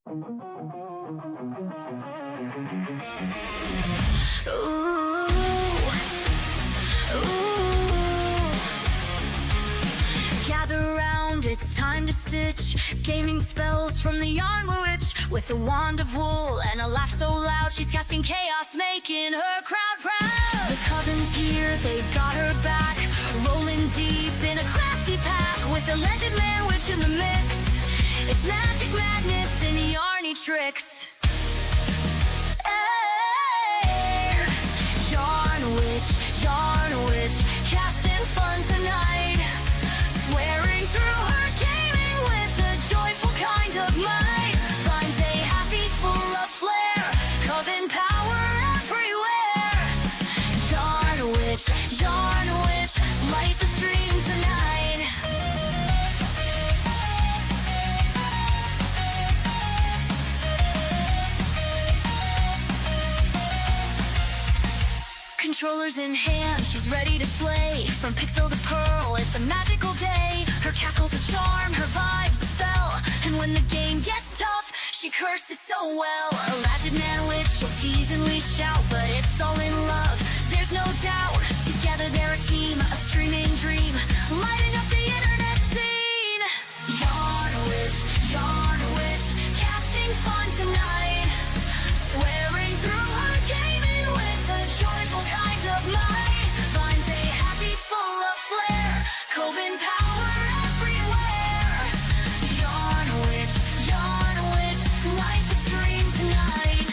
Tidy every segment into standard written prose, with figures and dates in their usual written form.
Ooh, ooh. Gather round, it's time to stitch gaming spells from the yarn witch with a wand of wool and a laugh so loud she's casting chaos, making her crowd proud. The coven's here, they've got her back, rolling deep in a crafty pack with a legend man witch in the mix. It's magic madness and yarny tricks. Yarn witch, casting fun tonight, swearing through her gaming with a joyful kind of might. Finds a happy full of flair, coven power everywhere. Yarn witch, light the stream tonight. Controllers in hand, she's ready to slay. From pixel to pearl, it's a magical day. Her cackle's a charm, her vibe's a spell. And when the game gets tough, she curses so well. A magic man witch, she'll tease and we shout, but it's all in love, there's no doubt. Together they're a team, a streaming dream, lighting up the internet scene. Yarn witch, casting fun tonight, swearing through her gaming with a joyful kind of might. Finds a happy full of flair, coven power everywhere. Yarn witch, light the stream tonight.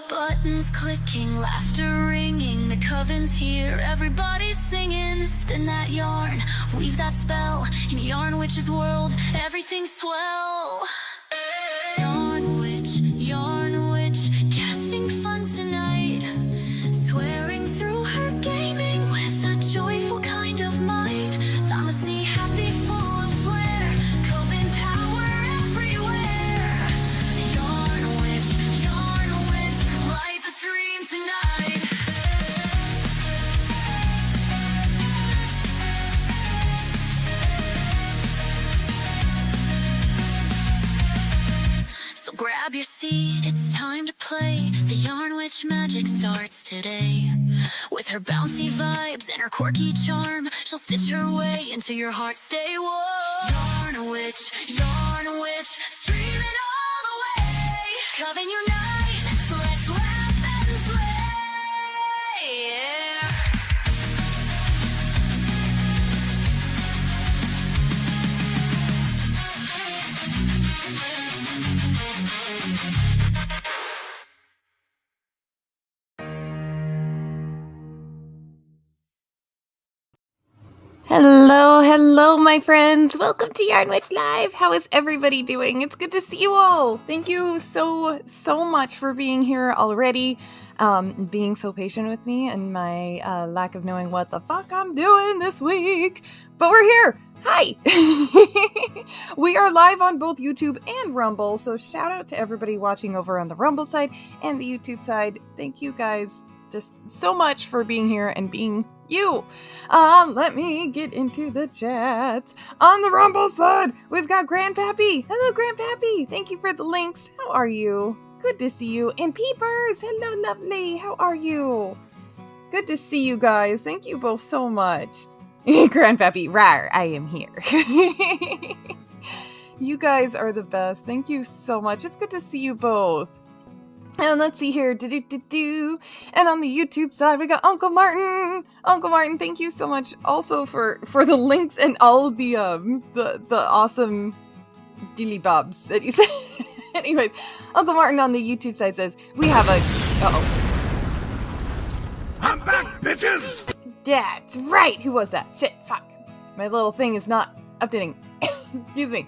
Buttons clicking, laughter ringing, the coven's here, everybody's singing. Spin that yarn, weave that spell, in Yarn Witch's world, everything's swell. Yarn witch, casting fun tonight, swearing through her gaming with a joyful kind of might. Thamacy happy, full of flair, coven power everywhere. Yarn witch, light the stream tonight. So grab your seat, it's time to play. The Yarn Witch magic starts today. With her bouncy vibes and her quirky charm, she'll stitch her way into your heart, stay warm. Yarn witch, streaming all the way. Coven unite, let's laugh and slay. Yeah. Hello, my friends. Welcome to Yarn Witch Live. How is everybody doing? It's good to see you all. Thank you so much for being here already, being so patient with me and my lack of knowing what the fuck I'm doing this week. But we're here. Hi! We are live on both YouTube and Rumble, so shout out to everybody watching over on the Rumble side and the YouTube side. Thank you guys just so much for being here and being you. Let me get into the chat. On the Rumble side, we've got Grandpappy. Hello, Grandpappy. Thank you for the links. How are you? Good to see you. And Peepers. Hello, lovely. How are you? Good to see you guys. Thank you both so much. Grandpappy, rawr, I am here. You guys are the best. Thank you so much. It's good to see you both. And let's see here. And on the YouTube side, we got Uncle Martin. Uncle Martin, thank you so much also for the links and all of the awesome dilly bobs that you said. Anyways, Uncle Martin on the YouTube side says, we have a... I'm back, bitches! That's right. Who was that? Shit, fuck. My little thing is not updating. Excuse me.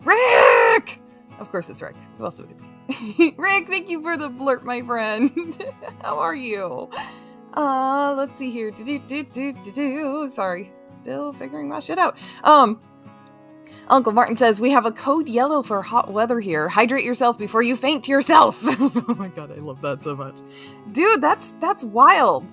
Rick! Of course it's Rick. Who else would it be? Rick, thank you for the blurt, my friend. How are you? Let's see here. Sorry. Still figuring my shit out. Uncle Martin says, we have a code yellow for hot weather here. Hydrate yourself before you faint yourself. Oh my god, I love that so much. Dude, that's wild.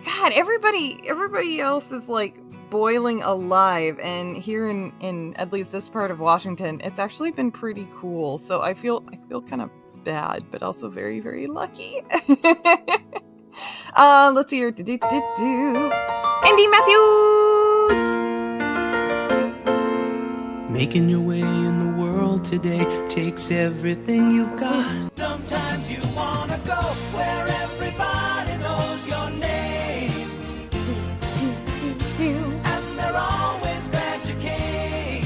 God, everybody else is like boiling alive, and here in at least this part of Washington, it's actually been pretty cool. So I feel kind of bad, but also very, very lucky. Let's see here. Andy Matthews! Making your way in the world today takes everything you've got. Sometimes you wanna go where everybody knows your name, and they're always glad you came.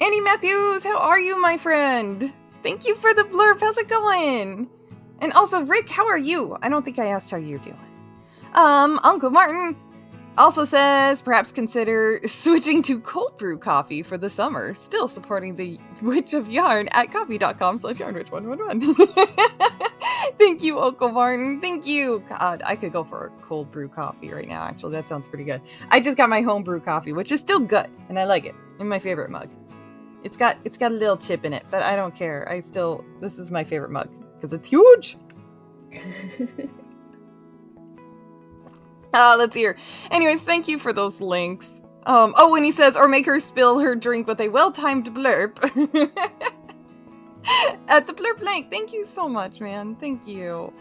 Andy Matthews, how are you, my friend? Thank you for the blurb. How's it going? And also, Rick, how are you? I don't think I asked how you're doing. Uncle Martin also says, perhaps consider switching to cold brew coffee for the summer. Still supporting the Witch of Yarn at coffee.com/yarnwitch111. Thank you, Uncle Martin. Thank you. God, I could go for a cold brew coffee right now, actually. That sounds pretty good. I just got my home brew coffee, which is still good, and I like it. In my favorite mug. It's got a little chip in it, but I don't care. This is my favorite mug, because it's huge. Let's hear. Anyways, thank you for those links. When he says, or make her spill her drink with a well-timed blurb. At the blurb link. Thank you so much, man. Thank you.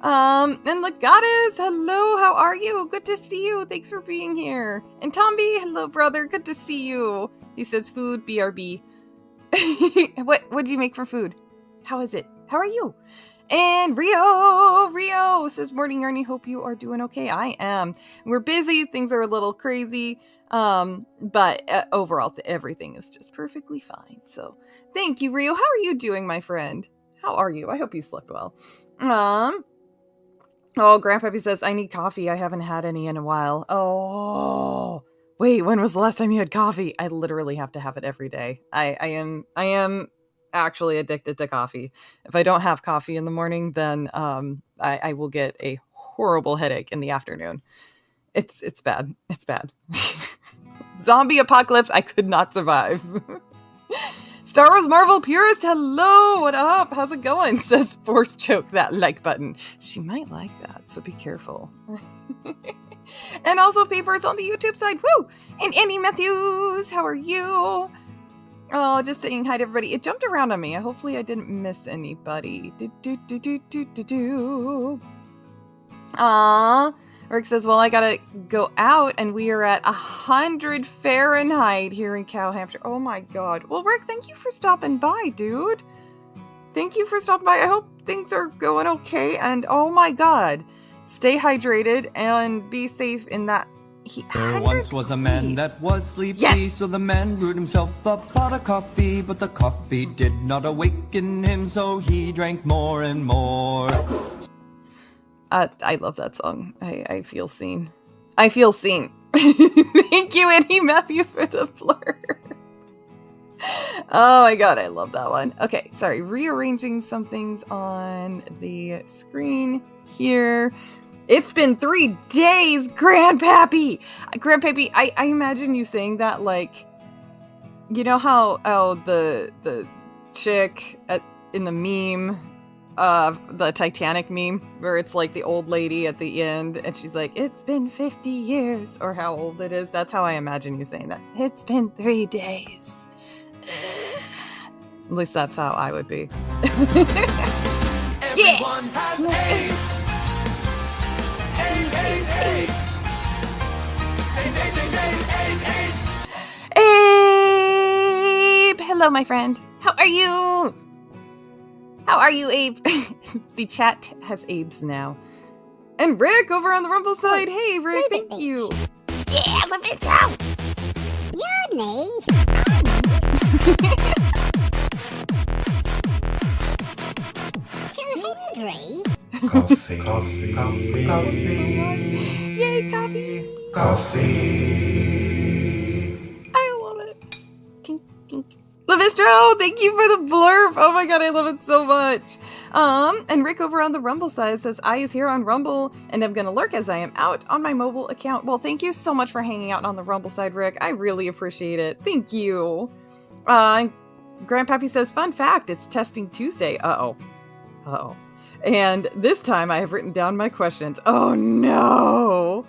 And the goddess, hello, how are you? Good to see you. Thanks for being here. And Tombi, hello, brother. Good to see you. He says food, BRB. What did you make for food? How is it? How are you? And Rio says, morning, Yarny. Hope you are doing okay. I am. We're busy. Things are a little crazy. But overall, everything is just perfectly fine. So thank you, Rio. How are you doing, my friend? How are you? I hope you slept well. Grandpappy says, I need coffee. I haven't had any in a while. Oh, wait, when was the last time you had coffee? I literally have to have it every day. I am actually addicted to coffee. If I don't have coffee in the morning, then I will get a horrible headache in the afternoon. It's bad. It's bad. Zombie apocalypse, I could not survive. Star Wars Marvel Purist, hello, what up? How's it going? Says force choke that like button. She might like that, so be careful. And also Papers on the YouTube side, woo! And Andy Matthews, how are you? Oh, just saying hi to everybody. It jumped around on me. Hopefully I didn't miss anybody. Rick says, well, I gotta go out, and we are at 100 Fahrenheit here in Cow Hampshire. Oh my god. Well, Rick, thank you for stopping by, dude. Thank you for stopping by. I hope things are going okay, and oh my god. Stay hydrated and be safe in that heat. There once was a man that was sleepy, yes! So the man brewed himself a pot of coffee, but the coffee did not awaken him, so he drank more and more. I love that song. I feel seen. I feel seen. Thank you, Andy Matthews, for the blur. Oh my god, I love that one. Okay, sorry. Rearranging some things on the screen here. It's been 3 days, Grandpappy! Grandpappy, I imagine you saying that like... You know how the chick in the meme... the Titanic meme, where it's like the old lady at the end, and she's like, it's been 50 years, or how old it is. That's how I imagine you saying that. It's been 3 days. At least that's how I would be. Everyone has AIDS. Abe! Hello, my friend. How are you? How are you, Abe? The chat has Abes now. And Rick over on the Rumble side. Hey, Rick, thank you. Yeah, the intro. Yarny. Henry. Coffee. Yay, coffee. I love it. Tink, tink. Levistro, thank you for the blurb. Oh my god, I love it so much. And Rick over on the Rumble side says, I is here on Rumble, and I'm gonna lurk as I am out on my mobile account. Well, thank you so much for hanging out on the Rumble side, Rick. I really appreciate it. Thank you. Grandpappy says, fun fact, it's testing Tuesday. Uh-oh. And this time I have written down my questions. Oh no!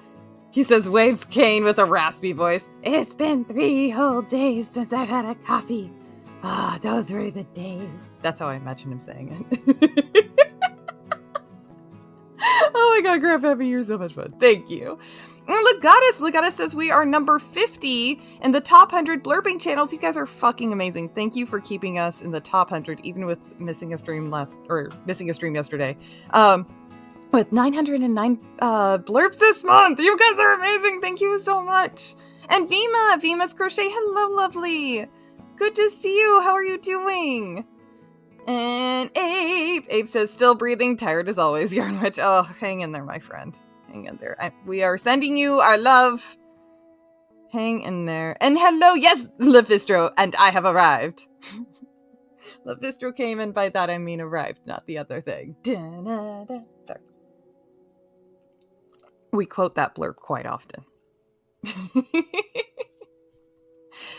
He says, waves Kane with a raspy voice. It's been 3 whole days since I've had a coffee. Ah, those were the days. That's how I imagine him saying it. Oh my god, Grandpappy, you're so much fun. Thank you. And Legatus says we are number 50 in the top 100 blurping channels. You guys are fucking amazing. Thank you for keeping us in the top 100, even with missing a stream yesterday. With 909 blurbs this month. You guys are amazing. Thank you so much. And Vima's Crochet. Hello, lovely. Good to see you. How are you doing? And Abe says, still breathing, tired as always, Yarn Witch. Oh, hang in there, my friend. Hang in there. We are sending you our love. Hang in there. And hello, yes, Lephistro, and I have arrived. Lephistro came, and by that I mean arrived, not the other thing. Da-da-da. Sorry. We quote that blurb quite often.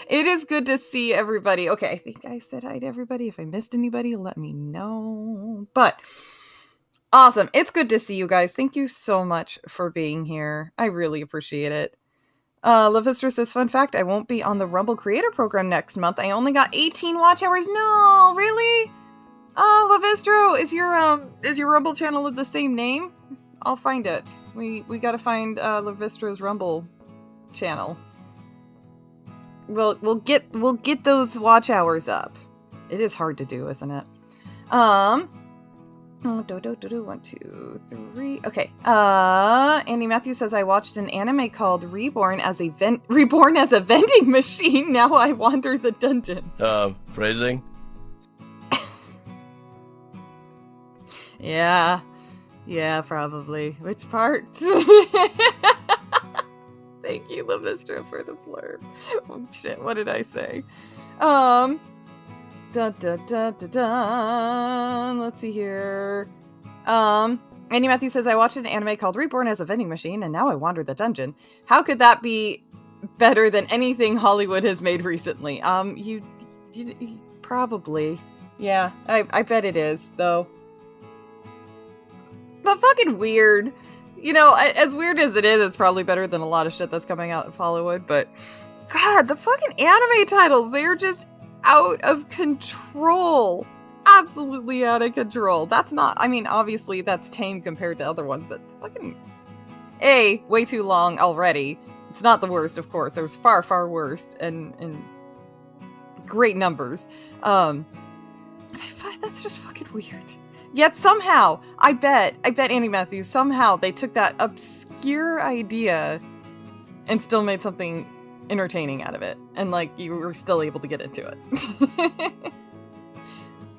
It is good to see everybody. Okay, I think I said hi to everybody. If I missed anybody, let me know. But awesome. It's good to see you guys. Thank you so much for being here. I really appreciate it. Levistra says, fun fact, I won't be on the Rumble Creator Program next month. I only got 18 watch hours. No, really? Oh, Levistro, is your Rumble channel with the same name? I'll find it. We gotta find Levistro's Rumble channel. We'll get those watch hours up. It is hard to do, isn't it? 1, 2, 3. Okay. Andy Matthews says, I watched an anime called Reborn as a vending machine. Now I wander the dungeon. Phrasing? Yeah, probably. Which part? Thank you, Levistra, for the blurb. Oh shit, what did I say? Let's see here. Andy Matthews says, I watched an anime called Reborn as a vending machine, and now I wander the dungeon. How could that be better than anything Hollywood has made recently? You probably. Yeah, I bet it is, though. But fucking weird. You know, as weird as it is, it's probably better than a lot of shit that's coming out of Hollywood, but God, the fucking anime titles, they're just out of control. Absolutely out of control. That's not, I mean, obviously that's tame compared to other ones, but fucking way too long already. It's not the worst, of course. There's far, far worse and great numbers. That's just fucking weird. Yet somehow, I bet Andy Matthews, somehow they took that obscure idea and still made something entertaining out of it. And, like, you were still able to get into it.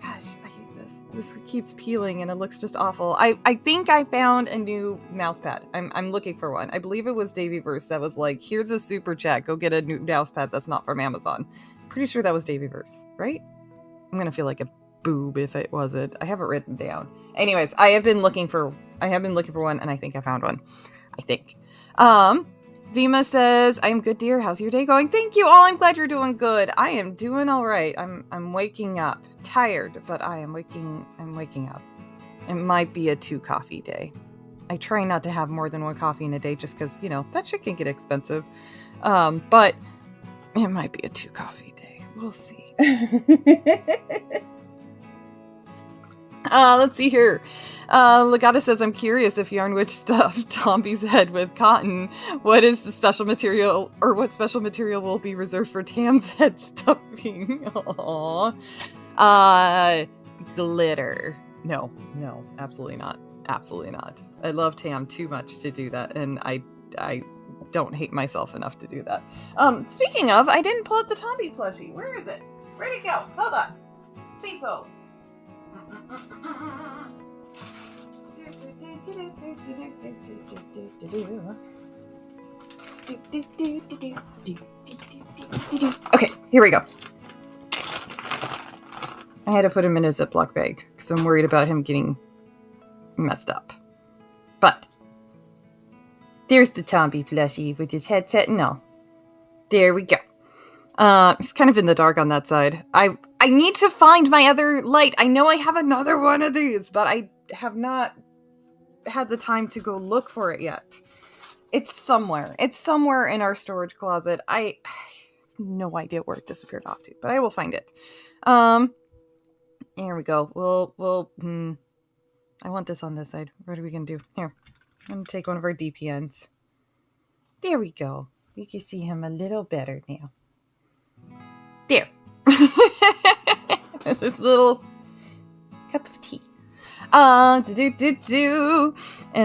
Gosh, I hate this. This keeps peeling and it looks just awful. I think I found a new mouse pad. I'm looking for one. I believe it was Davyverse that was like, here's a super chat. Go get a new mouse pad that's not from Amazon. Pretty sure that was Davyverse, right? I'm gonna feel like a boob if it wasn't. I have it written down. Anyways, I have been looking for one, and I think I found one. I think. Vima says, I am good, dear. How's your day going? Thank you all. I'm glad you're doing good. I am doing all right. I'm waking up. Tired, but I'm waking up. It might be a 2 coffee day. I try not to have more than 1 coffee in a day just because, you know, that shit can get expensive. But it might be a 2 coffee day. We'll see. Let's see here. Legata says, I'm curious if Yarn Witch stuffed Tombi's head with cotton. What is the special material, or what special material will be reserved for Tam's head stuffing? Aww. Glitter. No, absolutely not. Absolutely not. I love Tam too much to do that, and I don't hate myself enough to do that. Speaking of, I didn't pull up the Tombi plushie. Where is it? Where'd it go? Hold on. Please hold. Okay, here we go. I had to put him in a Ziploc bag because I'm worried about him getting messed up. But there's the Tombi plushie with his headset and all. There we go. He's kind of in the dark on that side. I need to find my other light. I know I have another one of these, but I have not had the time to go look for it yet. It's somewhere. It's somewhere in our storage closet. I have no idea where it disappeared off to, but I will find it. Here we go. I want this on this side. What are we gonna do? Here. I'm gonna take one of our DPNs. There we go. We can see him a little better now. There. This little cup of tea. And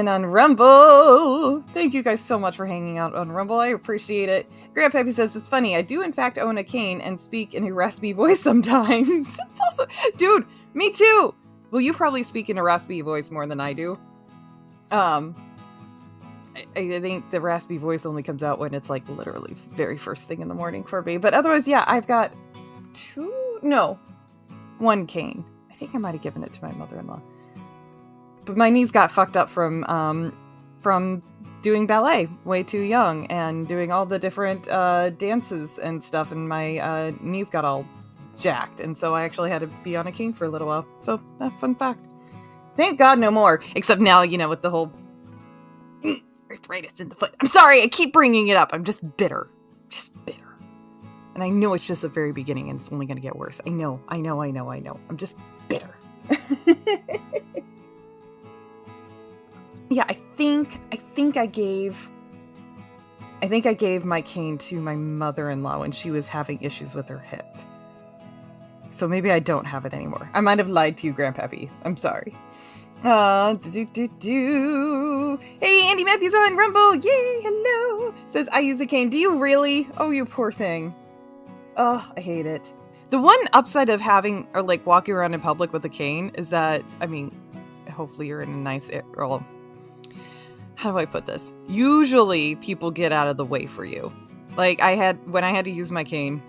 on Rumble. Thank you guys so much for hanging out on Rumble. I appreciate it. Grandpappy says, it's funny. I do in fact own a cane and speak in a raspy voice sometimes. It's also, dude, me too. Well, you probably speak in a raspy voice more than I do. I think the raspy voice only comes out when it's like literally very first thing in the morning for me. But otherwise, yeah, I've got one cane. I think I might have given it to my mother-in-law. But my knees got fucked up from doing ballet way too young and doing all the different dances and stuff, and my knees got all jacked, and so I actually had to be on a cane for a little while. So, fun fact. Thank God no more. Except now, with the whole arthritis in the foot. I'm sorry, I keep bringing it up. I'm just bitter. Just bitter. And I know it's just the very beginning and it's only going to get worse. I know. I'm just bitter. Yeah, I think I gave my cane to my mother-in-law when she was having issues with her hip. So maybe I don't have it anymore. I might have lied to you, Grandpappy. I'm sorry. Hey, Andy Matthews on Rumble. Yay, hello. Says, I use a cane. Do you really? Oh, you poor thing. Oh, I hate it. The one upside of having, or like walking around in public with a cane is that, hopefully you're in a nice, well, how do I put this? Usually people get out of the way for you. Like when I had to use my cane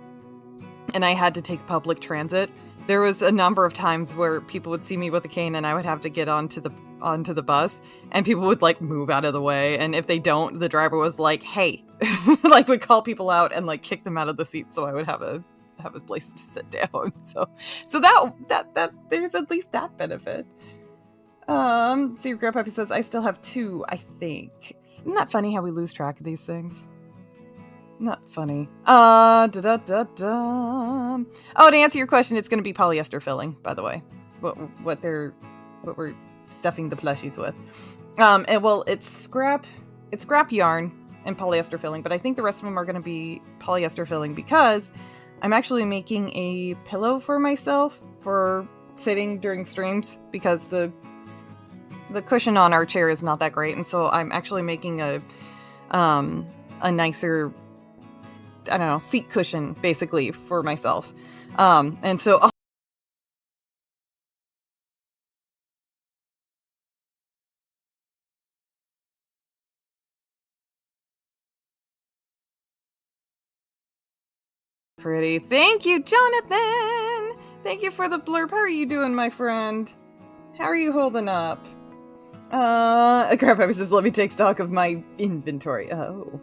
and I had to take public transit, there was a number of times where people would see me with a cane and I would have to get onto the bus and people would like move out of the way. And if they don't, the driver was like, hey, like would call people out and like kick them out of the seat. So I would have a place to sit down. So that there's at least that benefit. See, Grandpappy says, I still have 2, I think. Isn't that funny how we lose track of these things? Not funny. Oh, to answer your question, it's going to be polyester filling, by the way. What we're stuffing the plushies with. It's scrap yarn and polyester filling, but I think the rest of them are going to be polyester filling because I'm actually making a pillow for myself for sitting during streams because the cushion on our chair is not that great, and so I'm actually making a nicer, I don't know, seat cushion basically for myself. And so pretty. Thank you, Jonathan. Thank you for the blurb. How are you doing, my friend? How are you holding up? Grandpappy says, let me take stock of my inventory. Oh.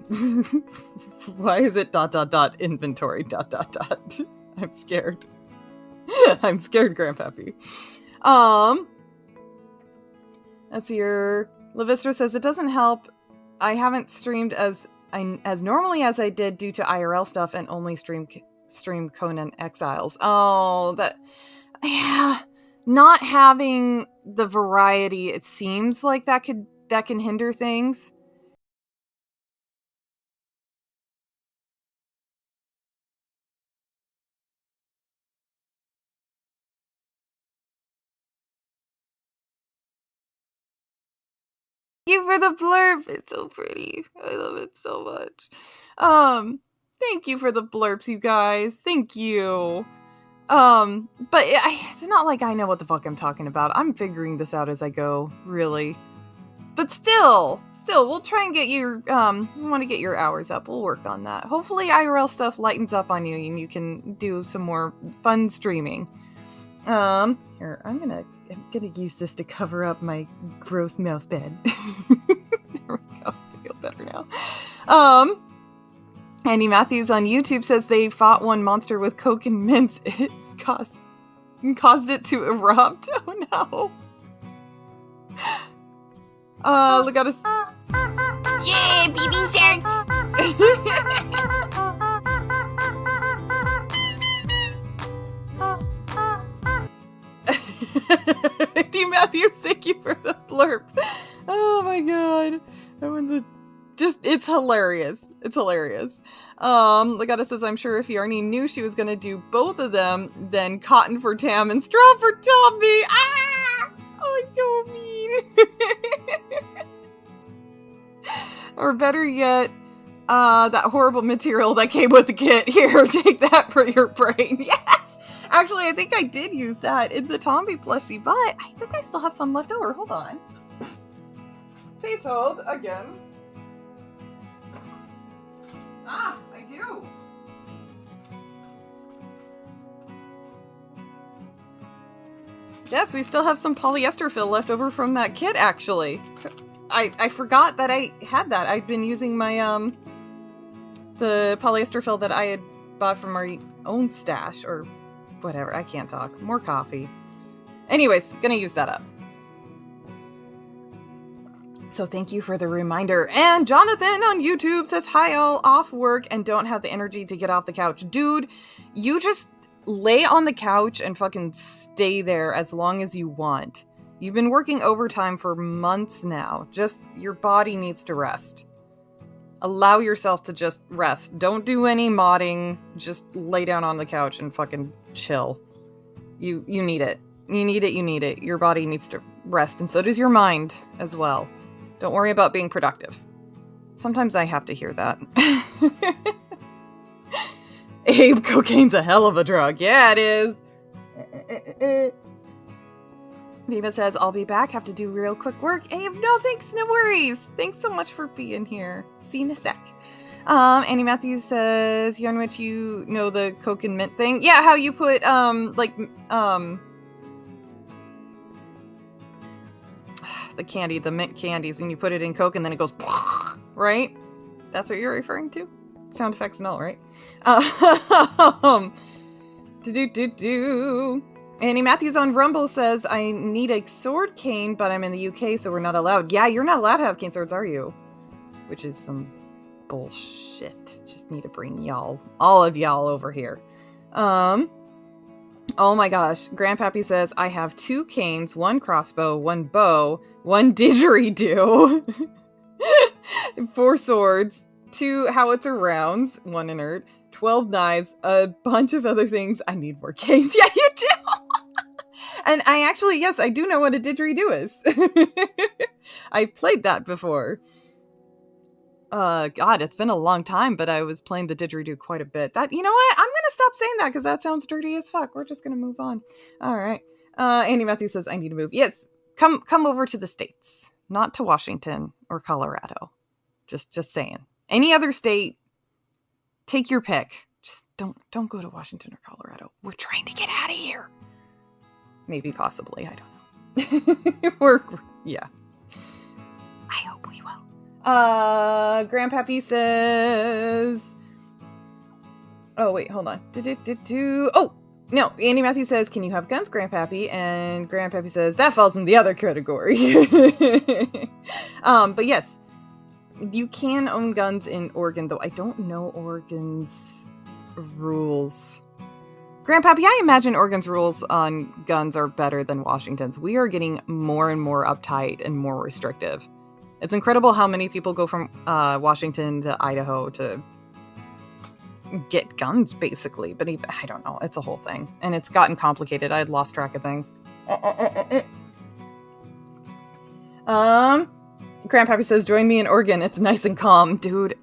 Why is it ... inventory ... I'm scared. I'm scared, Grandpappy. Let's see here. Levistra says, it doesn't help. I haven't streamed as normally as I did due to IRL stuff and only stream Conan Exiles. Oh, yeah. Not having the variety, it seems like that can hinder things. Thank you for the blurb. It's so pretty. I love it so much. Thank you for the blurps, you guys. Thank you. But it's not like I know what the fuck I'm talking about. I'm figuring this out as I go, really. But still, we'll try and get your, we want to get your hours up. We'll work on that. Hopefully IRL stuff lightens up on you and you can do some more fun streaming. Here, I'm gonna use this to cover up my gross mouse bed. There we go. I feel better now. Andy Matthews on YouTube says they fought one monster with Coke and mints. It caused it to erupt. Oh no. Look at us. Yeah, baby shark. Andy Matthews, thank you for the blurb. Oh my god. That one's it's hilarious. It's hilarious. Legata says, I'm sure if Yarny knew she was gonna do both of them, then cotton for Tam and straw for Tombi. Ah! Oh, it's so mean. Or better yet, that horrible material that came with the kit. Here, take that for your brain. Yes! Actually, I think I did use that in the Tombi plushie, but I think I still have some left over. Hold on. Please hold again. Ah, I do. Yes, we still have some polyester fill left over from that kit, actually. I forgot that I had that. I'd been using my, the polyester fill that I had bought from our own stash, or whatever. I can't talk. More coffee. Anyways, gonna use that up. So thank you for the reminder. And Jonathan on YouTube says, hi all, off work and don't have the energy to get off the couch. Dude, you just lay on the couch and fucking stay there as long as you want. You've been working overtime for months now. Just, your body needs to rest. Allow yourself to just rest. Don't do any modding. Just lay down on the couch and fucking chill. You need it. You need it, you need it. Your body needs to rest, and so does your mind as well. Don't worry about being productive. Sometimes I have to hear that. Abe, cocaine's a hell of a drug. Yeah, it is. Viva says, I'll be back. Have to do real quick work. Abe, no thanks, no worries. Thanks so much for being here. See you in a sec. Annie Matthews says, Yarn Witch, you know the Coke and mint thing? Yeah, how you put, the candy, the mint candies, and you put it in Coke and then it goes, right? That's what you're referring to? Sound effects and all, right? Annie Matthews on Rumble says, I need a sword cane, but I'm in the UK, so we're not allowed. Yeah, you're not allowed to have cane swords, are you? Which is some bullshit. Just need to bring y'all, all of y'all over here. Oh my gosh. Grandpappy says, I have 2 canes, 1 crossbow, 1 bow, 1 didgeridoo, 4 swords, 2 howitzer rounds, 1 inert, 12 knives, a bunch of other things. I need more canes. Yeah, you do! And I actually, yes, I do know what a didgeridoo is. I've played that before. God, it's been a long time, but I was playing the didgeridoo quite a bit. That, you know what? I'm gonna stop saying that because that sounds dirty as fuck. We're just gonna move on. All right. Andy Matthews says, I need to move. Yes, come over to the States, not to Washington or Colorado. Just saying. Any other state, take your pick. Just don't go to Washington or Colorado. We're trying to get out of here. Maybe, possibly, I don't know. Yeah. I hope we will. Grandpappy says... Oh, wait, hold on. Oh, no. Andy Matthews says, can you have guns, Grandpappy? And Grandpappy says, that falls in the other category. But yes, you can own guns in Oregon, though I don't know Oregon's rules. Grandpappy, I imagine Oregon's rules on guns are better than Washington's. We are getting more and more uptight and more restrictive. It's incredible how many people go from Washington to Idaho to get guns, basically. But I don't know. It's a whole thing. And it's gotten complicated. I had lost track of things. Grandpappy says, join me in Oregon. It's nice and calm. Dude,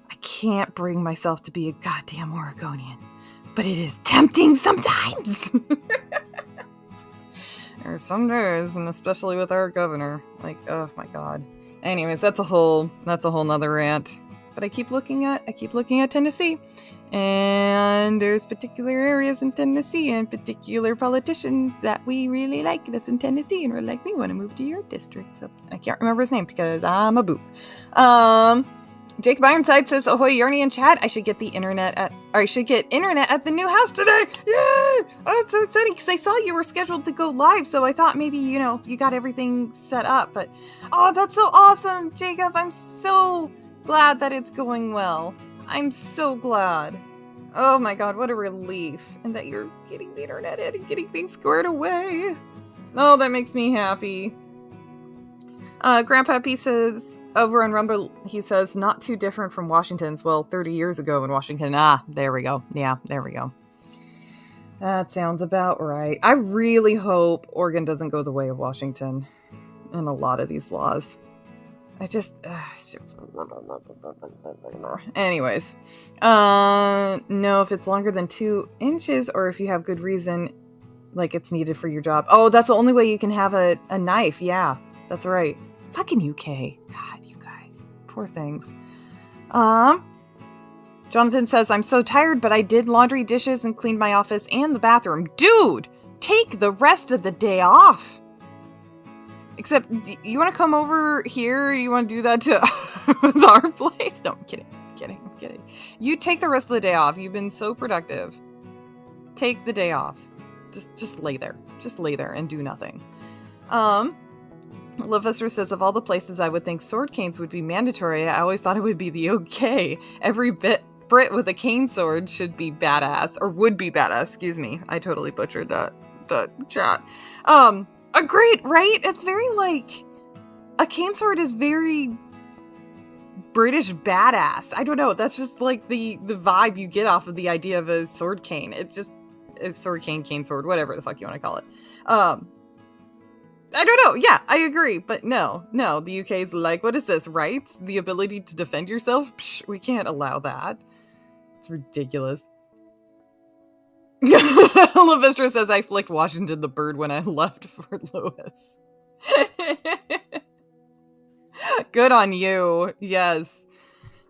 I can't bring myself to be a goddamn Oregonian. But it is tempting sometimes. There are some days, and especially with our governor. Like, oh my god. Anyways, that's a whole nother rant. But I keep looking at Tennessee. And there's particular areas in Tennessee and particular politicians that we really like that's in Tennessee, and we're like, we want to move to your district. So I can't remember his name because I'm a boop. Jacob Ironside says, ahoy, Yarny and chat. I should get internet at the new house today. Yay! Oh, it's so exciting because I saw you were scheduled to go live, so I thought maybe, you got everything set up. But, oh, that's so awesome, Jacob. I'm so glad that it's going well. I'm so glad. Oh my god, what a relief. And that you're getting the internet in and getting things squared away. Oh, that makes me happy. Grandpappy says, over on Rumble, he says, not too different from Washington's. Well, 30 years ago in Washington. Ah, there we go. Yeah, there we go. That sounds about right. I really hope Oregon doesn't go the way of Washington in a lot of these laws. Anyways. No, if it's longer than 2 inches or if you have good reason, like it's needed for your job. Oh, that's the only way you can have a knife. Yeah, that's right. Fucking UK. God, you guys. Poor things. Jonathan says, I'm so tired, but I did laundry, dishes, and cleaned my office and the bathroom. Dude, take the rest of the day off. Except, you want to come over here? You want to do that to our place? No, I'm kidding. I'm kidding. You take the rest of the day off. You've been so productive. Take the day off. Just lay there. Just lay there and do nothing. Lovester says, of all the places I would think sword canes would be mandatory, I always thought it would be the okay. Every Brit with a cane sword should be badass. Or would be badass, excuse me. I totally butchered that chat. Agreed, right? It's very a cane sword is very British badass. I don't know. That's just the vibe you get off of the idea of a sword cane. It's just a sword cane sword, whatever the fuck you want to call it. I don't know. Yeah, I agree. But no, the UK's like, what is this, rights? The ability to defend yourself? Psh, we can't allow that. It's ridiculous. Levistra says, I flicked Washington the bird when I left for Lewis. Good on you. Yes.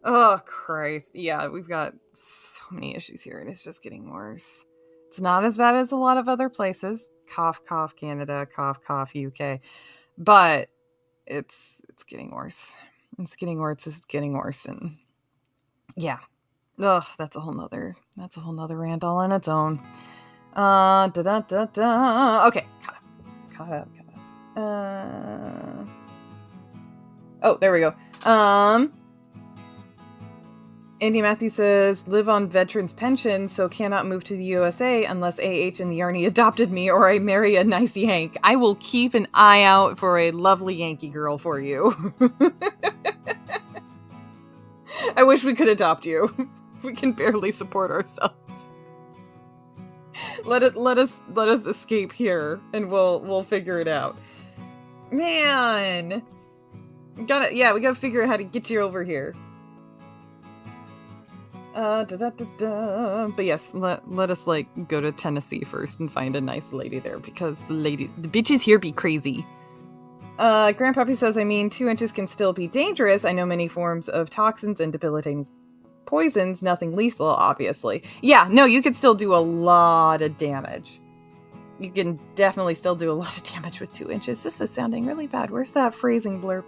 Oh, Christ. Yeah, we've got so many issues here, and it's just getting worse. It's not as bad as a lot of other places. Cough, cough, Canada. Cough, cough, UK. But it's getting worse. It's getting worse. And yeah. Ugh, that's a whole nother rant all on its own. Okay, caught up. Oh, there we go. Andy Matthews says, live on veterans pension, so cannot move to the USA unless AH and the Army adopted me or I marry a nice Yank. I will keep an eye out for a lovely Yankee girl for you. I wish we could adopt you. We can barely support ourselves. Let us escape here, and we'll figure it out. Man, we gotta figure out how to get you over here. But yes, let us go to Tennessee first and find a nice lady there because the bitches here be crazy. Grandpappy says, 2 inches can still be dangerous. I know many forms of toxins and debilitating poisons, nothing lethal, obviously. Yeah, no, you could still do a lot of damage. You can definitely still do a lot of damage with 2 inches. This is sounding really bad. Where's that phrasing blurb?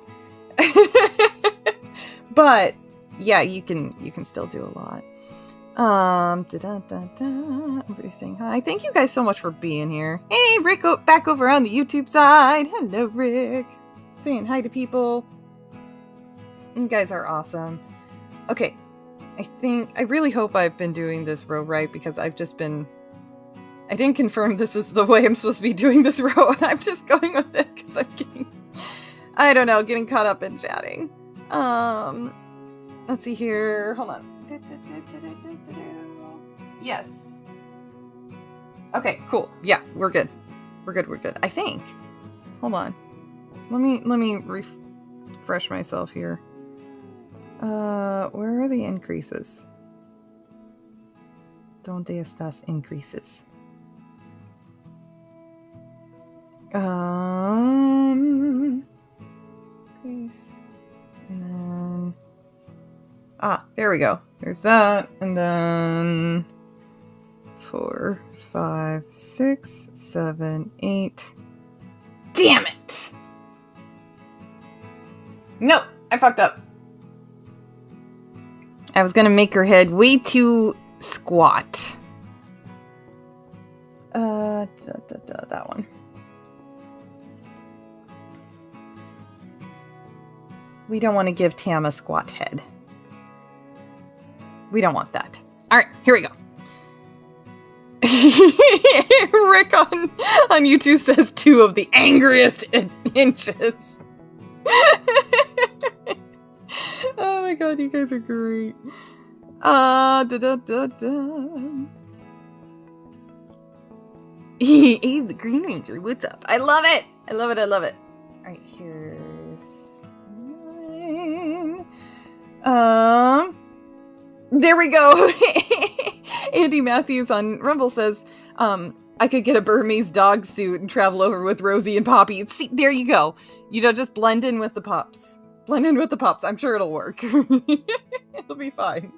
But yeah, you can still do a lot. Everybody saying hi. Thank you guys so much for being here. Hey, Rick, back over on the YouTube side. Hello, Rick. Saying hi to people. You guys are awesome. Okay. I really hope I've been doing this row right because I didn't confirm this is the way I'm supposed to be doing this row, and I'm just going with it because I'm getting caught up in chatting. Let's see here. Hold on. Yes. Okay, cool. Yeah, we're good. We're good. I think. Hold on. Let me refresh myself here. Where are the increases? ¿Dónde estas increases? Increase. And then... there we go. There's that. And then 4, 5, 6, 7, 8. Damn it! Nope, I fucked up. I was gonna make her head way too squat. That one. We don't want to give Tam a squat head. We don't want that. Alright, here we go. Rick on YouTube says 2 of the angriest inches. Oh my god, you guys are great. Abe the Green Ranger, what's up? I love it! I love it, I love it. Alright, here's mine. There we go. Andy Matthews on Rumble says, I could get a Burmese dog suit and travel over with Rosie and Poppy. See, there you go. You know, just blend in with the pups. Blend in with the pups. I'm sure it'll work. It'll be fine.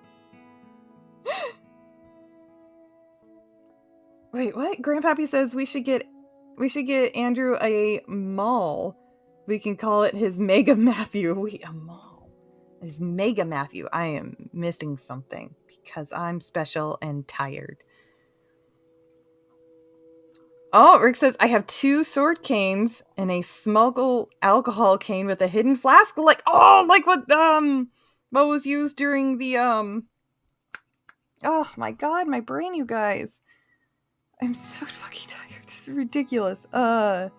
Wait, what? Grandpappy says we should get Andrew a mall. We can call it his Mega Matthew. Wait, a mall. His Mega Matthew. I am missing something because I'm special and tired. Oh, Rick says, I have 2 sword canes and a smuggle alcohol cane with a hidden flask. Like what was used during the, oh my god, my brain, you guys. I'm so fucking tired. This is ridiculous. All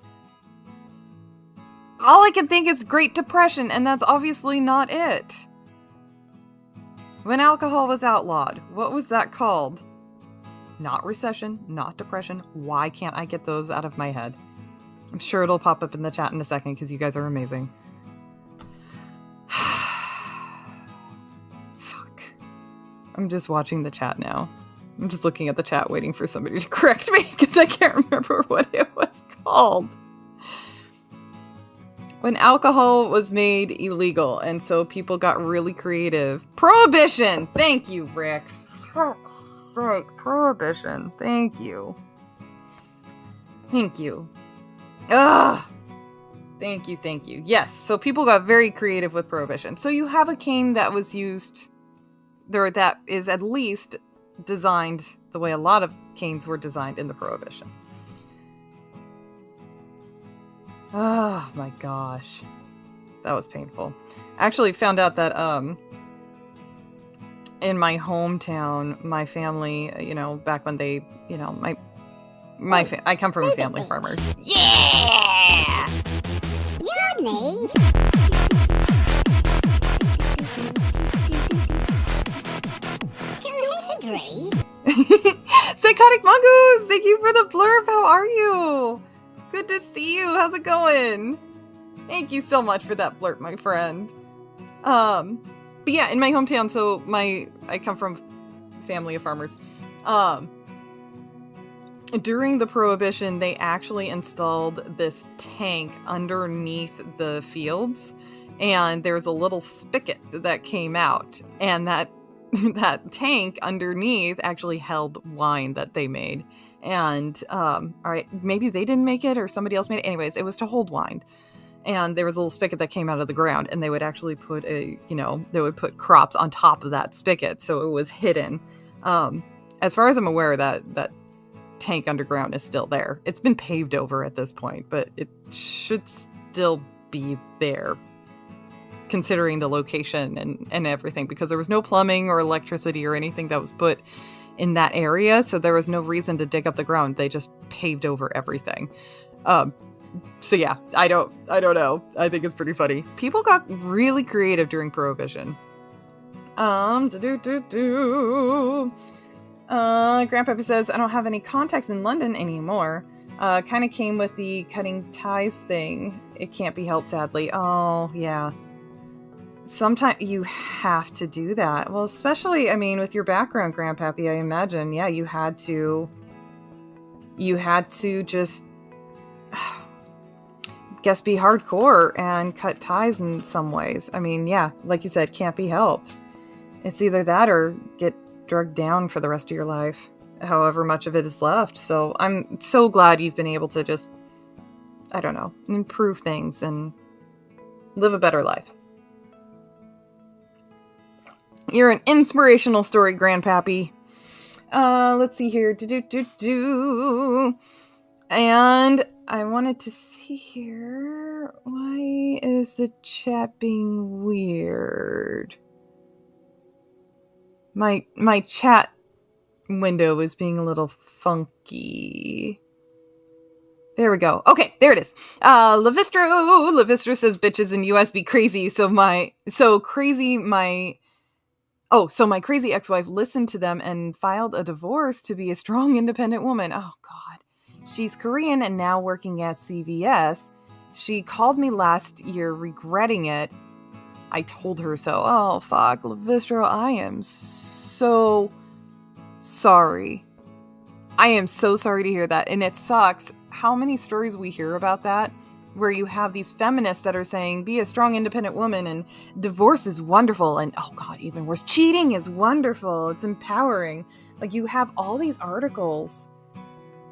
I can think is Great Depression, and that's obviously not it. When alcohol was outlawed, what was that called? Not recession, not depression. Why can't I get those out of my head? I'm sure it'll pop up in the chat in a second because you guys are amazing. Fuck. I'm just watching the chat now. I'm just looking at the chat waiting for somebody to correct me because I can't remember what it was called. When alcohol was made illegal and so people got really creative. Prohibition! Thank you, Rick. Fuck's sake. Prohibition. Thank you. Thank you. Ugh. Thank you, thank you. Yes, so people got very creative with prohibition. So you have a cane that was used, there that is at least designed the way a lot of canes were designed in the prohibition. Oh my gosh. That was painful. Actually found out that in my hometown, my family, you know, back when they, you know, I come from a family of farmers. Yeah! Yummy! Psychotic Mongoose, thank you for the blurb. How are you? Good to see you. How's it going? Thank you so much for that blurb, my friend. But yeah, in my hometown, so I come from a family of farmers. During the Prohibition, they actually installed this tank underneath the fields, and there's a little spigot that came out, and that tank underneath actually held wine that they made. And all right, maybe they didn't make it or somebody else made it. Anyways, it was to hold wine. And there was a little spigot that came out of the ground, and they would actually put they would put crops on top of that spigot, so it was hidden. As far as I'm aware, that tank underground is still there. It's been paved over at this point, but it should still be there, considering the location and everything, because there was no plumbing or electricity or anything that was put in that area, so there was no reason to dig up the ground. They just paved over everything. So yeah, I don't know. I think it's pretty funny. People got really creative during Prohibition. Grandpappy says, I don't have any contacts in London anymore. Kind of came with the cutting ties thing. It can't be helped, sadly. Oh, yeah. Sometimes you have to do that. Well, especially, I mean, with your background, Grandpappy, I imagine, yeah, you had to just, guess, be hardcore and cut ties in some ways. I mean, yeah, like you said, can't be helped. It's either that or get drugged down for the rest of your life, however much of it is left. So I'm so glad you've been able to just, I don't know, improve things and live a better life. You're an inspirational story, Grandpappy. Let's see here. And I wanted to see here. Why is the chat being weird? My chat window is being a little funky. There we go. Okay, there it is. Levistro says bitches in US be crazy. So my crazy ex-wife listened to them and filed a divorce to be a strong, independent woman. Oh, God. She's Korean and now working at CVS. She called me last year regretting it. I told her so. Oh, fuck. Levistro, I am so sorry. I am so sorry to hear that. And it sucks how many stories we hear about that, where you have these feminists that are saying, be a strong, independent woman, and divorce is wonderful, and oh God, even worse, cheating is wonderful, it's empowering. Like, you have all these articles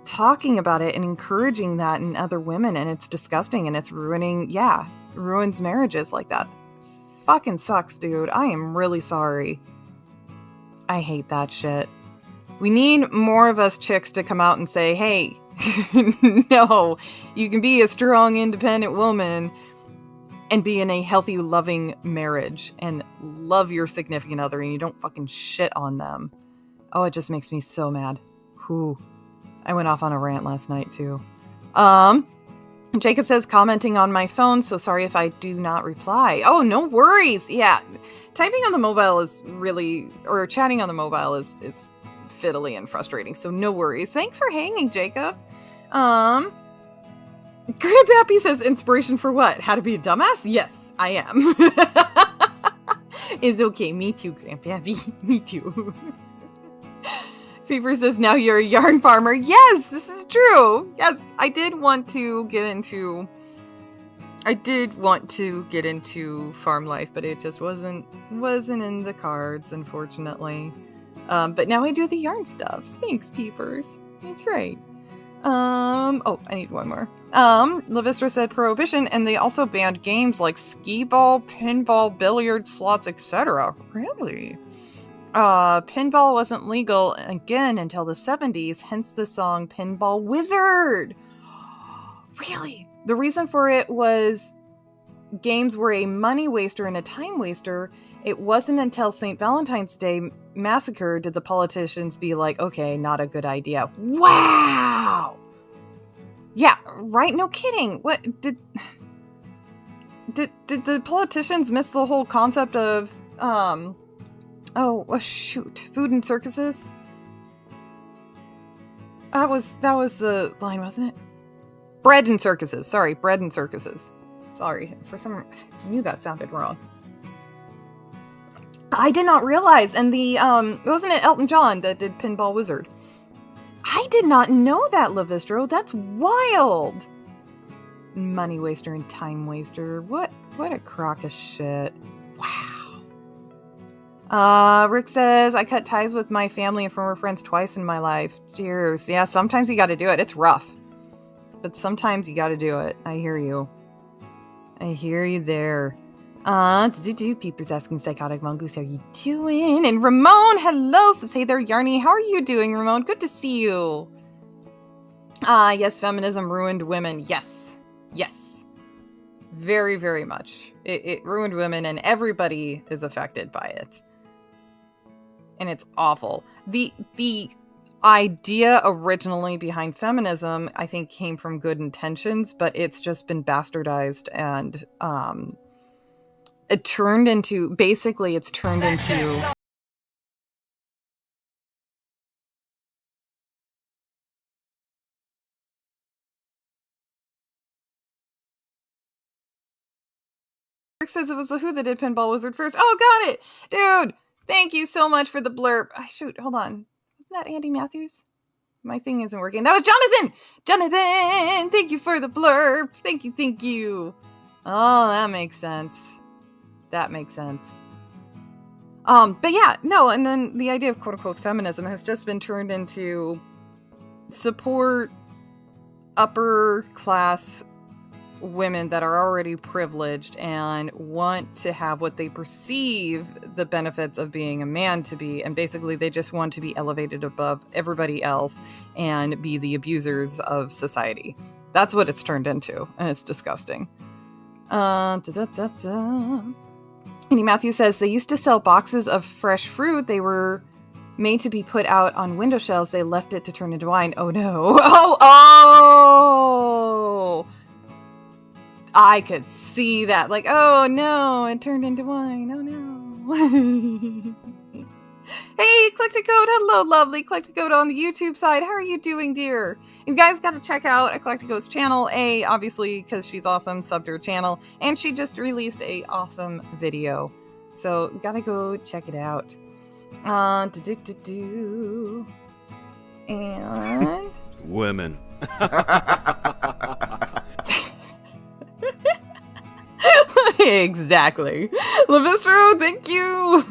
talking about it and encouraging that in other women, and it's disgusting, and it's ruins marriages like that. Fucking sucks, dude. I am really sorry. I hate that shit. We need more of us chicks to come out and say, hey, no, you can be a strong, independent woman and be in a healthy, loving marriage and love your significant other and you don't fucking shit on them. Oh, it just makes me so mad. Whew. I went off on a rant last night too. Jacob says, commenting on my phone, so sorry if I do not reply. Oh, no worries. Yeah. Typing on the mobile is really, or chatting on the mobile is fiddly and frustrating, so no worries. Thanks for hanging, Jacob. Grandpappy says, inspiration for what? How to be a dumbass? Yes, I am. It's okay. Me too, Grandpappy. Me too. Fever says, now you're a yarn farmer. Yes, this is true. Yes, I did want to get into farm life, but it just wasn't in the cards, unfortunately. But now I do the yarn stuff. Thanks, Peepers. That's right. I need one more. Levistra said prohibition, and they also banned games like skee-ball, pinball, billiards, slots, etc. Really? Pinball wasn't legal again until the 70s, hence the song Pinball Wizard. Really? The reason for it was games were a money waster and a time waster. It wasn't until St. Valentine's Day massacre did the politicians be like, okay, not a good idea. Wow! Yeah, right? No kidding. What did the politicians miss the whole concept of food and circuses? That was the line, wasn't it? Bread and circuses. Sorry, bread and circuses. Sorry, I knew that sounded wrong. I did not realize, and wasn't it Elton John that did Pinball Wizard? I did not know that, Levistro. That's wild. Money waster and time waster. What a crock of shit. Wow. Rick says, I cut ties with my family and former friends twice in my life. Cheers. Yeah, sometimes you gotta do it. It's rough. But sometimes you gotta do it. I hear you. I hear you there. People's asking Psychotic Mongoose, how you doing? And Ramon, hello, says, hey there, Yarny. How are you doing, Ramon? Good to see you. Yes, feminism ruined women. Yes. Yes. Very, very much. It ruined women, and everybody is affected by it. And it's awful. The idea originally behind feminism, I think, came from good intentions, but it's just been bastardized and it's turned into Rick says it was the Who that did Pinball Wizard first. Oh, got it! Dude, thank you so much for the blurb. Shoot, hold on. Isn't that Andy Matthews? My thing isn't working. That was Jonathan! Jonathan! Thank you for the blurb. Thank you. Oh, that makes sense. That makes sense. But yeah, no, and then the idea of quote-unquote feminism has just been turned into support upper class women that are already privileged and want to have what they perceive the benefits of being a man to be, and basically they just want to be elevated above everybody else and be the abusers of society. That's what it's turned into, and it's disgusting. Annie Matthews says, they used to sell boxes of fresh fruit. They were made to be put out on window shelves. They left it to turn into wine. Oh no. Oh! I could see that. Like, oh no, it turned into wine. Oh no. Hey, Collected Code. Hello, lovely Collected Code on the YouTube side. How are you doing, dear? You guys got to check out Collected Code's channel. Obviously, because she's awesome, subbed her channel. And she just released a awesome video. So, gotta go check it out. And... Women. Exactly. Levistro, thank you.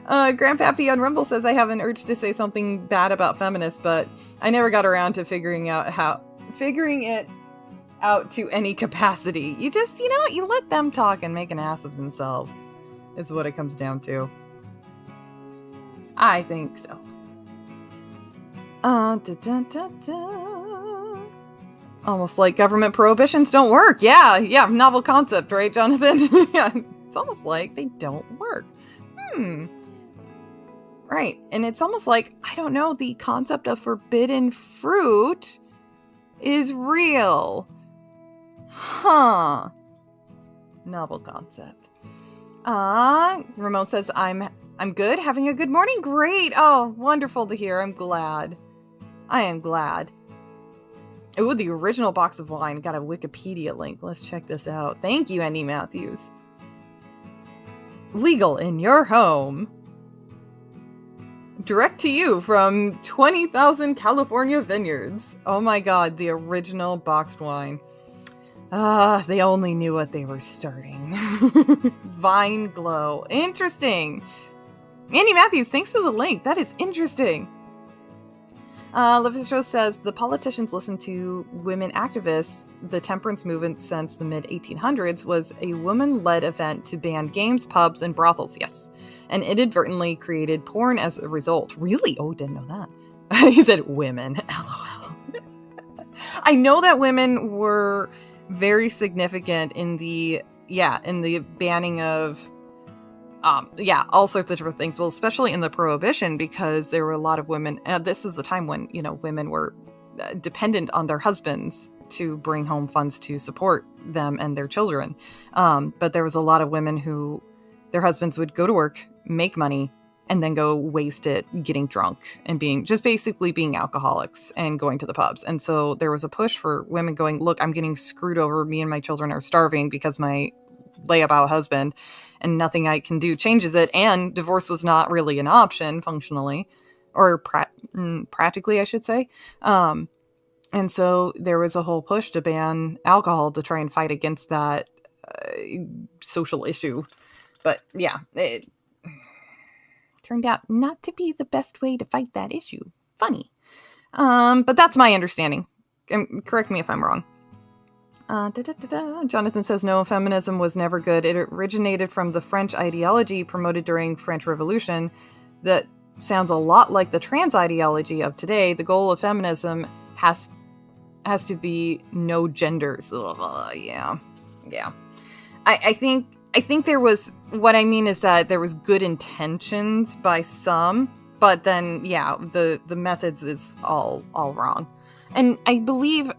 Grandpappy on Rumble says, I have an urge to say something bad about feminists, but I never got around to figuring it out to any capacity. You just, you know what, you let them talk and make an ass of themselves, is what it comes down to. I think so. Almost like government prohibitions don't work. Yeah, novel concept, right, Jonathan? Yeah, it's almost like they don't work. Right, and it's almost like, I don't know, the concept of forbidden fruit is real. Huh. Novel concept. Ramon says, I'm good, having a good morning. Great. Oh, wonderful to hear. I'm glad. I am glad. Oh, the original box of wine got a Wikipedia link. Let's check this out. Thank you, Andy Matthews. Legal in your home. Direct to you from 20,000 California vineyards. Oh my god, the original boxed wine. They only knew what they were starting. Vine Glow. Interesting. Andy Matthews, thanks for the link. That is interesting. Levistro says, the politicians listened to women activists. The temperance movement since the mid-1800s was a woman-led event to ban games, pubs, and brothels. Yes. And inadvertently created porn as a result. Really? Oh, didn't know that. He said women. LOL. I know that women were very significant in the banning of all sorts of different things. Well, especially in the Prohibition, because there were a lot of women. This was the time when, women were dependent on their husbands to bring home funds to support them and their children. But there was a lot of women who their husbands would go to work, make money, and then go waste it getting drunk and being alcoholics and going to the pubs. And so there was a push for women going, look, I'm getting screwed over. Me and my children are starving because my layabout husband, and nothing I can do changes it. And divorce was not really an option functionally, or practically, I should say. And so there was a whole push to ban alcohol to try and fight against that social issue. But yeah, it turned out not to be the best way to fight that issue. Funny. But that's my understanding. And correct me if I'm wrong. Jonathan says, no, feminism was never good. It originated from the French ideology promoted during French Revolution that sounds a lot like the trans ideology of today. The goal of feminism has to be no genders. Yeah. I think there was, what I mean is that there was good intentions by some, but then, the methods is all wrong. And I believe,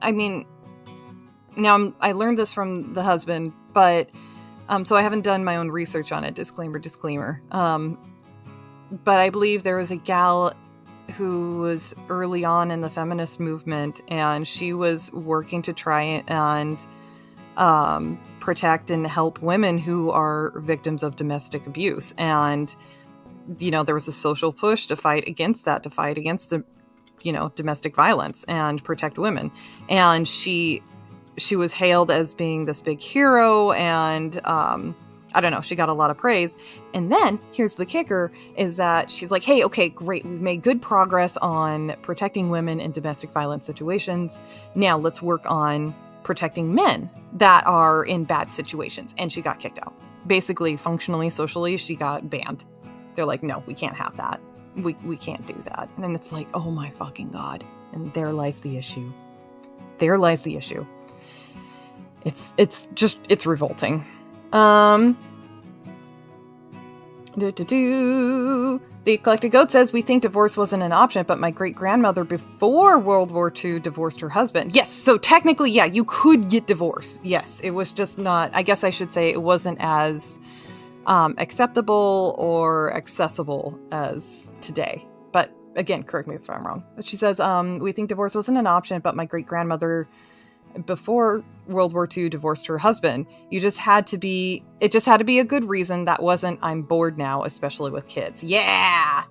now I learned this from the husband, but, so I haven't done my own research on it, disclaimer. But I believe there was a gal who was early on in the feminist movement, and she was working to try and protect and help women who are victims of domestic abuse. And, there was a social push to fight against that, to fight against the, domestic violence and protect women. And she was hailed as being this big hero and, I don't know, she got a lot of praise. And then, here's the kicker, is that she's like, hey, okay, great, we've made good progress on protecting women in domestic violence situations. Now let's work on protecting men that are in bad situations. And she got kicked out. Basically, functionally, socially, she got banned. They're like, no, we can't have that. We can't do that. And it's like, oh my fucking God. And there lies the issue. There lies the issue. It's revolting. The Eclectic Goat says, we think divorce wasn't an option, but my great-grandmother before World War II divorced her husband. Yes, so technically, yeah, you could get divorced. Yes, it was just not, I guess I should say it wasn't as acceptable or accessible as today. But again, correct me if I'm wrong. But she says, we think divorce wasn't an option, but my great-grandmother before World War II divorced her husband. It just had to be a good reason. That wasn't, I'm bored now, especially with kids. Yeah.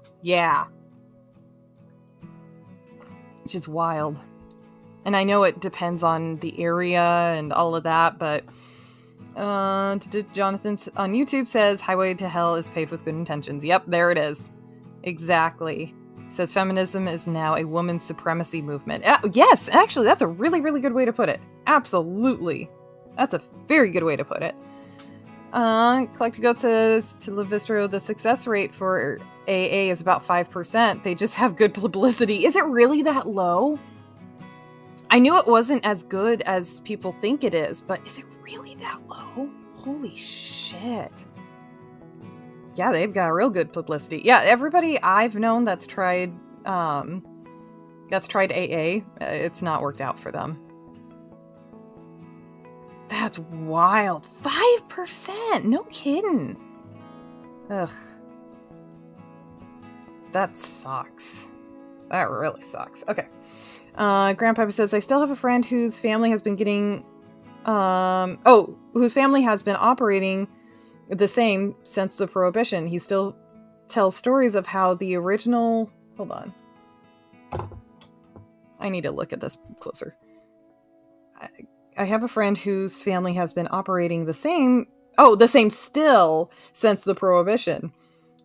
Which is wild. And I know it depends on the area and all of that, but Jonathan on YouTube says, Highway to Hell is paved with good intentions. Yep, there it is. Exactly. Says feminism is now a woman's supremacy movement. Yes, actually, that's a really, really good way to put it. Absolutely. That's a very good way to put it. Collected Goat says, to Levistro, the success rate for AA is about 5%. They just have good publicity. Is it really that low? I knew it wasn't as good as people think it is, but is it really that low? Holy shit. Yeah, they've got real good publicity. Yeah, everybody I've known that's tried AA, it's not worked out for them. That's wild. 5%! No kidding. Ugh. That sucks. That really sucks. Okay. Grandpa says, I still have a friend whose family has been whose family has been operating the same since the Prohibition. He still tells stories of how the original... Hold on. I need to look at this closer. I have a friend whose family has been operating the same still since the Prohibition.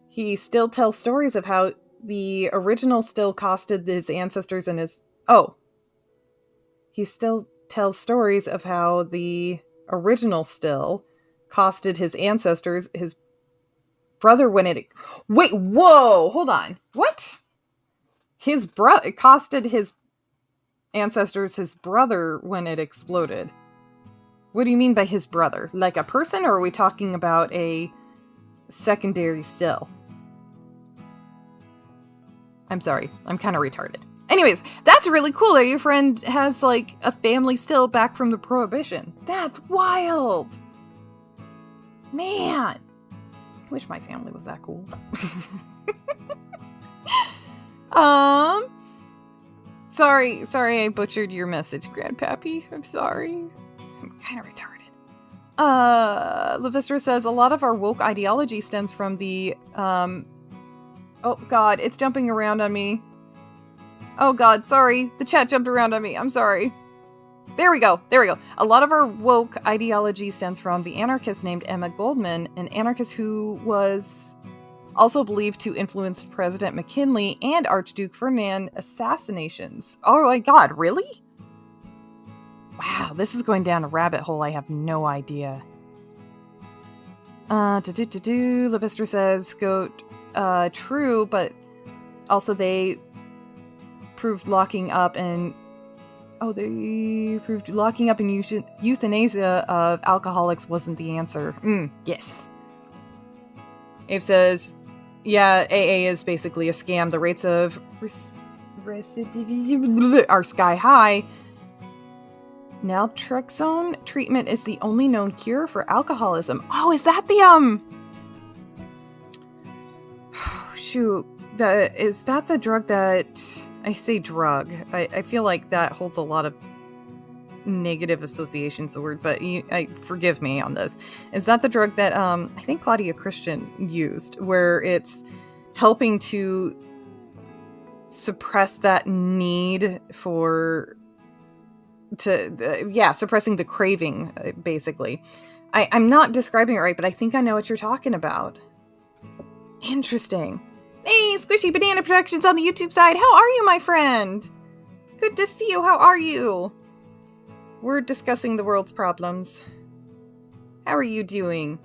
He still tells stories of how the original still costed his ancestors and his... He still tells stories of how the original still costed his ancestors, his brother when it... Wait, whoa! Hold on. What? It costed his ancestors his brother when it exploded. What do you mean by his brother? Like a person, or are we talking about a secondary still? I'm sorry. I'm kind of retarded. Anyways, that's really cool that your friend has, like, a family still back from the Prohibition. That's wild! Man! I wish my family was that cool. Sorry I butchered your message, Grandpappy. I'm sorry. I'm kind of retarded. Levistra says, a lot of our woke ideology stems from the, oh god, it's jumping around on me. Oh god, sorry. The chat jumped around on me. I'm sorry. There we go. A lot of our woke ideology stems from the anarchist named Emma Goldman, an anarchist who was also believed to influence President McKinley and Archduke Ferdinand assassinations. Oh my god, really? Wow, this is going down a rabbit hole I have no idea. Levistra says, Goat, true, but also they proved locking up and euthanasia of alcoholics wasn't the answer. Yes. Abe says, yeah, AA is basically a scam. The rates of recidivism are sky high. Naltrexone treatment is the only known cure for alcoholism. Oh, is that the, shoot. Is that the drug that... I say drug. I feel like that holds a lot of negative associations, the word, but forgive me on this. Is that the drug that I think Claudia Christian used, where it's helping to suppress that need suppressing the craving, basically. I'm not describing it right, but I think I know what you're talking about. Interesting. Hey, Squishy Banana Productions on the YouTube side. How are you, my friend? Good to see you. How are you? We're discussing the world's problems. How are you doing?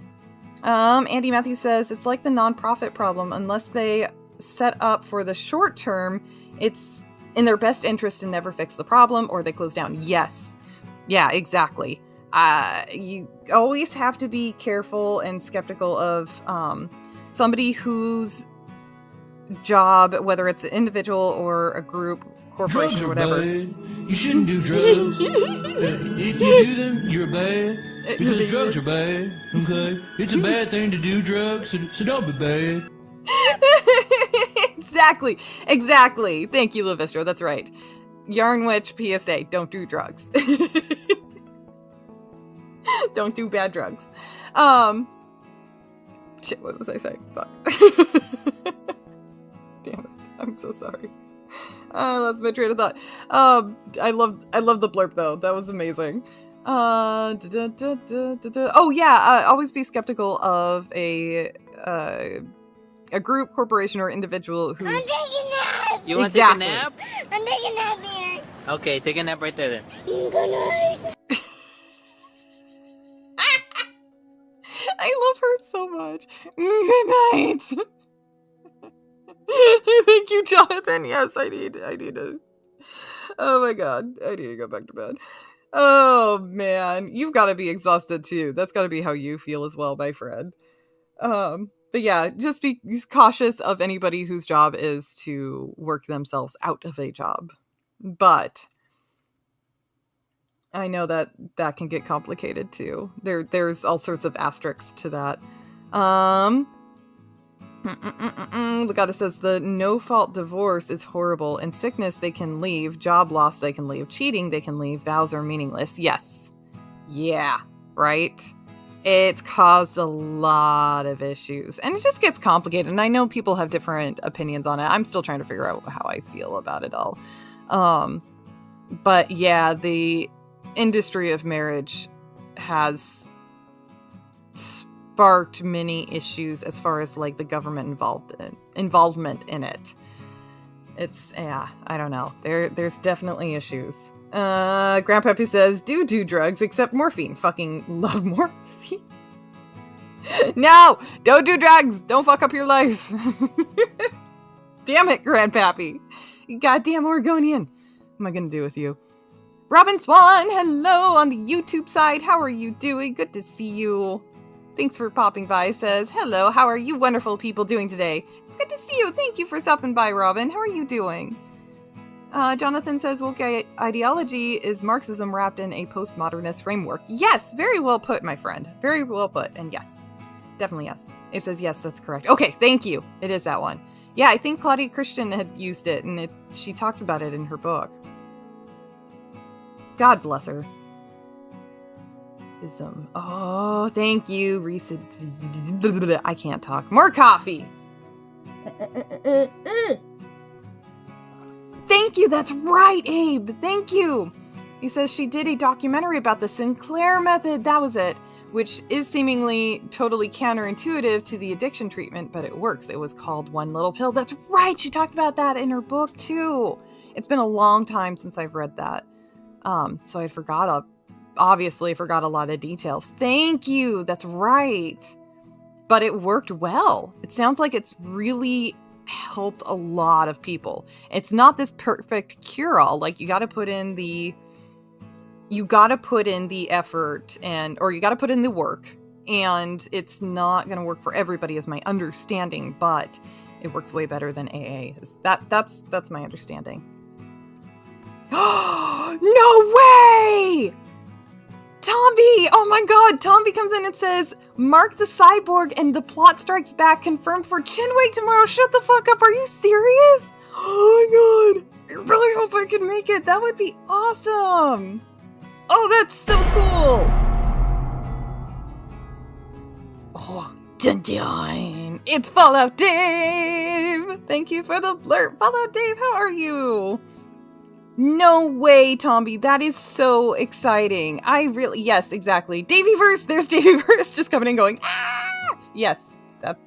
Andy Matthews says, it's like the nonprofit problem. Unless they set up for the short term, it's in their best interest to never fix the problem, or they close down. Yes. Yeah, exactly. You always have to be careful and skeptical of somebody whose job, whether it's an individual or a group, corporation, or whatever. Bad. You shouldn't do drugs. If you do them, you're bad. Because drugs are bad, okay? It's a bad thing to do drugs, so don't be bad. Exactly. Thank you, Lavistro. That's right. Yarn Witch PSA, don't do drugs. Don't do bad drugs. Shit, what was I saying? Fuck. Damn it. I'm so sorry. That's my train of thought. I love the blurb though. That was amazing. Oh yeah, always be skeptical of a group, corporation, or individual who's... I'm taking a nap! You want Exactly. to take a nap? I'm taking a nap here. Okay, take a nap right there then. Good night. I love her so much. Good night. Thank you, Jonathan. Yes, I need to. Oh my god, I need to go back to bed. Oh man, you've got to be exhausted too. That's got to be how you feel as well, my friend. But yeah, just be cautious of anybody whose job is to work themselves out of a job. But I know that can get complicated too. There's all sorts of asterisks to that. The goddess says the no-fault divorce is horrible. In sickness, they can leave. Job loss, they can leave. Cheating, they can leave. Vows are meaningless. Yes. Yeah. Right? It's caused a lot of issues. And it just gets complicated. And I know people have different opinions on it. I'm still trying to figure out how I feel about it all. But yeah, the industry of marriage has sparked many issues as far as like the government involvement in it. It's I don't know. There's definitely issues. Grandpappy says, do drugs except morphine. Fucking love morphine. No, don't do drugs. Don't fuck up your life. Damn it, Grandpappy. You goddamn Oregonian. What am I gonna do with you? Robin Swan, hello on the YouTube side. How are you doing? Good to see you. Thanks for popping by. Says, hello, how are you wonderful people doing today? It's good to see you. Thank you for stopping by, Robin. How are you doing? Jonathan says, woke ideology is Marxism wrapped in a postmodernist framework. Yes, very well put, my friend. Very well put. And yes, definitely yes. Abe says, yes, that's correct. Okay, thank you. It is that one. Yeah, I think Claudia Christian had used it, and she talks about it in her book. God bless her. Oh, thank you, Reese. I can't talk. More coffee. Thank you. That's right, Abe. Thank you. He says she did a documentary about the Sinclair method. That was it. Which is seemingly totally counterintuitive to the addiction treatment, but it works. It was called One Little Pill. That's right. She talked about that in her book, too. It's been a long time since I've read that. So I obviously forgot a lot of details. Thank you. That's right. But it worked well. It sounds like it's really helped a lot of people. It's not this perfect cure-all. Like, you got to put in the effort or you got to put in the work, and it's not going to work for everybody is my understanding, but it works way better than AA. That's my understanding. No way! Tombi! Oh my god, Tombi comes in and says, Mark the Cyborg and the plot strikes back confirmed for Chinwake tomorrow. Shut the fuck up, are you serious? Oh my god, I really hope I can make it. That would be awesome. Oh, that's so cool. Oh, dun dun. It's Fallout Dave. Thank you for the blurb. Fallout Dave, how are you? No way, Tombi. That is so exciting. Yes, exactly. Davyverse, there's Davyverse just coming and going, ah! Yes,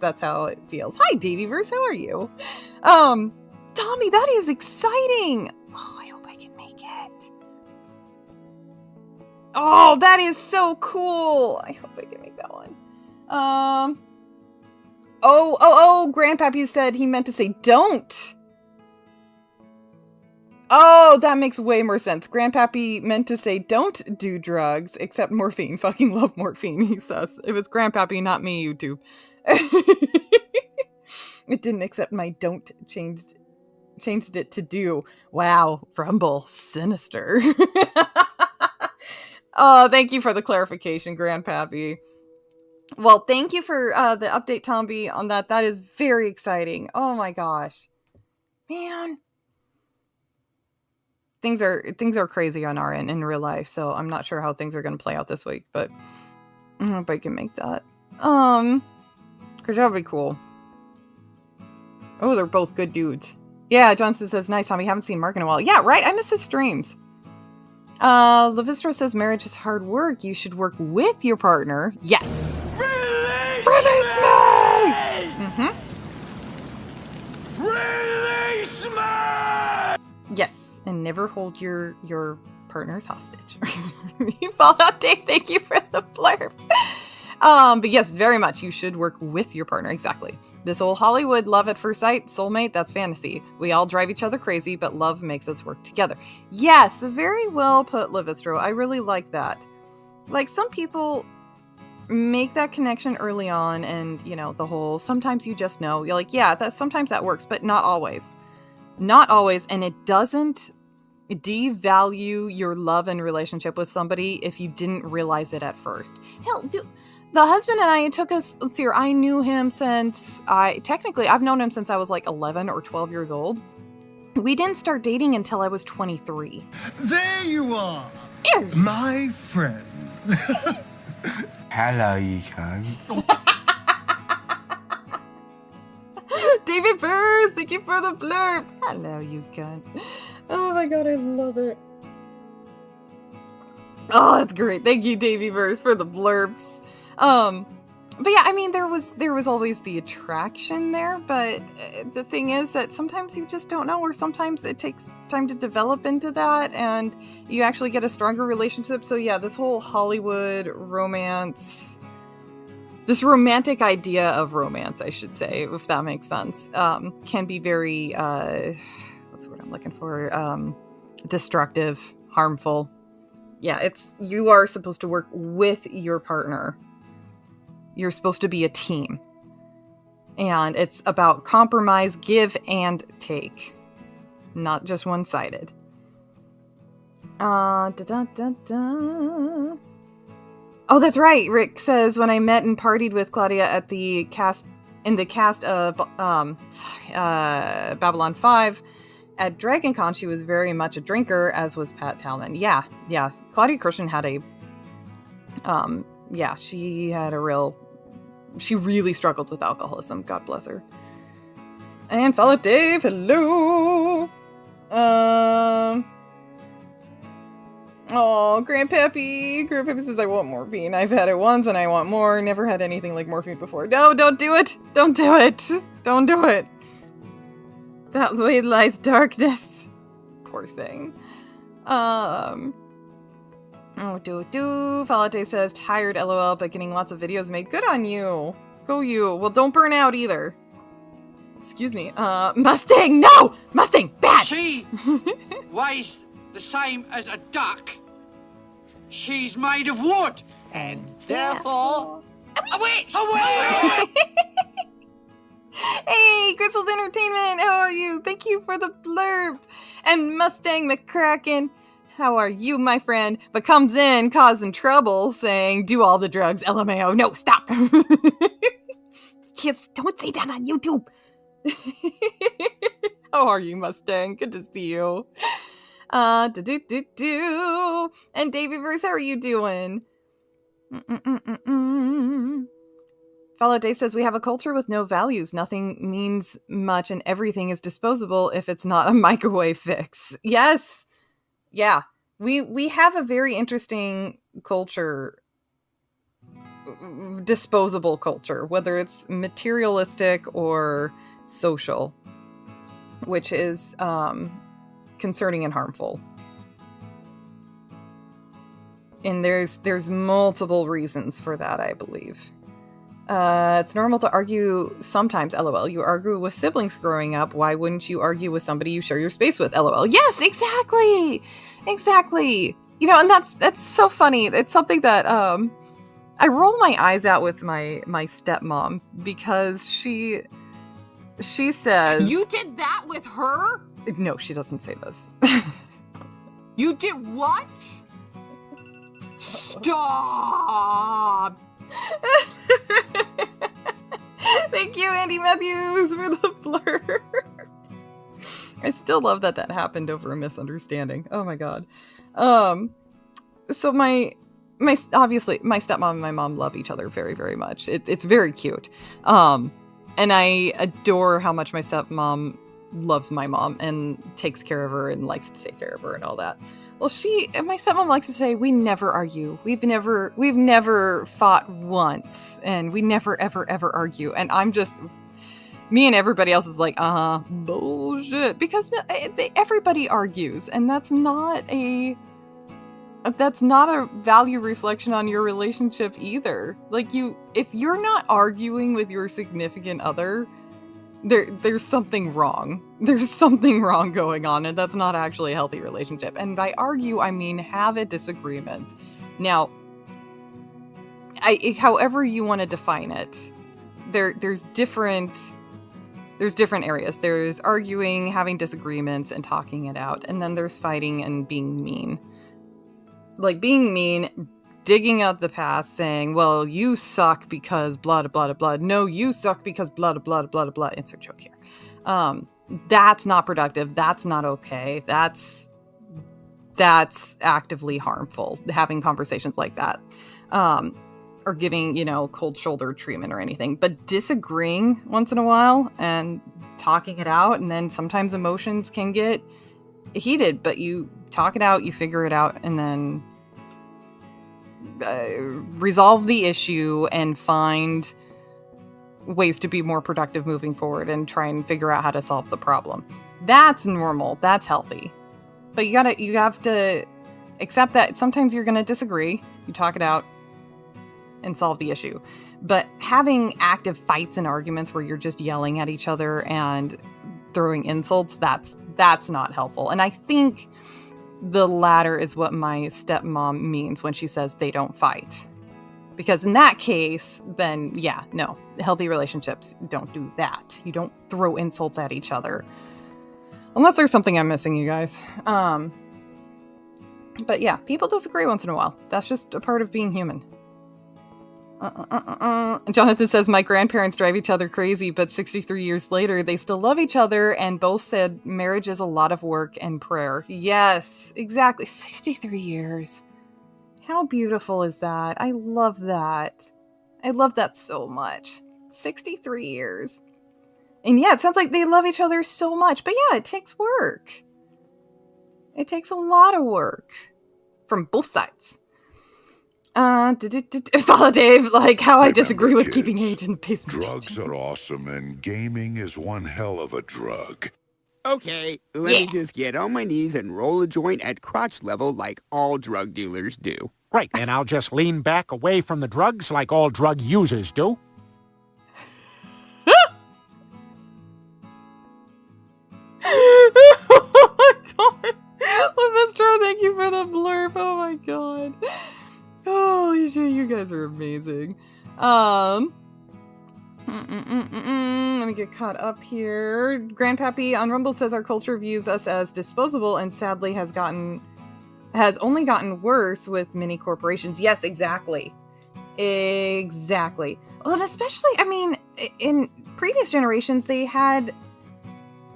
that's how it feels. Hi, Davyverse, how are you? Tombi, that is exciting. Oh, I hope I can make it. Oh, that is so cool. I hope I can make that one. Grandpappy said he meant to say don't. Oh, that makes way more sense. Grandpappy meant to say don't do drugs, except morphine. Fucking love morphine, he says. It was Grandpappy, not me, YouTube. It didn't accept my don't, changed it to do. Wow, rumble, sinister. Oh, thank you for the clarification, Grandpappy. Well, thank you for the update, Tombi, on that. That is very exciting. Oh my gosh. Man. Things are crazy on our end in real life, so I'm not sure how things are going to play out this week, but I hope I can make that. Because that would be cool. Oh, they're both good dudes. Yeah, Johnson says, nice, Tombi. Haven't seen Mark in a while. Yeah, right? I miss his streams. Levistro says, marriage is hard work. You should work with your partner. Yes. Release me! Release me! Yes, and never hold your partners hostage. Fallout Dave, thank you for the blurb. But yes, very much. You should work with your partner. Exactly. This old Hollywood love at first sight, soulmate, that's fantasy. We all drive each other crazy, but love makes us work together. Yes, very well put, Livistro. I really like that. Like, some people make that connection early on, and, you know, the whole, sometimes you just know. You're like, yeah, sometimes that works, but not always. Not always, and it doesn't devalue your love and relationship with somebody if you didn't realize it at first. Hell, the husband and I, it took us, let's see here, I knew him since, I've known him since I was like 11 or 12 years old. We didn't start dating until I was 23. There you are! Ew. My friend. Hello, you cunt. David Burrs, thank you for the blurb. Hello, you cunt. Oh my god, I love it. Oh, that's great. Thank you, Davey Burrs, for the blurbs. But yeah, I mean, there was always the attraction there, but the thing is that sometimes you just don't know, or sometimes it takes time to develop into that, and you actually get a stronger relationship. So yeah, this whole Hollywood romance, this romantic idea of romance, I should say, if that makes sense, can be very, what's the word I'm looking for? Destructive, harmful. Yeah, you are supposed to work with your partner. You're supposed to be a team. And it's about compromise, give and take. Not just one-sided. Oh, that's right. Rick says, when I met and partied with Claudia at the cast of Babylon 5 at DragonCon, she was very much a drinker, as was Pat Talman. Yeah. Claudia Christian had she really struggled with alcoholism. God bless her. And fellow Dave, hello. Grandpappy says, I want morphine. I've had it once and I want more. Never had anything like morphine before. No, don't do it. Don't do it. Don't do it. That way lies darkness. Poor thing. Falate says, tired LOL, but getting lots of videos made. Good on you. Go you. Well, don't burn out either. Excuse me. Mustang, no! Mustang, bad! She weighs the same as a duck. She's made of wood. And therefore... Away! Hey, Grizzled Entertainment, how are you? Thank you for the blurb. And Mustang the Kraken, how are you, my friend? But comes in causing trouble, saying, do all the drugs, LMAO. No, stop. Kids, don't say that on YouTube. How are you, Mustang? Good to see you. And Davey Verse, how are you doing? Follow Dave says, we have a culture with no values. Nothing means much and everything is disposable if it's not a microwave fix. Yes, Yeah. We have a very interesting culture, disposable culture, whether it's materialistic or social, which is concerning and harmful. And there's multiple reasons for that, I believe. It's normal to argue sometimes, LOL. You argue with siblings growing up. Why wouldn't you argue with somebody you share your space with, LOL? Yes, exactly. Exactly. You know, and that's so funny. It's something that I roll my eyes at with my stepmom, because she says, You did that with her? no, she doesn't say this. You did what? Stop! Thank you, Andy Matthews, for the blur. I still love that happened over a misunderstanding. Oh my god. So my obviously my stepmom and my mom love each other very, very much. It's very cute. And I adore how much my stepmom loves my mom and takes care of her and likes to take care of her and all that. Well, my stepmom likes to say, we never argue. We've never fought once, and we never, ever, ever argue. And I'm just, me and everybody else is like, bullshit. Because everybody argues, and that's not a value reflection on your relationship either. Like, if you're not arguing with your significant other, there's something wrong. There's something wrong going on, and that's not actually a healthy relationship. And by argue, I mean have a disagreement. Now, however you want to define it, there's different areas. There's arguing, having disagreements, and talking it out, and then there's fighting and being mean. Like being mean, digging out the past, saying, well, you suck because blah, blah, blah, blah. No, you suck because blah, blah, blah, blah, blah. Insert joke here. That's not productive. That's not okay. That's actively harmful, having conversations like that. Or giving, cold shoulder treatment or anything. But disagreeing once in a while and talking it out, and then sometimes emotions can get heated, but you talk it out, you figure it out, and then resolve the issue and find ways to be more productive moving forward and try and figure out how to solve the problem. That's normal. That's healthy. But you have to accept that sometimes you're going to disagree. You talk it out and solve the issue. But having active fights and arguments where you're just yelling at each other and throwing insults, that's not helpful. And I think the latter is what my stepmom means when she says they don't fight. Because in that case, then yeah, no, healthy relationships don't do that. You don't throw insults at each other. Unless there's something I'm missing, you guys. But yeah, people disagree once in a while. That's just a part of being human. Jonathan says, my grandparents drive each other crazy, but 63 years later, they still love each other, and both said marriage is a lot of work and prayer. Yes, exactly. 63 years. How beautiful is that? I love that. I love that so much. 63 years. And yeah, it sounds like they love each other so much, but yeah, it takes work. It takes a lot of work from both sides. Follow Dave, like how I disagree with keeping age in the basement. Drugs are awesome, and gaming is one hell of a drug. Okay, let me just get on my knees and roll a joint at crotch level like all drug dealers do. Right, and I'll just lean back away from the drugs like all drug users do. Oh my god. Lemestro, thank you for the blurb. Oh my god. Holy shit, you guys are amazing. Let me get caught up here. Grandpappy on Rumble says our culture views us as disposable and sadly has only gotten worse with many corporations. Yes, exactly. Exactly. Well, and especially, in previous generations, they had...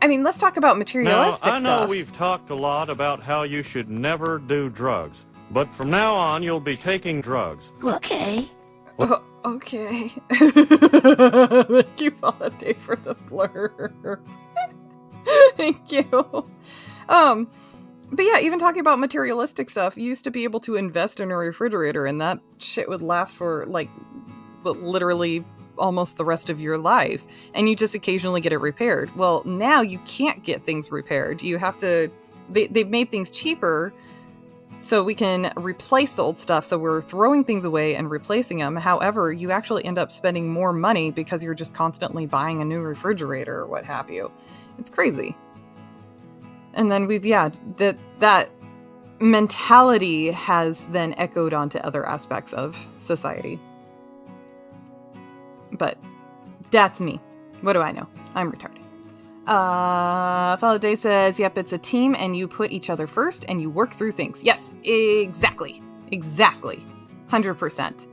let's talk about materialistic stuff. Now, I know we've talked a lot about how you should never do drugs, but from now on, you'll be taking drugs. Okay. Okay. Thank you, Holiday, for the blurb. Thank you. But yeah, even talking about materialistic stuff, you used to be able to invest in a refrigerator and that shit would last for like literally almost the rest of your life. And you just occasionally get it repaired. Well, now you can't get things repaired. You have to, they've made things cheaper so we can replace the old stuff. So we're throwing things away and replacing them. However, you actually end up spending more money because you're just constantly buying a new refrigerator or what have you. It's crazy. And then that mentality has then echoed onto other aspects of society. But that's me. What do I know? I'm retarded. Follow Day says, yep, it's a team and you put each other first and you work through things. Yes, exactly. 100%.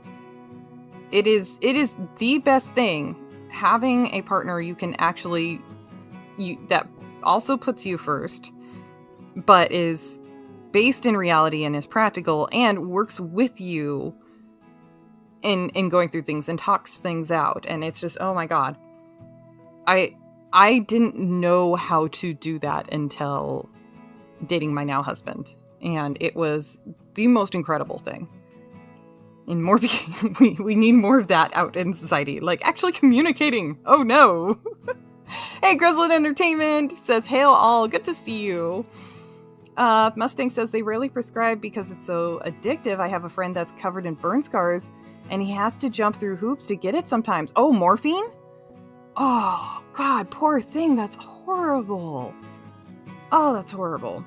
It is the best thing, having a partner you can actually, that also puts you first, but is based in reality and is practical and works with you in going through things and talks things out. And it's just, oh my God. I didn't know how to do that until dating my now husband. And it was the most incredible thing. And more, we need more of that out in society. Like actually communicating. Oh no. Hey, Grizzled Entertainment says, hail all, good to see you. Mustang says they rarely prescribe because it's so addictive. I have a friend that's covered in burn scars and he has to jump through hoops to get it sometimes. Oh, morphine? Oh, God, poor thing. That's horrible. Oh, that's horrible.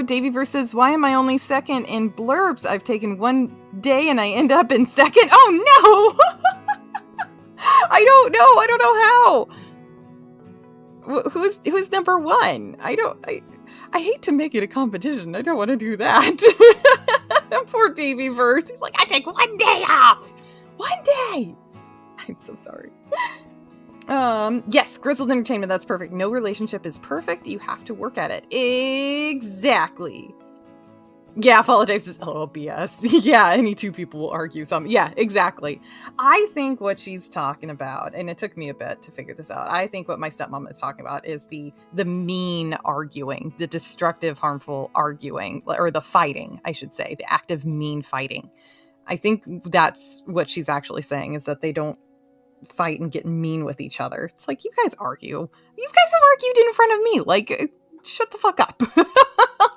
Davey versus why am I only second in blurbs? I've taken one day and I end up in second. Oh, no! I don't know. I don't know how. Who's number one? I hate to make it a competition. I don't want to do that. Poor Davey verse. He's like, I take one day off. One day. I'm so sorry. Yes, Grizzled Entertainment, that's perfect. No relationship is perfect. You have to work at it. Exactly. Yeah, politics is BS. Yeah, any two people will argue something. Yeah, exactly. I think what she's talking about, and it took me a bit to figure this out, I think what my stepmom is talking about is the mean arguing, the destructive, harmful arguing, or the fighting, I should say, the active mean fighting. I think that's what she's actually saying, is that they don't fight and get mean with each other. It's like, you guys argue. You guys have argued in front of me. Like, shut the fuck up.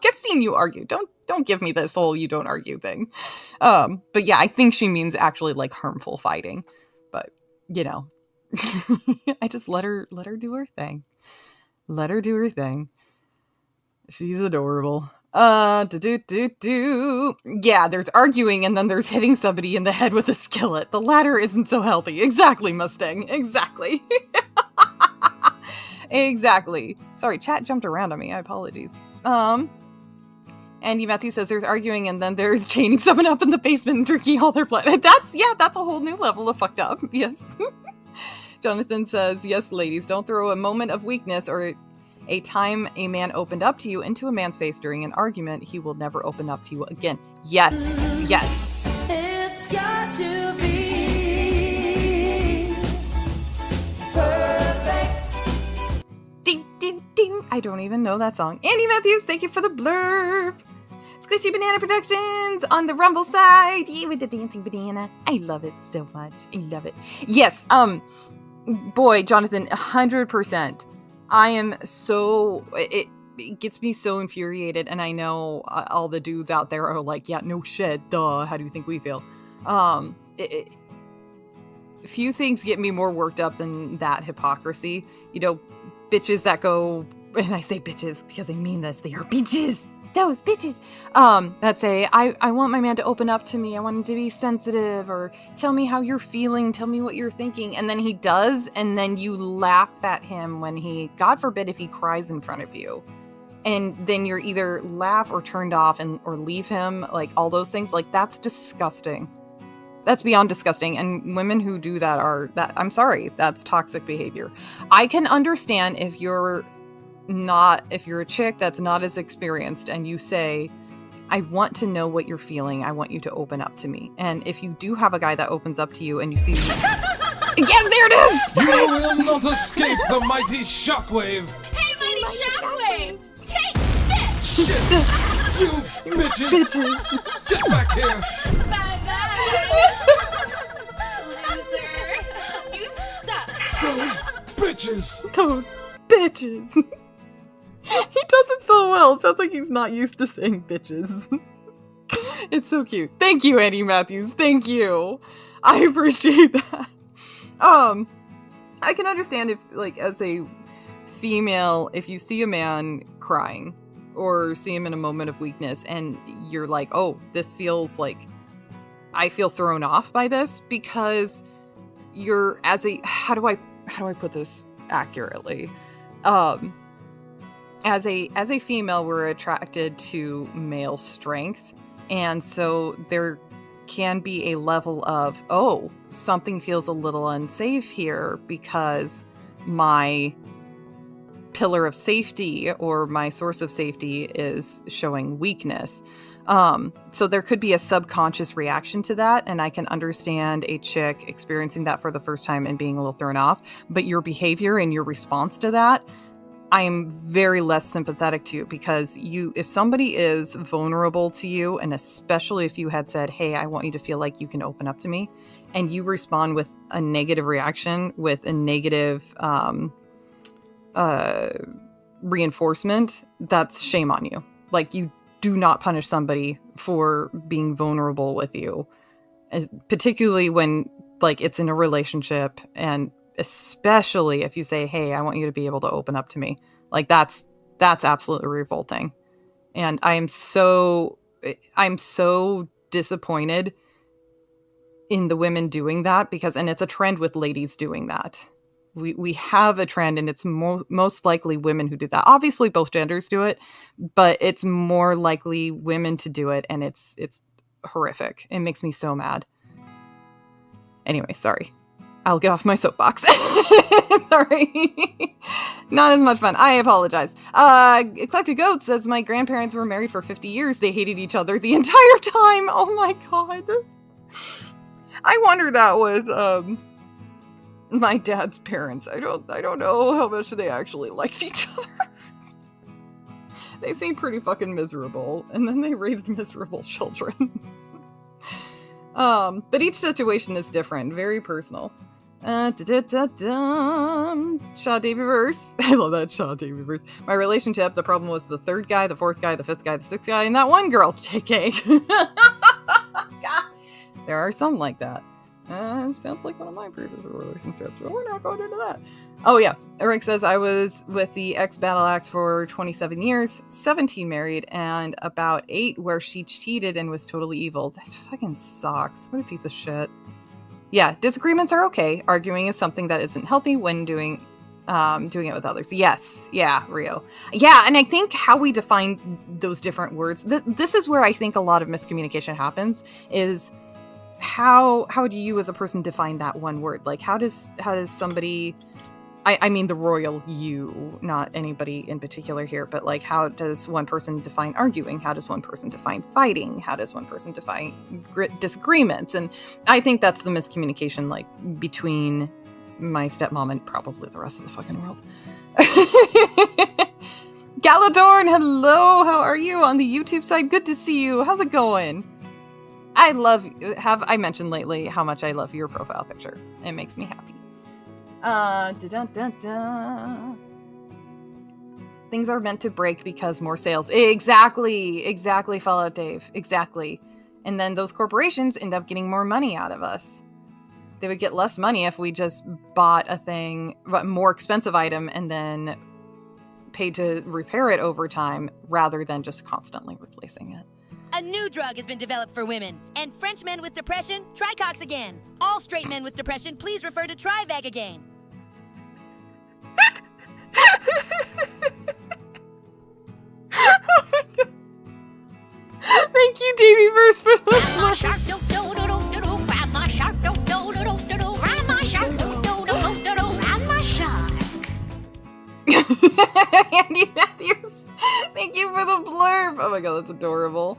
I've seen you argue. Don't give me this whole you don't argue thing. But yeah, I think she means actually like harmful fighting. But, you know, I just let her do her thing. Let her do her thing. She's adorable. Yeah, there's arguing and then there's hitting somebody in the head with a skillet. The latter isn't so healthy. Exactly, Mustang. Exactly. Exactly. Sorry, chat jumped around on me. I apologize. Andy Matthews says there's arguing and then there's chaining someone up in the basement and drinking all their blood. That's a whole new level of fucked up. Yes. Jonathan says, yes, ladies, don't throw a moment of weakness or a time a man opened up to you into a man's face during an argument. He will never open up to you again. Yes. Yes. It's got to be perfect. Ding, ding, ding. I don't even know that song. Andy Matthews, thank you for the blurb. Squishy Banana Productions on the Rumble side. Yeah, with the dancing banana. I love it so much. I love it. Yes. Boy, Jonathan, 100%. I am so, it gets me so infuriated, and I know all the dudes out there are like, yeah, no shit, duh, how do you think we feel? Few things get me more worked up than that hypocrisy. You know, bitches that go, and I say bitches because I mean this, they are bitches! Those bitches that say, I want my man to open up to me, I want him to be sensitive, or tell me how you're feeling, tell me what you're thinking, and then he does, and then you laugh at him when he, God forbid if he cries in front of you, and then you're either laugh or turned off or leave him, like all those things. Like, that's disgusting. That's beyond disgusting. And women who do that I'm sorry, that's toxic behavior. I can understand if you're a chick that's not as experienced and you say, I want to know what you're feeling, I want you to open up to me. And if you do have a guy that opens up to you and you see yes, there it is! You will not escape the mighty shockwave! Hey, You bitches! Get back here! Those bitches! Those bitches! He does it so well. It sounds like he's not used to saying bitches. It's so cute. Thank you, Andy Matthews. Thank you. I appreciate that. I can understand if, like, as a female, if you see a man crying or see him in a moment of weakness and you're like, oh, this feels like I feel thrown off by this, because you're as a, how do I put this accurately? As a female, we're attracted to male strength. And so there can be a level of, oh, something feels a little unsafe here because my pillar of safety or my source of safety is showing weakness. So there could be a subconscious reaction to that, and I can understand a chick experiencing that for the first time and being a little thrown off. But your behavior and your response to that, I am very less sympathetic to, because if somebody is vulnerable to you, and especially if you had said, hey, I want you to feel like you can open up to me, and you respond with a negative reaction, with a negative reinforcement, that's shame on you. Like, you do not punish somebody for being vulnerable with you, particularly when, like, it's in a relationship, and especially if you say, hey, I want you to be able to open up to me. Like, that's absolutely revolting. And I'm so disappointed in the women doing that, because, and it's a trend with ladies doing that. We have a trend, and it's most likely women who do that. Obviously both genders do it, but it's more likely women to do it, and it's horrific. It makes me so mad. Anyway, sorry. I'll get off my soapbox. Sorry. Not as much fun. I apologize. Eclectic Goat says, my grandparents were married for 50 years. They hated each other the entire time. Oh my god. I wonder that with my dad's parents. I don't know how much they actually liked each other. They seem pretty fucking miserable, and then they raised miserable children. But each situation is different, very personal. Shaw Davy verse. I love that Shaw Davy verse. My relationship, the problem was the third guy, the fourth guy, the fifth guy, the sixth guy, and that one girl. JK. God. There are some like that. Sounds like one of my previous relationships, but we're not going into that. Oh yeah, Eric says, I was with the ex-battle axe for 27 years, 17 married, and about 8 where she cheated and was totally evil. That fucking sucks. What a piece of shit. Yeah, disagreements are okay. Arguing is something that isn't healthy when doing it with others. Yes. Yeah, Rio. Yeah, and I think how we define those different words, this is where I think a lot of miscommunication happens, is how do you as a person define that one word? Like, how does somebody, I mean the royal you, not anybody in particular here, but like, how does one person define arguing? How does one person define fighting? How does one person define disagreements? And I think that's the miscommunication, like, between my stepmom and probably the rest of the fucking world. Galadorn, hello, how are you on the YouTube side? Good to see you. How's it going? Have I mentioned lately how much I love your profile picture? It makes me happy. Things are meant to break because more sales. Exactly, Fallout Dave. Exactly. And then those corporations end up getting more money out of us. They would get less money if we just bought a more expensive item and then paid to repair it over time rather than just constantly replacing it. A new drug has been developed for women. And French men with depression, try Cox again. All straight men with depression, please refer to Trivac again. Thank you, Davey Verse, for the Grab my shark, do-do-do-do-do. Grab my shark, do-do-do-do-do. Grab my shark, do-do-do-do-do. Grab my shark. Andy Matthews, thank you for the blurb. Oh my god, that's adorable.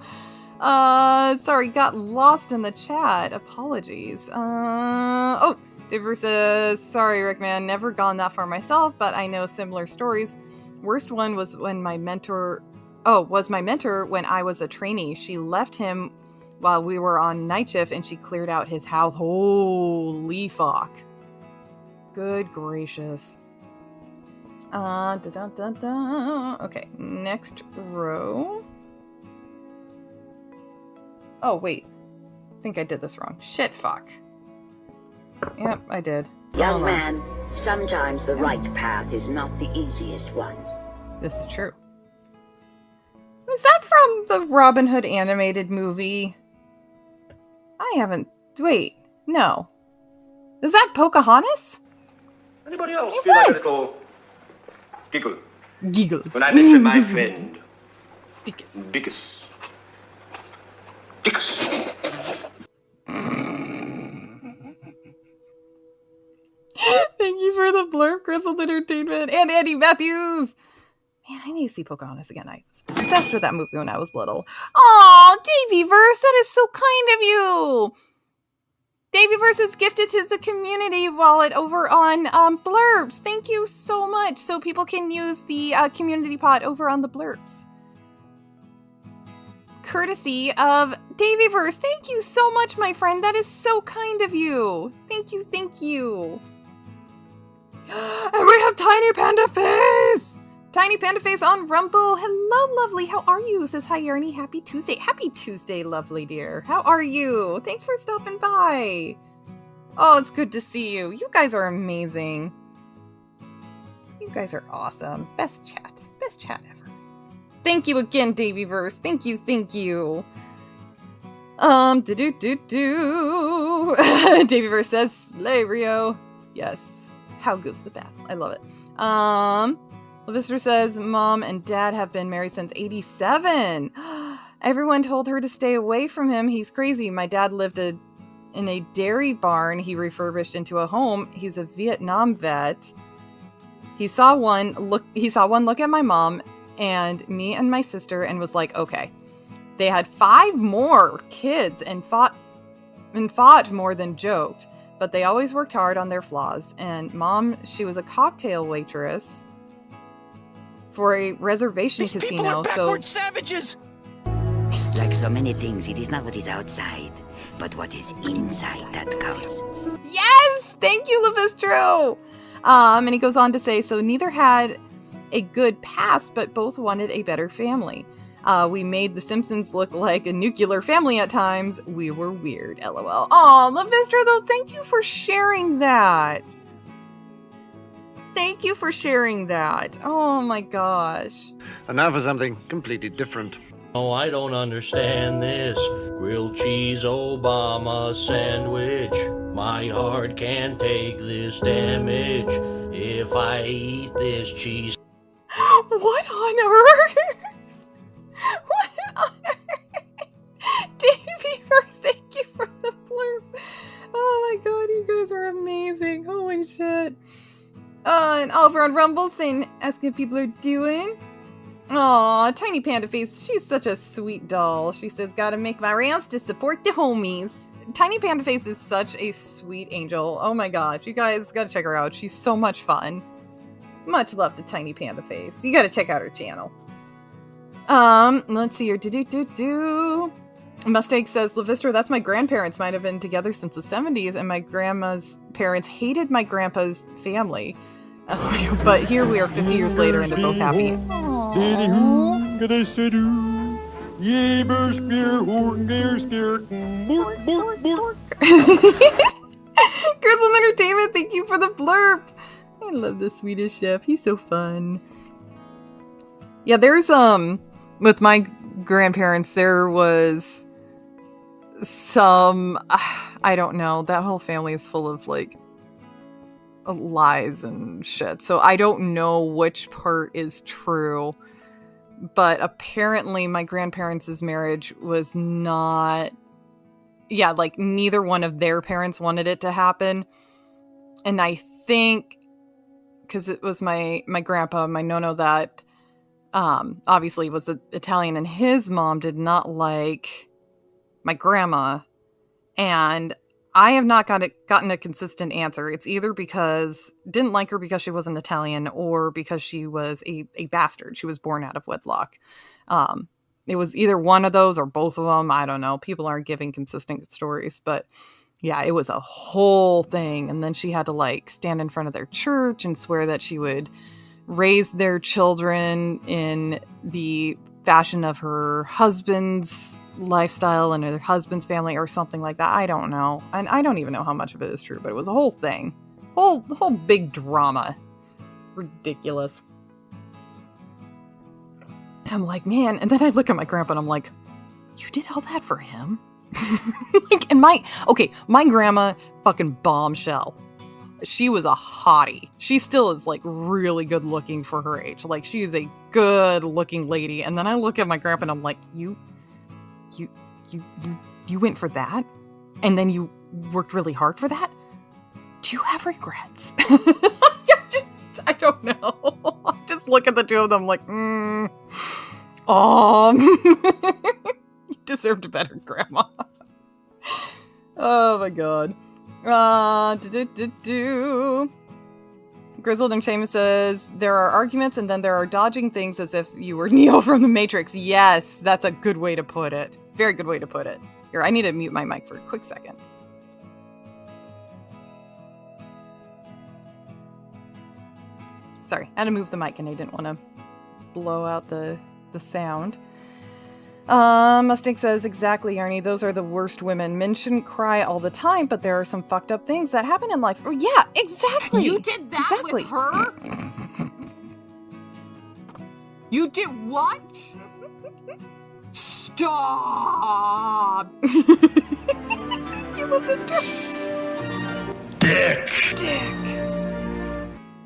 Sorry, got lost in the chat. Apologies. Oh, Diver says, sorry, Rickman, never gone that far myself, but I know similar stories. Worst one was when my mentor was my mentor when I was a trainee. She left him while we were on night shift, and she cleared out his house. Holy fuck. Good gracious. Okay, next row. Oh, wait. I think I did this wrong. Shit, fuck. Yep, I did. Young man, sometimes the right path is not the easiest one. This is true. Was that from the Robin Hood animated movie? I haven't... Wait, no. Is that Pocahontas? Anybody else feel like a little giggle? Giggle. When I mention my friend, Dickus. Dickus. Thank you for the blurb, Grizzled Entertainment, and Andy Matthews! Man, I need to see Pocahontas again. I was obsessed with that movie when I was little. Aw, Davyverse, that is so kind of you! Davyverse is gifted to the community wallet over on Blurbs. Thank you so much. So people can use the community pot over on the Blurbs. Courtesy of Davyverse. Thank you so much, my friend. That is so kind of you. Thank you, thank you. And we have Tiny Panda Face! Tiny Panda Face on Rumble. Hello, lovely. How are you? Says hi, Yarny. Happy Tuesday. Happy Tuesday, lovely dear. How are you? Thanks for stopping by. Oh, it's good to see you. You guys are amazing. You guys are awesome. Best chat ever. Thank you again, Davyverse. Thank you, thank you. Davyverse says, Slay Rio. Yes. How goes the battle? I love it. LaVista says, Mom and Dad have been married since 87. Everyone told her to stay away from him. He's crazy. My dad lived in a dairy barn he refurbished into a home. He's a Vietnam vet. He saw one look at my mom and me and my sister and was like, okay. They had 5 more kids and fought more than joked, but they always worked hard on their flaws. And Mom, she was a cocktail waitress for a reservation casino. People are backward so savages! Like so many things, it is not what is outside, but what is inside that counts. Yes! Thank you, Levistro! And he goes on to say, so neither had a good past, but both wanted a better family. We made The Simpsons look like a nuclear family at times. We were weird, lol. Aw, Levistro, though, thank you for sharing that. Thank you for sharing that. Oh my gosh. And now for something completely different. Oh, I don't understand this grilled cheese Obama sandwich. My heart can't take this damage if I eat this cheese. What on earth? What on earth? Davyverse, thank you for the blurb. Oh my god, you guys are amazing. Holy shit. And Oliver on Rumble saying, asking if people are doing. Aw, Tiny Panda Face, she's such a sweet doll. She says, gotta make my rounds to support the homies. Tiny Panda Face is such a sweet angel. Oh my god, you guys gotta check her out. She's so much fun. Much love to Tiny Panda Face. You gotta check out her channel. Let's see here. Mustang says, Levistra, that's my grandparents. Might have been together since the 70s, and my grandma's parents hated my grandpa's family. But here we are 50 years later, and they're both happy. Grizzled Entertainment, thank you for the blurb. I love the Swedish chef. He's so fun. Yeah, there's, with my grandparents, there was some, I don't know, that whole family is full of, like, lies and shit. So I don't know which part is true. But apparently my grandparents' marriage was not, yeah, like, neither one of their parents wanted it to happen. And I think, because it was my grandpa, my nono, that obviously was Italian, and his mom did not like my grandma. And I have not gotten a consistent answer. It's either because didn't like her because she wasn't Italian, or because she was a bastard. She was born out of wedlock. It was either one of those or both of them. I don't know. People aren't giving consistent stories, but yeah, it was a whole thing. And then she had to like stand in front of their church and swear that she would raise their children in the fashion of her husband's lifestyle and her husband's family or something like that. I don't know. And I don't even know how much of it is true, but it was a whole thing. Whole big drama. Ridiculous. And I'm like, man, and then I look at my grandpa and I'm like, you did all that for him? Like, and my grandma, fucking bombshell. She was a hottie. She still is like really good looking for her age. Like, she is a good looking lady. And then I look at my grandpa and I'm like, you went for that? And then you worked really hard for that? Do you have regrets? I don't know. I just look at the two of them like, you deserved better, Grandma. Oh my god. Grizzled and Seamus says, there are arguments and then there are dodging things as if you were Neo from the Matrix. Yes, that's a good way to put it. Very good way to put it. Here, I need to mute my mic for a quick second. Sorry, I had to move the mic and I didn't want to blow out the sound. Mustang says, exactly, Arnie, those are the worst women. Men shouldn't cry all the time, but there are some fucked up things that happen in life. Oh, yeah, exactly. You did that with her? You did what? Stop! You love this dress? Dick!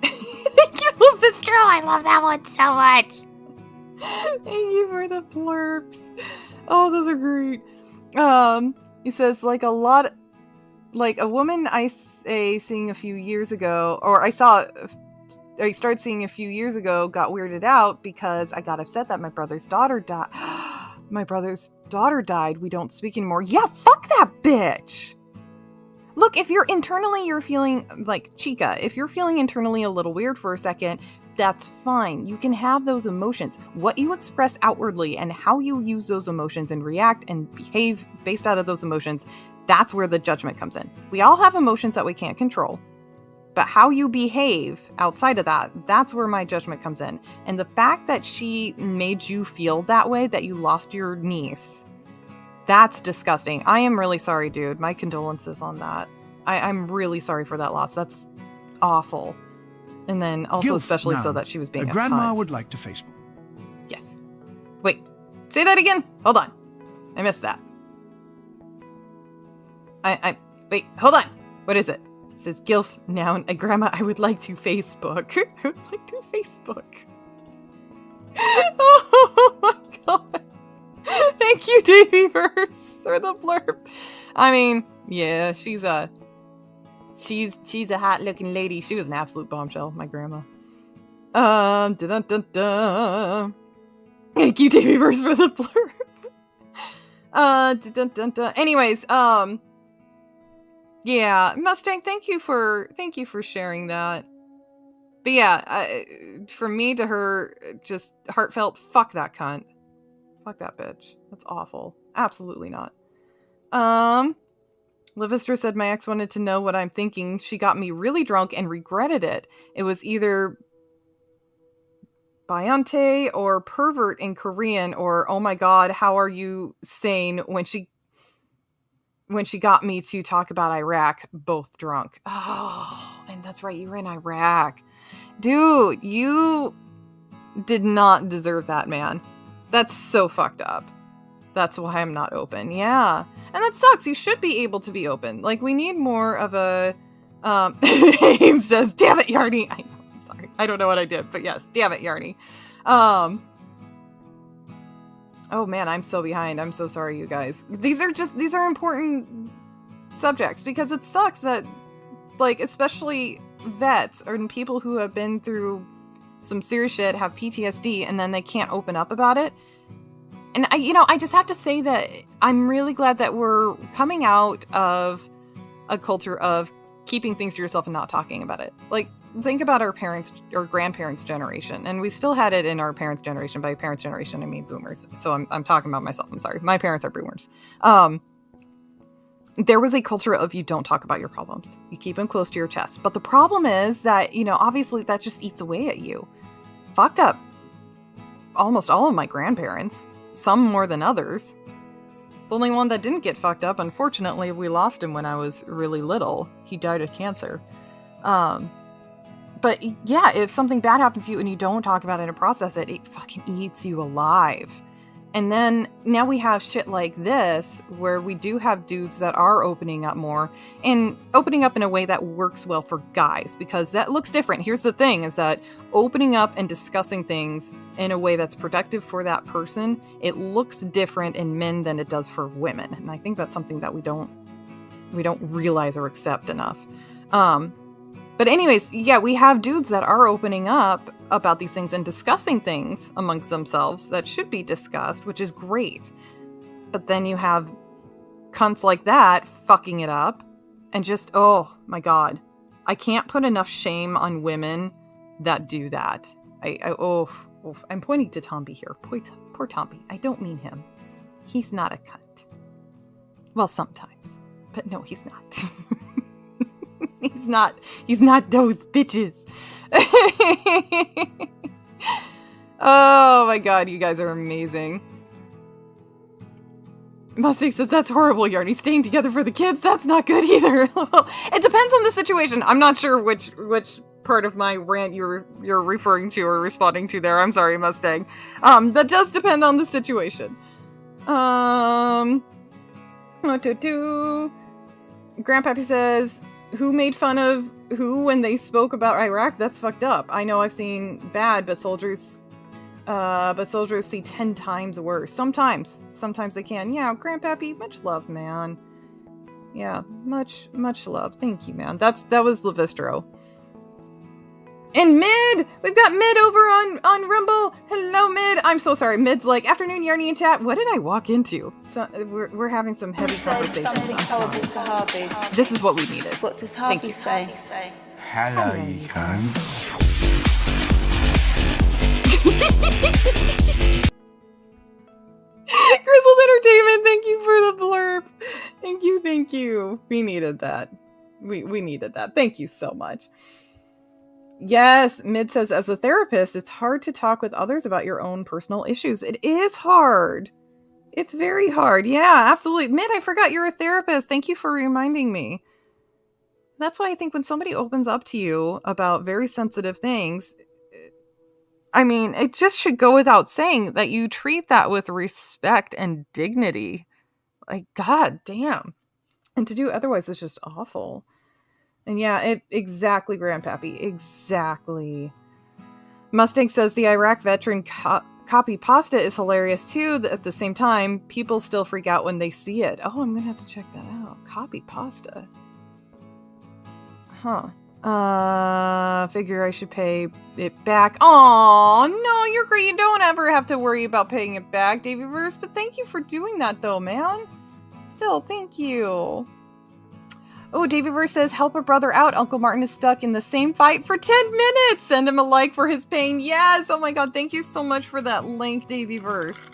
You love this draw. I love that one so much. Thank you for the blurbs. Oh, those are great. He says, like a woman I started seeing a few years ago, got weirded out because I got upset that my brother's daughter died. My brother's daughter died. We don't speak anymore. Yeah, fuck that bitch. Look, if you're feeling like Chica, if you're feeling internally a little weird for a second, that's fine. You can have those emotions. What you express outwardly and how you use those emotions and react and behave based out of those emotions, that's where the judgment comes in. We all have emotions that we can't control, but how you behave outside of that, that's where my judgment comes in. And the fact that she made you feel that way, that you lost your niece, that's disgusting. I am really sorry, dude. My condolences on that. I'm really sorry for that loss. That's awful. And then also especially so that she was being a grandma cunt. would like to Facebook. Yes. Wait. Say that again? Hold on. I missed that. Wait, hold on. What is it? It says Gilf now. Grandma, I would like to Facebook. I would like to Facebook. Oh my god. Thank you, Davyverse, for the blurb. I mean, yeah, she's a hot looking lady. She was an absolute bombshell, my grandma. Thank you, Davyverse, for the blurb. Anyways, yeah, Mustang, thank you for sharing that. But yeah, from me to her, just heartfelt, fuck that cunt. Fuck that bitch. That's awful. Absolutely not. Livistra said my ex wanted to know what I'm thinking. She got me really drunk and regretted it. It was either Bayante or pervert in Korean or oh my god, how are you sane when she got me to talk about Iraq, both drunk. Oh, and that's right, you were in Iraq. Dude, you did not deserve that, man. That's so fucked up. That's why I'm not open. Yeah. And that sucks. You should be able to be open. Like, we need more of a... Aim says, damn it, Yarny. I know, I'm sorry. I don't know what I did, but yes, damn it, Yarny. Oh man, I'm so behind. I'm so sorry, you guys. These are important subjects because it sucks that, like, especially vets or people who have been through some serious shit have PTSD and then they can't open up about it. And I just have to say that I'm really glad that we're coming out of a culture of keeping things to yourself and not talking about it. Like think about our parents or grandparents' generation, and we still had it in our parents' generation. By parents' generation, I mean boomers. So I'm talking about myself. I'm sorry. My parents are boomers. There was a culture of you don't talk about your problems. You keep them close to your chest. But the problem is that, obviously that just eats away at you. Fucked up almost all of my grandparents, some more than others. The only one that didn't get fucked up, unfortunately, we lost him when I was really little. He died of cancer. But yeah, if something bad happens to you and you don't talk about it and process it, it fucking eats you alive. And then now we have shit like this, where we do have dudes that are opening up more, and opening up in a way that works well for guys, because that looks different. Here's the thing, is that opening up and discussing things in a way that's productive for that person, it looks different in men than it does for women. And I think that's something that we don't realize or accept enough. But anyways, yeah, we have dudes that are opening up about these things and discussing things amongst themselves that should be discussed, which is great. But then you have cunts like that fucking it up and just, oh my God. I can't put enough shame on women that do that. I'm pointing to Tombi here. Poor Tombi. I don't mean him. He's not a cunt. Well, sometimes. But no, he's not. He's not those bitches. Oh my God, you guys are amazing. Mustang says, that's horrible, Yarny. Staying together for the kids, that's not good either. It depends on the situation. I'm not sure which part of my rant you're referring to or responding to there. I'm sorry, Mustang. That does depend on the situation. Grandpappy says, who made fun of who when they spoke about Iraq? That's fucked up. I know I've seen bad, but soldiers see 10 times worse. Sometimes they can. Yeah, Grandpappy, much love, man. Yeah, much love. Thank you, man. That was Levistro. And Mid! We've got Mid over on Rumble. Hello, Mid. I'm so sorry. Mid's like, afternoon, Yarny and chat. What did I walk into? So, we're having some heavy conversations. Something horrible to Harvey. This is what we needed. What does Harvey say? Hello, you cunt. Grizzled Entertainment, thank you for the blurb. Thank you. We needed that. We needed that. Thank you so much. Yes, Mid says, as a therapist, it's hard to talk with others about your own personal issues. It is hard. It's very hard. Yeah, absolutely. Mid, I forgot you're a therapist. Thank you for reminding me. That's why I think when somebody opens up to you about very sensitive things, I mean, it just should go without saying that you treat that with respect and dignity. Like, God damn. And to do otherwise is just awful. And yeah, exactly, Grandpappy. Exactly. Mustang says the Iraq veteran copy pasta is hilarious too. At the same time, people still freak out when they see it. Oh, I'm gonna have to check that out. Copy pasta. Huh. Figure I should pay it back. Oh no, you're great. You don't ever have to worry about paying it back, Davey Verse. But thank you for doing that, though, man. Still, thank you. Oh, Davey Verse says, help a brother out. Uncle Martin is stuck in the same fight for 10 minutes. Send him a like for his pain. Yes. Oh my God. Thank you so much for that link, Davey Verse.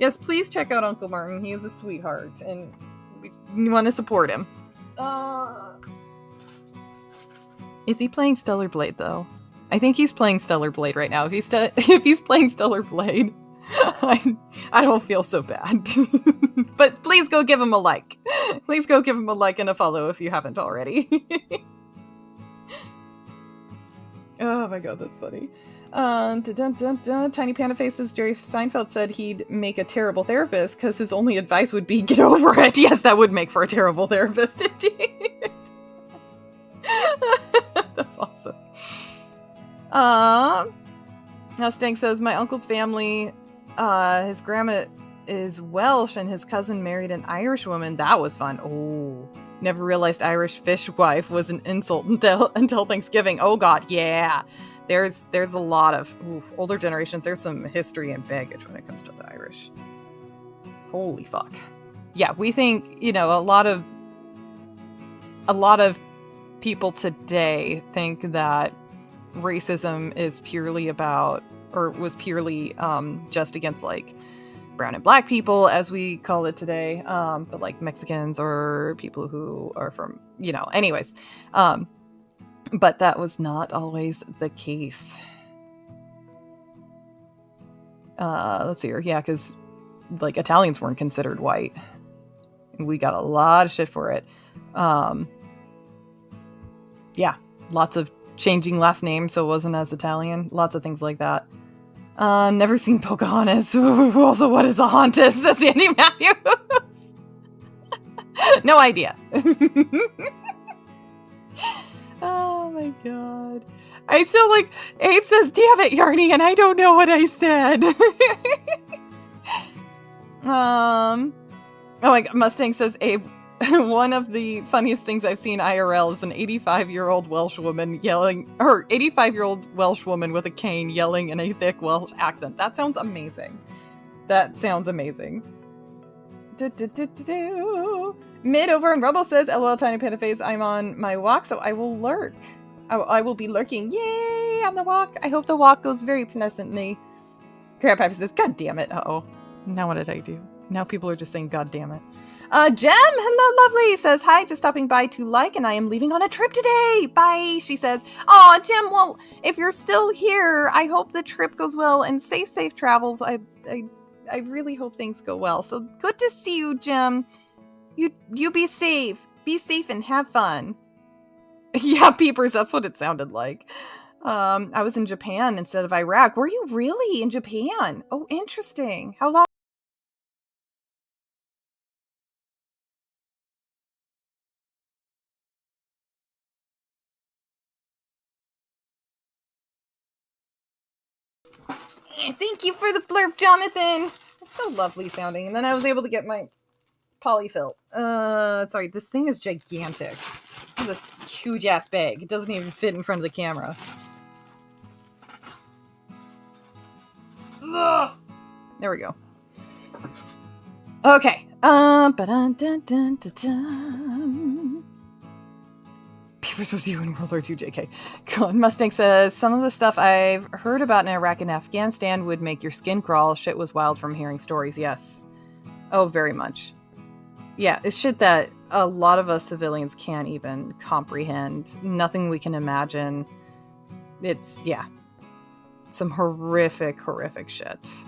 Yes, please check out Uncle Martin. He is a sweetheart, and we want to support him. Is he playing Stellar Blade, though? I think he's playing Stellar Blade right now. If he's playing Stellar Blade, I don't feel so bad. But please go give him a like. Please go give him a like and a follow if you haven't already. Oh my God, that's funny. Tiny Panda Faces, Jerry Seinfeld said he'd make a terrible therapist because his only advice would be get over it. Yes, that would make for a terrible therapist indeed. That's awesome. Mustang says, my uncle's family, his grandma is Welsh and his cousin married an Irish woman. That was fun. Oh, never realized Irish fishwife was an insult until Thanksgiving. Oh God, yeah. There's a lot of older generations. There's some history and baggage when it comes to the Irish. Holy fuck. Yeah, we think, a lot of people today think that racism is purely about, or was purely just against like brown and black people, as we call it today, but like Mexicans or people who are from, you know, anyways. But that was not always the case. Let's see here. Yeah, because like Italians weren't considered white. We got a lot of shit for it. Yeah, lots of changing last names so it wasn't as Italian. Lots of things like that. Never seen Pocahontas. Also, what is a hauntus? Says Andy Matthews. No idea. Oh my god. I still like, Abe says, damn it, Yarny, and I don't know what I said. Oh my god, Mustang says, Abe, one of the funniest things I've seen IRL is an 85-year-old Welsh woman yelling, or 85-year-old Welsh woman with a cane yelling in a thick Welsh accent. That sounds amazing. That sounds amazing. Mid over in Rebel says, LOL Tiny Panda Face, I'm on my walk, so I will lurk. I will be lurking. Yay, on the walk. I hope the walk goes very pleasantly. Crab Pepper says, God damn it. Uh-oh. Now what did I do? Now people are just saying, God damn it. Jem, hello, lovely, says, hi, just stopping by to like, and I am leaving on a trip today. Bye, she says. Aw, Jem, well, if you're still here, I hope the trip goes well, and safe travels. I really hope things go well. So good to see you, Jem. You be safe. Be safe and have fun. Yeah, Peepers, that's what it sounded like. I was in Japan instead of Iraq. Were you really in Japan? Oh, interesting. How long? Thank you for the blurb, Jonathan. It's so lovely sounding. And then I was able to get my polyfill. Sorry, this thing is gigantic. It's a huge ass bag. It doesn't even fit in front of the camera. Ugh. There we go. Okay. Papers was you in World War II, JK. God, Mustang says, some of the stuff I've heard about in Iraq and Afghanistan would make your skin crawl. Shit was wild from hearing stories. Yes. Oh, very much. Yeah, it's shit that a lot of us civilians can't even comprehend. Nothing we can imagine. It's, yeah. Some horrific shit.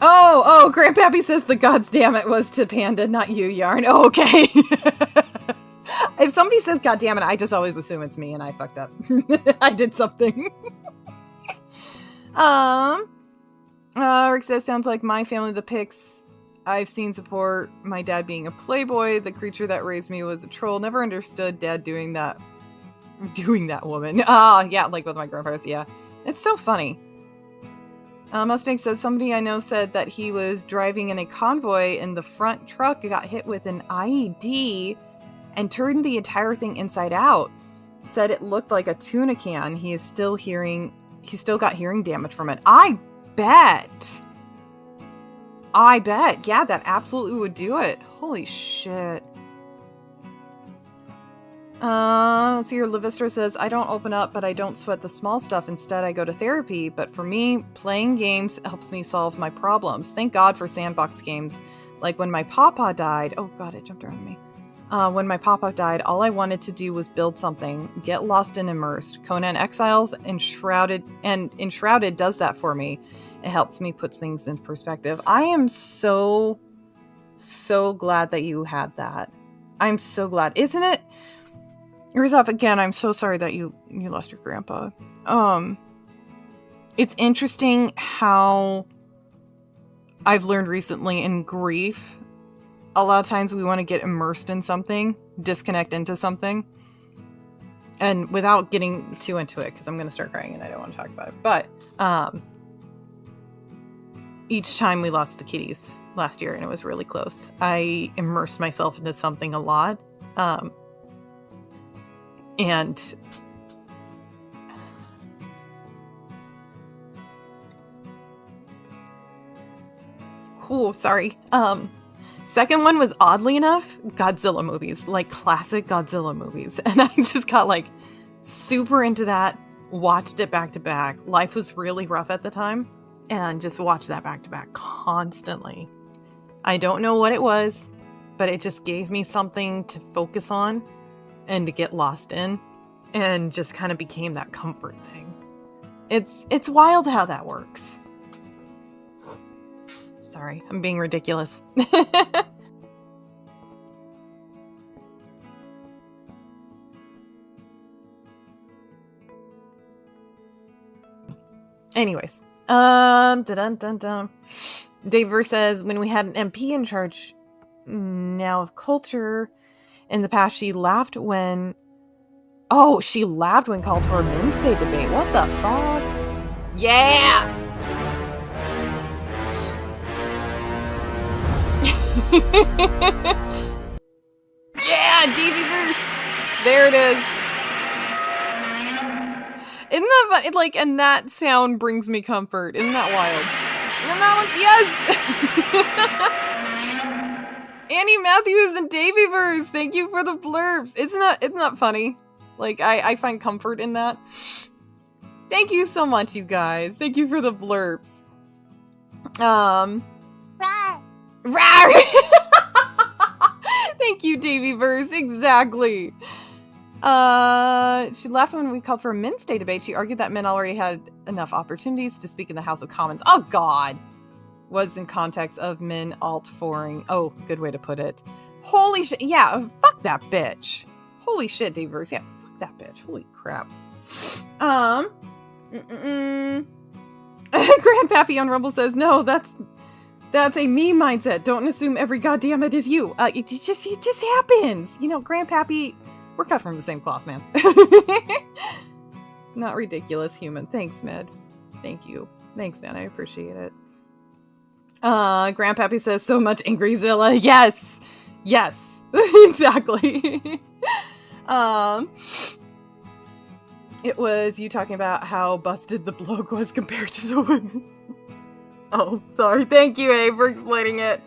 Oh, Grandpappy says the gods damn it was to Panda, not you, Yarn. Oh, okay. If somebody says god damn it, I just always assume it's me and I fucked up. I did something. Rick says, sounds like my family, the pics I've seen support my dad being a playboy. The creature that raised me was a troll. Never understood dad doing that woman. Yeah, like with my grandparents. Yeah. It's so funny. Mustang says, somebody I know said that he was driving in a convoy and the front truck got hit with an IED and turned the entire thing inside out. Said it looked like a tuna can. He still got hearing damage from it. I bet. Yeah, that absolutely would do it. Holy shit. Let's see here. Levistra says, I don't open up, but I don't sweat the small stuff. Instead, I go to therapy. But for me, playing games helps me solve my problems. Thank God for sandbox games. Like when my papa died. Oh God, it jumped around me. When my papa died, all I wanted to do was build something, get lost and immersed. Conan Exiles Enshrouded does that for me. It helps me put things in perspective. I am so glad that you had that. I'm so glad. Isn't it? First off, again, I'm so sorry that you lost your grandpa. It's interesting how I've learned recently in grief, a lot of times we want to get immersed in something, disconnect into something, and without getting too into it, because I'm going to start crying and I don't want to talk about it, but each time we lost the kitties last year, and it was really close, I immersed myself into something a lot, and sorry. Second one was, oddly enough, Godzilla movies, like classic Godzilla movies. And I just got like super into that, watched it back to back. Life was really rough at the time, and just watched that back to back constantly. I don't know what it was, but it just gave me something to focus on and to get lost in, and just kind of became that comfort thing. It's wild how that works. Sorry, I'm being ridiculous. Anyways, dun dun dun. Dave says, when we had an MP in charge now of culture in the past, she laughed when called for a men's day debate. What the fuck? Yeah! Yeah, DVverse! There it is. Isn't that fun? Like, and that sound brings me comfort. Isn't that wild? And that one, yes! Annie Matthews and Davyverse, thank you for the blurbs. Isn't that funny? Like, I find comfort in that. Thank you so much, you guys. Thank you for the blurbs. Rawr! Thank you, Davyverse. Exactly. She laughed when we called for a men's day debate. She argued that men already had enough opportunities to speak in the House of Commons. Oh, God. Was in context of men alt-4ing. Oh, good way to put it. Holy shit. Yeah, fuck that bitch. Holy shit, Daveverse. Yeah, fuck that bitch. Holy crap. Grandpappy on Rumble says, no, that's a me mindset. Don't assume every goddamn it is you. It just happens. You know, Grandpappy, we're cut from the same cloth, man. Not ridiculous human. Thanks, Med. Thank you. Thanks, man. I appreciate it. Grandpappy says, so much Angryzilla. Yes. Yes. Exactly. It was you talking about how busted the blog was compared to the women. Oh, sorry. Thank you, Abe, for explaining it.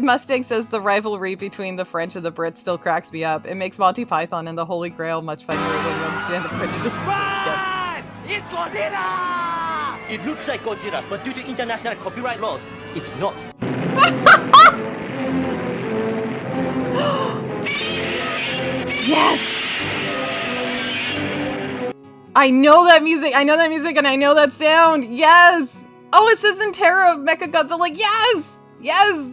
Mustang says the rivalry between the French and the Brits still cracks me up. It makes Monty Python and the Holy Grail much funnier when you understand the prejudice. Yes. It's Godzilla! It looks like Godzilla, but due to international copyright laws, it's not. Yes! I know that music, and I know that sound. Yes! Oh, it says in Terra of Mechagodzilla. Yes! Yes!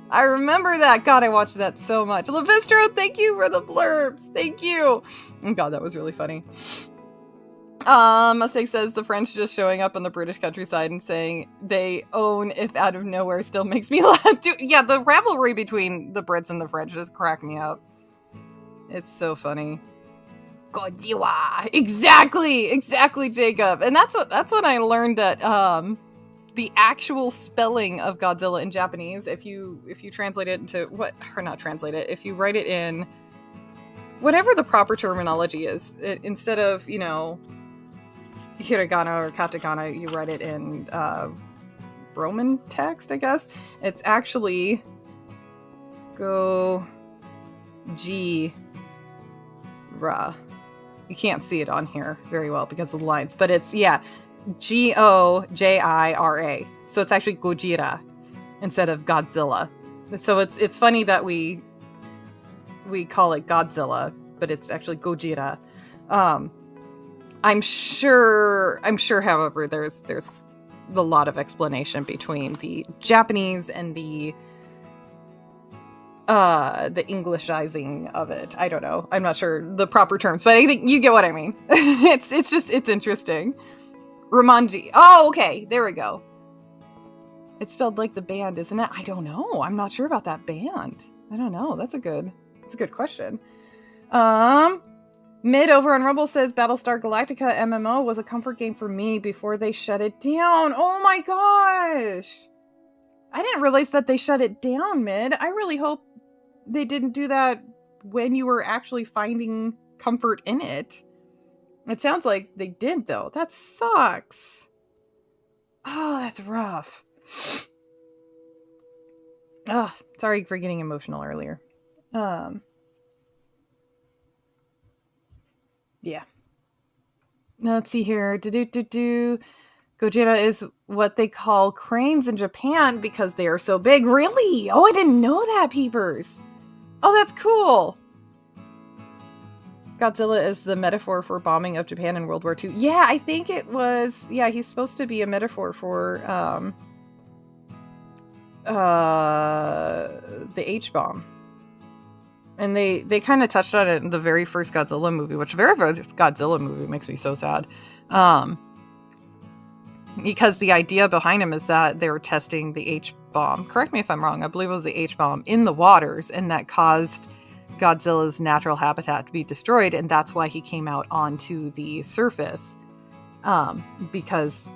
I remember that. God, I watched that so much. Levistro, thank you for the blurbs. Thank you. Oh, God, that was really funny. Mustang says the French just showing up on the British countryside and saying they own if out of nowhere still makes me laugh. Dude, yeah, the rivalry between the Brits and the French just cracked me up. It's so funny. Godzilla. Exactly, Jacob. And that's what I learned, that the actual spelling of Godzilla in Japanese, if you translate it into if you write it in whatever the proper terminology is, instead of, you know, hiragana or katakana, you write it in Roman text, I guess. It's actually Gojira. You can't see it on here very well because of the lines, but it's, yeah, Gojira. So it's actually Gojira instead of Godzilla. So it's funny that we call it Godzilla, but it's actually Gojira. I'm sure, however, there's a lot of explanation between the Japanese and the Englishizing of it. I don't know. I'm not sure the proper terms, but I think you get what I mean. It's interesting. Romanji. Oh, okay. There we go. It's spelled like the band, isn't it? I don't know. I'm not sure about that band. I don't know. That's a good question. Mid over on Rumble says Battlestar Galactica MMO was a comfort game for me before they shut it down. Oh my gosh. I didn't realize that they shut it down, Mid. I really hope they didn't do that when you were actually finding comfort in it. It sounds like they did, though. That sucks. Oh, that's rough. Oh, sorry for getting emotional earlier. Yeah. Now, let's see here. Gojira is what they call cranes in Japan because they are so big. Really? Oh, I didn't know that, peepers. Oh, that's cool. Godzilla is the metaphor for bombing of Japan in World War II. Yeah, I think it was... Yeah, he's supposed to be a metaphor for the H-bomb. And they kind of touched on it in the very first Godzilla movie, which very first Godzilla movie makes me so sad. Because the idea behind him is that they were testing the H-bomb. Correct me if I'm wrong. I believe it was the H-bomb in the waters, and that caused Godzilla's natural habitat to be destroyed, and that's why he came out onto the surface. Because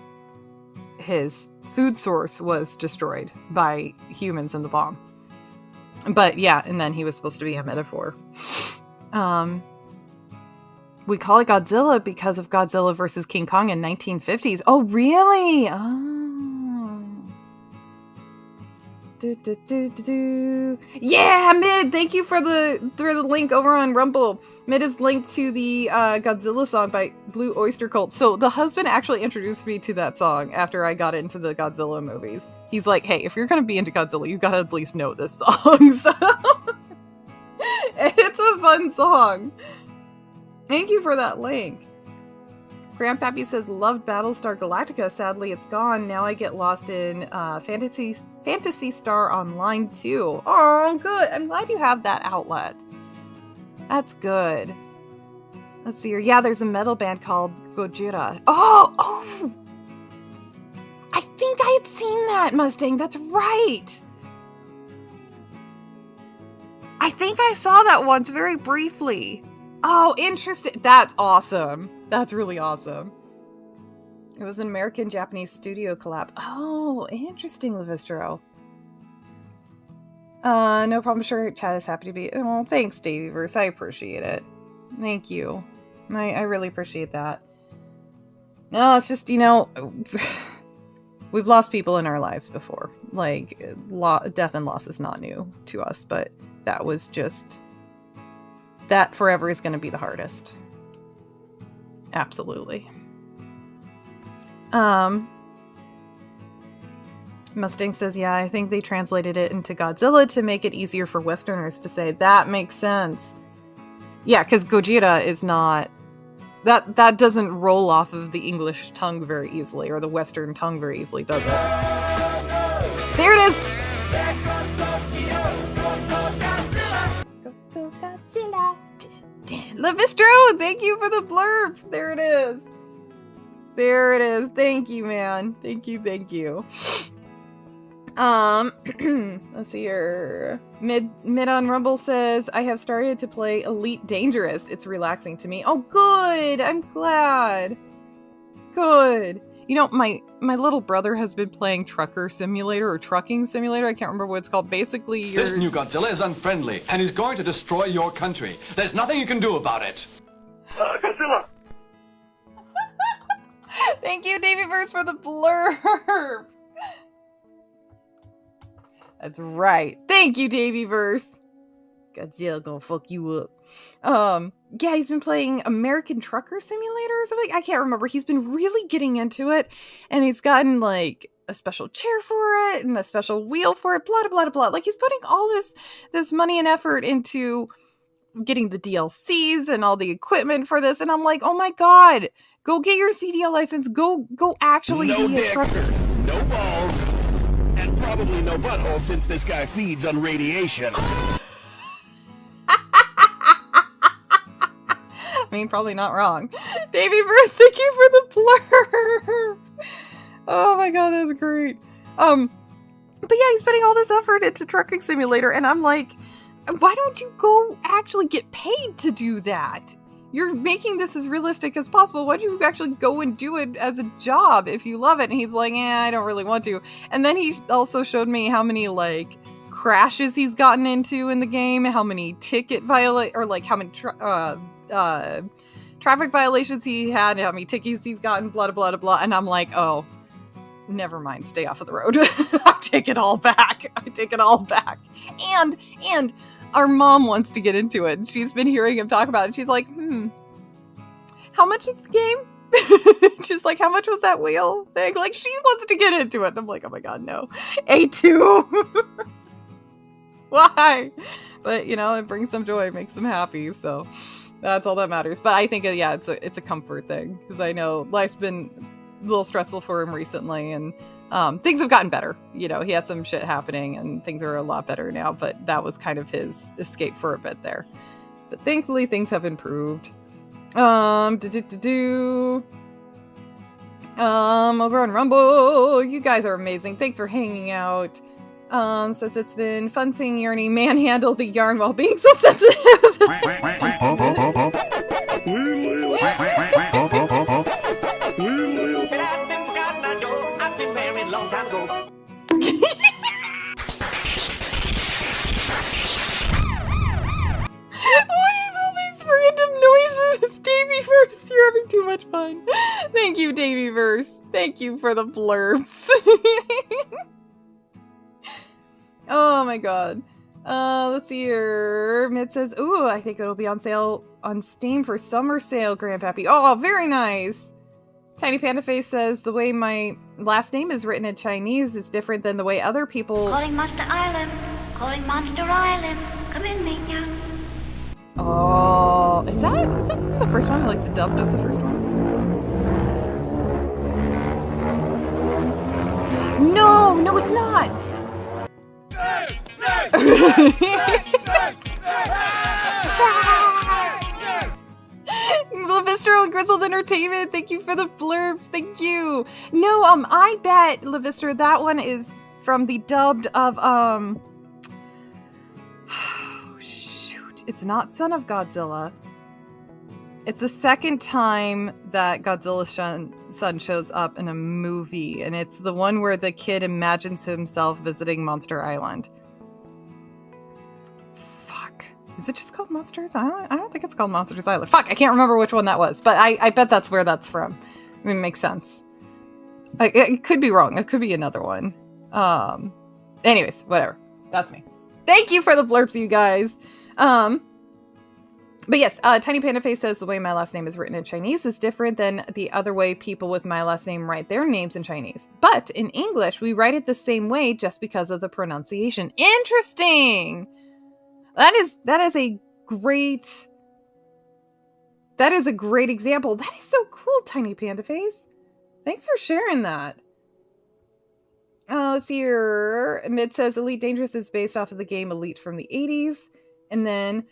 his food source was destroyed by humans in the bomb. But yeah, and then he was supposed to be a metaphor. We call it Godzilla because of Godzilla versus King Kong in 1950s. Oh, really? Oh. Yeah, Mid, thank you for the link over on Rumble. Mid is linked to the Godzilla song by Blue Oyster Cult. So the husband actually introduced me to that song after I got into the Godzilla movies. He's like, hey, if you're going to be into Godzilla, you got to at least know this song. So it's a fun song. Thank you for that link. Grandpappy says, loved Battlestar Galactica. Sadly, it's gone. Now I get lost in Fantasy Star Online too. Oh, good. I'm glad you have that outlet. That's good. Let's see here. Yeah, there's a metal band called Gojira. Oh! I think I had seen that, Mustang. That's right. I think I saw that once very briefly. Oh, interesting. That's awesome. That's really awesome. It was an American-Japanese studio collab. Oh, interesting, Levistro. No problem. Sure, Chad is happy to be... Oh, thanks, Davyverse. I appreciate it. Thank you. I really appreciate that. No, it's just, you know... We've lost people in our lives before. Like, death and loss is not new to us, but that was just... That forever is going to be the hardest. Absolutely. Mustang says, yeah, I think they translated it into Godzilla to make it easier for Westerners to say. That makes sense. Yeah, because Gojira is not... That doesn't roll off of the English tongue very easily, or the Western tongue very easily, does it? There it is! Go Godzilla! Levistro, thank you for the blurb! There it is! There it is. Thank you, man. Thank you. Let's see here. Mid on Rumble says, I have started to play Elite Dangerous. It's relaxing to me. Oh, good. I'm glad. Good. You know, my little brother has been playing Trucker Simulator or Trucking Simulator. I can't remember what it's called. Basically, This new Godzilla is unfriendly and is going to destroy your country. There's nothing you can do about it. Godzilla! Thank you, Davyverse, for the blurb. That's right. Thank you, Davyverse. Godzilla gonna fuck you up. Yeah, he's been playing American Trucker Simulator or something. I can't remember. He's been really getting into it, and he's gotten like a special chair for it and a special wheel for it. Blah blah blah. Like he's putting all this money and effort into getting the DLCs and all the equipment for this, and I'm like, oh my god, go get your CDL license. Go actually be a trucker. No balls, and probably no butthole since this guy feeds on radiation. I mean, probably not wrong. Davyverse, thank you for the blurb. Oh my god, that's great. But yeah, he's putting all this effort into Trucking Simulator, and I'm like, why don't you go actually get paid to do that? You're making this as realistic as possible. Why don't you actually go and do it as a job if you love it? And he's like, I don't really want to. And then he also showed me how many, like, crashes he's gotten into in the game, how many ticket how many traffic violations he had, how many tickets he's gotten, blah, blah, blah, blah. And I'm like, oh, never mind, stay off of the road. I take it all back. I take it all back. And our mom wants to get into it. And she's been hearing him talk about it. She's like, how much is the game? She's like, how much was that wheel thing? Like, she wants to get into it. And I'm like, oh my God, no. A2. Why? But, you know, it brings them joy, makes them happy. So that's all that matters. But I think, yeah, it's a comfort thing. Because I know life's been a little stressful for him recently. And things have gotten better. You know, he had some shit happening and things are a lot better now. But that was kind of his escape for a bit there. But thankfully, things have improved. Over on Rumble, you guys are amazing. Thanks for hanging out. Says it's been fun seeing Yarny manhandle the yarn while being so sensitive. Random noises. Davyverse, you're having too much fun. Thank you, Davyverse. Thank you for the blurbs. Oh my God. Let's see here. Mid says, ooh, I think it'll be on sale on Steam for summer sale, Grandpappy. Oh, very nice. Tiny Panda Face says, the way my last name is written in Chinese is different than the way other people... Calling Monster Island. Calling Monster Island. Come in, Minya. Oh, is that from the first one? Like the dubbed of the first one? No, it's not. Lavistro and Grizzled Entertainment, thank you for the blurbs. Thank you. No, I bet, Lavistro, that one is from the dubbed of it's not Son of Godzilla. It's the second time that Godzilla's son shows up in a movie, and it's the one where the kid imagines himself visiting Monster Island. Fuck. Is it just called Monsters Island? I don't think it's called Monsters Island. Fuck, I can't remember which one that was, but I bet that's where that's from. I mean, it makes sense. It could be wrong. It could be another one. Anyways, whatever. That's me. Thank you for the blurbs, you guys. But yes, Tiny Panda Face says the way my last name is written in Chinese is different than the other way people with my last name write their names in Chinese. But in English, we write it the same way just because of the pronunciation. Interesting! That is a great example. That is so cool, Tiny Panda Face. Thanks for sharing that. Let's see here. Mid says Elite Dangerous is based off of the game Elite from the 80s. And then,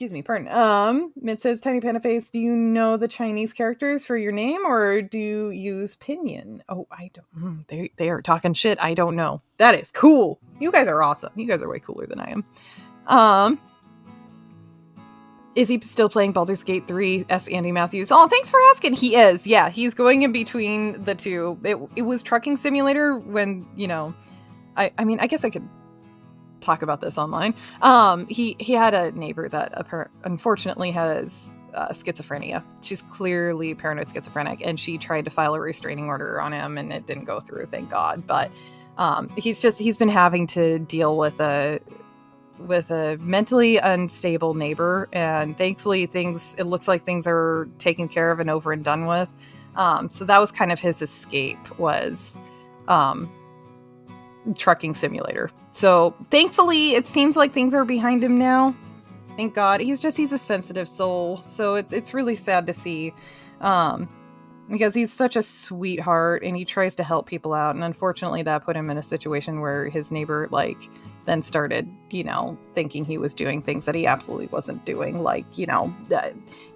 Mid says, Tiny Panda Face, do you know the Chinese characters for your name or do you use pinyin? Oh, I don't. They are talking shit. I don't know. That is cool. You guys are awesome. You guys are way cooler than I am. Is he still playing Baldur's Gate 3? S. Andy Matthews. Oh, thanks for asking. He is. Yeah, he's going in between the two. It was Trucking Simulator when, you know, I mean, I guess I could talk about this online. He had a neighbor that unfortunately has schizophrenia. She's clearly paranoid schizophrenic, and she tried to file a restraining order on him, and it didn't go through, thank God. But he's been having to deal with a mentally unstable neighbor, and thankfully it looks like things are taken care of and over and done with. So that was kind of his escape, was Trucking Simulator. So thankfully it seems like things are behind him now. Thank God. He's a sensitive soul. So it's really sad to see, because he's such a sweetheart and he tries to help people out. And unfortunately that put him in a situation where his neighbor then started, thinking he was doing things that he absolutely wasn't doing,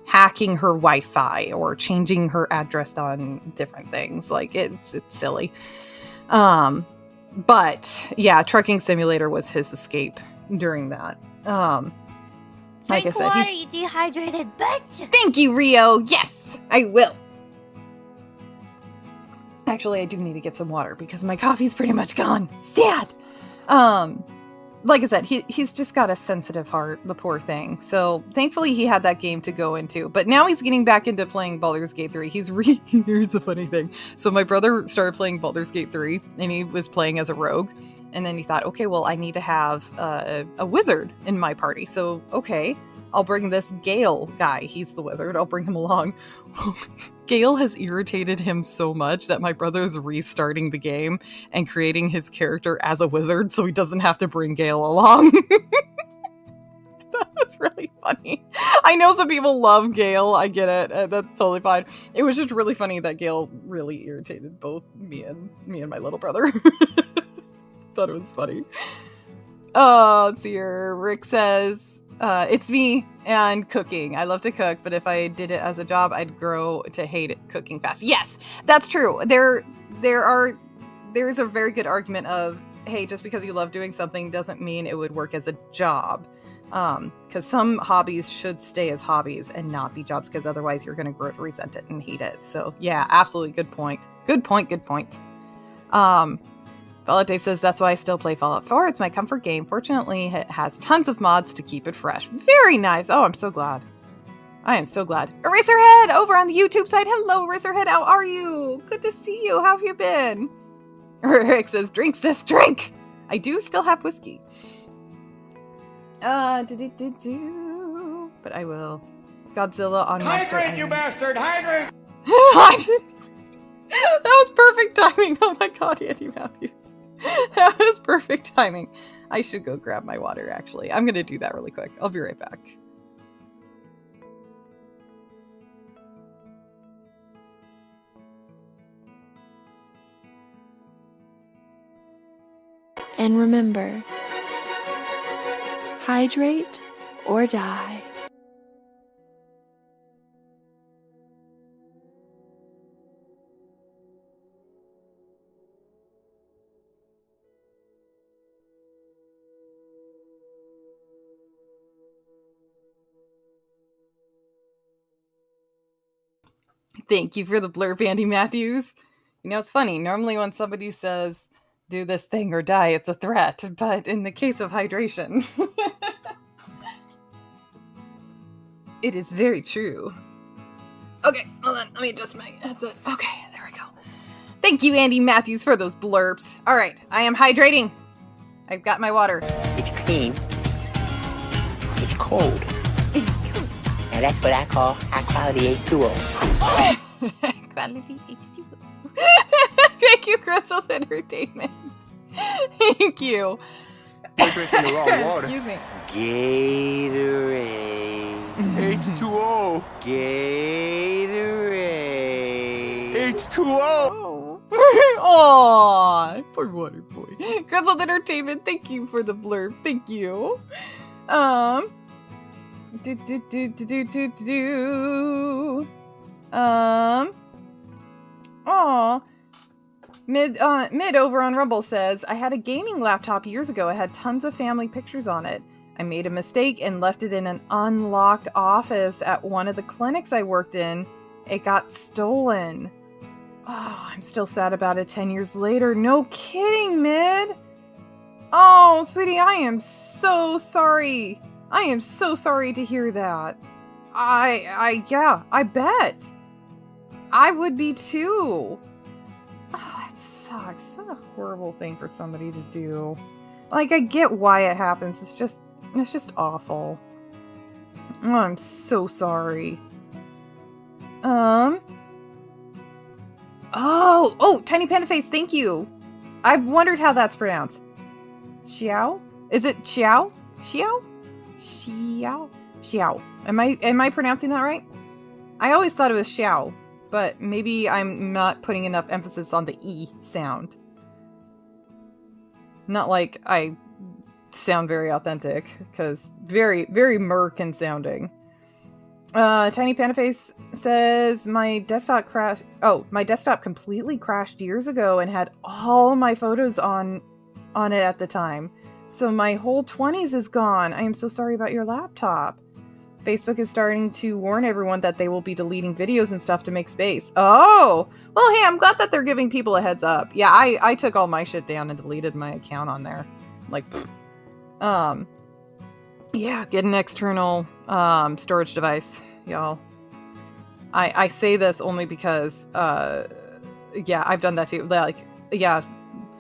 hacking her Wi-Fi or changing her address on different things. It's silly. But yeah, Trucking Simulator was his escape during that. Like I said, water, you dehydrated bitch. Thank you, Rio. Yes, I will. Actually, I do need to get some water because my coffee's pretty much gone. Sad. like I said, he's just got a sensitive heart, the poor thing. So thankfully he had that game to go into. But now he's getting back into playing Baldur's Gate 3. Here's the funny thing. So my brother started playing Baldur's Gate 3, and he was playing as a rogue. And then he thought, okay, well, I need to have a wizard in my party. So, okay, I'll bring this Gale guy. He's the wizard. I'll bring him along. Gale has irritated him so much that my brother is restarting the game and creating his character as a wizard so he doesn't have to bring Gale along. That was really funny. I know some people love Gale. I get it. That's totally fine. It was just really funny that Gale really irritated both me and my little brother. Thought it was funny. Let's see here. Rick says, it's me and cooking. I love to cook, but if I did it as a job, I'd grow to hate it cooking fast. Yes, that's true. There's a very good argument of, hey, just because you love doing something doesn't mean it would work as a job. Because some hobbies should stay as hobbies and not be jobs, because otherwise you're going to grow to resent it and hate it. So yeah, absolutely. Good point. Good point. Fallout Dave says, that's why I still play Fallout 4. It's my comfort game. Fortunately, it has tons of mods to keep it fresh. Very nice. Oh, I'm so glad. I am so glad. Eraserhead over on the YouTube side. Hello, Eraserhead. How are you? Good to see you. How have you been? Rick says, drink, sis, drink. I do still have whiskey. But I will. Godzilla on Monster Island. Hydrate, you bastard! Hydrate! That was perfect timing. Oh my god, Andy Matthews. That was perfect timing. I should go grab my water, actually. I'm going to do that really quick. I'll be right back. And remember, hydrate or die. Thank you for the blurb, Andy Matthews. You know, it's funny. Normally when somebody says, do this thing or die, it's a threat. But in the case of hydration, it is very true. Okay, hold on. Let me adjust my headset. Okay, there we go. Thank you, Andy Matthews, for those blurbs. All right, I am hydrating. I've got my water. It's clean. It's cold. Now that's what I call high quality H2O. Quality H2O. Thank you, Crystal Entertainment. Thank you. You're drinking the wrong water. Excuse me. Gatorade. H2O. Gatorade. H2O. Aww, poor water boy. Crystal Entertainment, thank you for the blurb. Thank you. Aw. Mid over on Rumble says, I had a gaming laptop years ago. I had tons of family pictures on it. I made a mistake and left it in an unlocked office at one of the clinics I worked in. It got stolen. Oh, I'm still sad about it 10 years later. No kidding, Mid. Oh, sweetie, I am so sorry. I am so sorry to hear that. Yeah, I bet. I would be too. Oh, that sucks. It's not a horrible thing for somebody to do. Like, I get why it happens. It's just awful. Oh, I'm so sorry. Oh, Tiny Panda Face, thank you. I've wondered how that's pronounced. Xiao? Is it Xiao? Xiao? Xiao? Xiao. Am I pronouncing that right? I always thought it was Xiao, but maybe I'm not putting enough emphasis on the E sound. Not like I sound very authentic, because very, very Merkin sounding. Tiny Panda Face says, my desktop completely crashed years ago and had all my photos on it at the time. So my whole 20s is gone. I am so sorry about your laptop. Facebook is starting to warn everyone that they will be deleting videos and stuff to make space. Oh! Well, hey, I'm glad that they're giving people a heads up. Yeah, I took all my shit down and deleted my account on there. Like, pfft. Yeah, get an external storage device, y'all. I say this only because yeah, I've done that too. Like, yeah,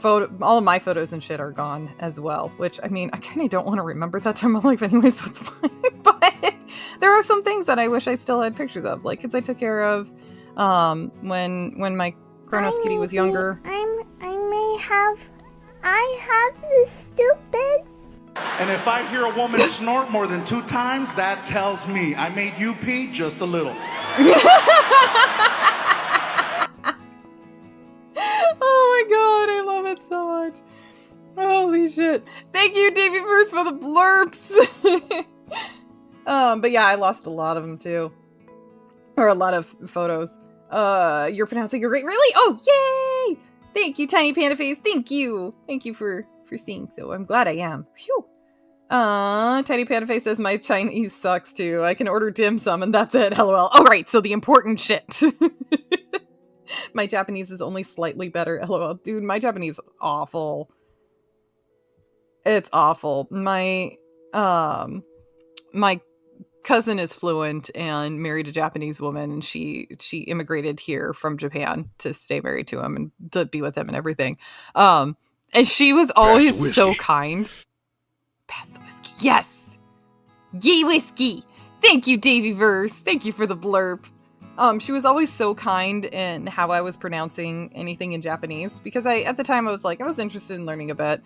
all of my photos and shit are gone as well, which, I mean, I kind of don't want to remember that time of life anyway, so it's fine. But there are some things that I wish I still had pictures of, like kids I took care of when my Kronos kitty was younger. I have this stupid. And if I hear a woman snort more than 2 times, that tells me I made you pee just a little. Oh my god, I love it so much. Holy shit. Thank you, Davey First, for the blurps. But yeah, I lost a lot of them too. Or a lot of photos. You're pronouncing it great. Really? Oh, yay! Thank you, Tiny Panda Face. Thank you. Thank you for seeing so. I'm glad I am. Phew. Tiny Panda Face says my Chinese sucks too. I can order dim sum and that's it. LOL. Oh, right. So the important shit. My Japanese is only slightly better. LOL. Dude, my Japanese is awful. It's awful. My cousin is fluent and married a Japanese woman, and she immigrated here from Japan to stay married to him and to be with him and everything. And she was always so kind. Pass the whiskey. Yes. Yay, whiskey. Thank you, Davey Verse. Thank you for the blurb. She was always so kind in how I was pronouncing anything in Japanese, because at the time I was interested in learning a bit.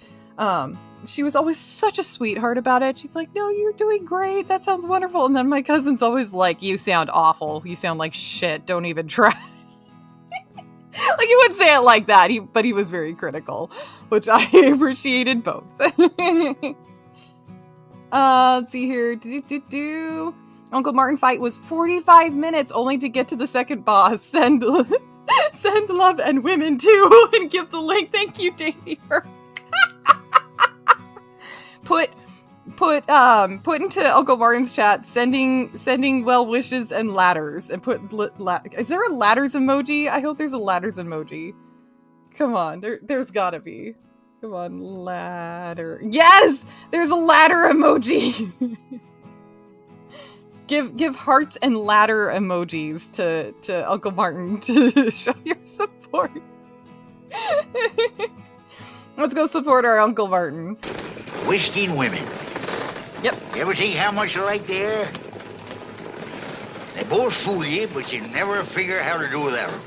She was always such a sweetheart about it. She's like, no, you're doing great. That sounds wonderful. And then my cousin's always like, you sound awful. You sound like shit. Don't even try. Like, he wouldn't say it like that, but he was very critical, which I appreciated both. Let's see here. Uncle Martin fight was 45 minutes only to get to the second boss. Send love and women too, and gives a link. Thank you, Davey. Put into Uncle Martin's chat, sending well wishes and ladders, and put is there a ladders emoji? I hope there's a ladders emoji. Come on, there's gotta be. Come on, ladder. Yes, there's a ladder emoji. Give hearts and ladder emojis to Uncle Martin to show your support. Let's go support our Uncle Martin. Whiskey and women. Yep. You ever think how much alike they are? They both fool you, but you never figure how to do without them.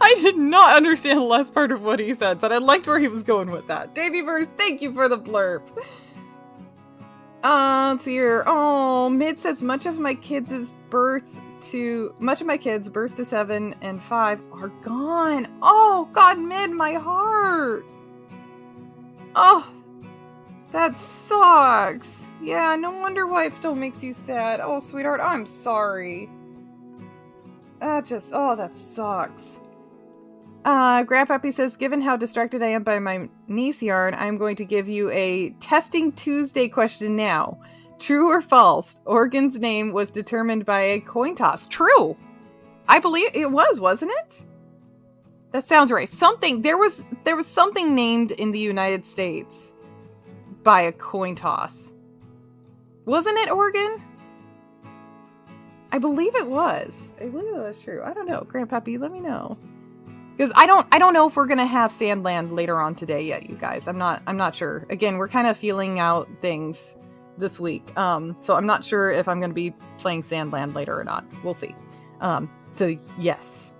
I did not understand the last part of what he said, but I liked where he was going with that. Daveyverse, thank you for the blurb. Let's see here. Oh, Mid says much of my kids' birth to 7 and 5 are gone. Oh God, Mid, my heart. Oh, that sucks. Yeah, no wonder why it still makes you sad. Oh, sweetheart, I'm sorry. That sucks. Grandpappy says, given how distracted I am by my niece yarn, I'm going to give you a Testing Tuesday question now. True or false? Oregon's name was determined by a coin toss. True. I believe it was, wasn't it? That sounds right. There was something named in the United States by a coin toss. Wasn't it Oregon? I believe it was. I believe it was true. I don't know. Grandpappy, let me know. Because I don't know if we're gonna have Sandland later on today yet, you guys. I'm not sure. Again, we're kind of feeling out things this week. So I'm not sure if I'm gonna be playing Sandland later or not. We'll see. So yes.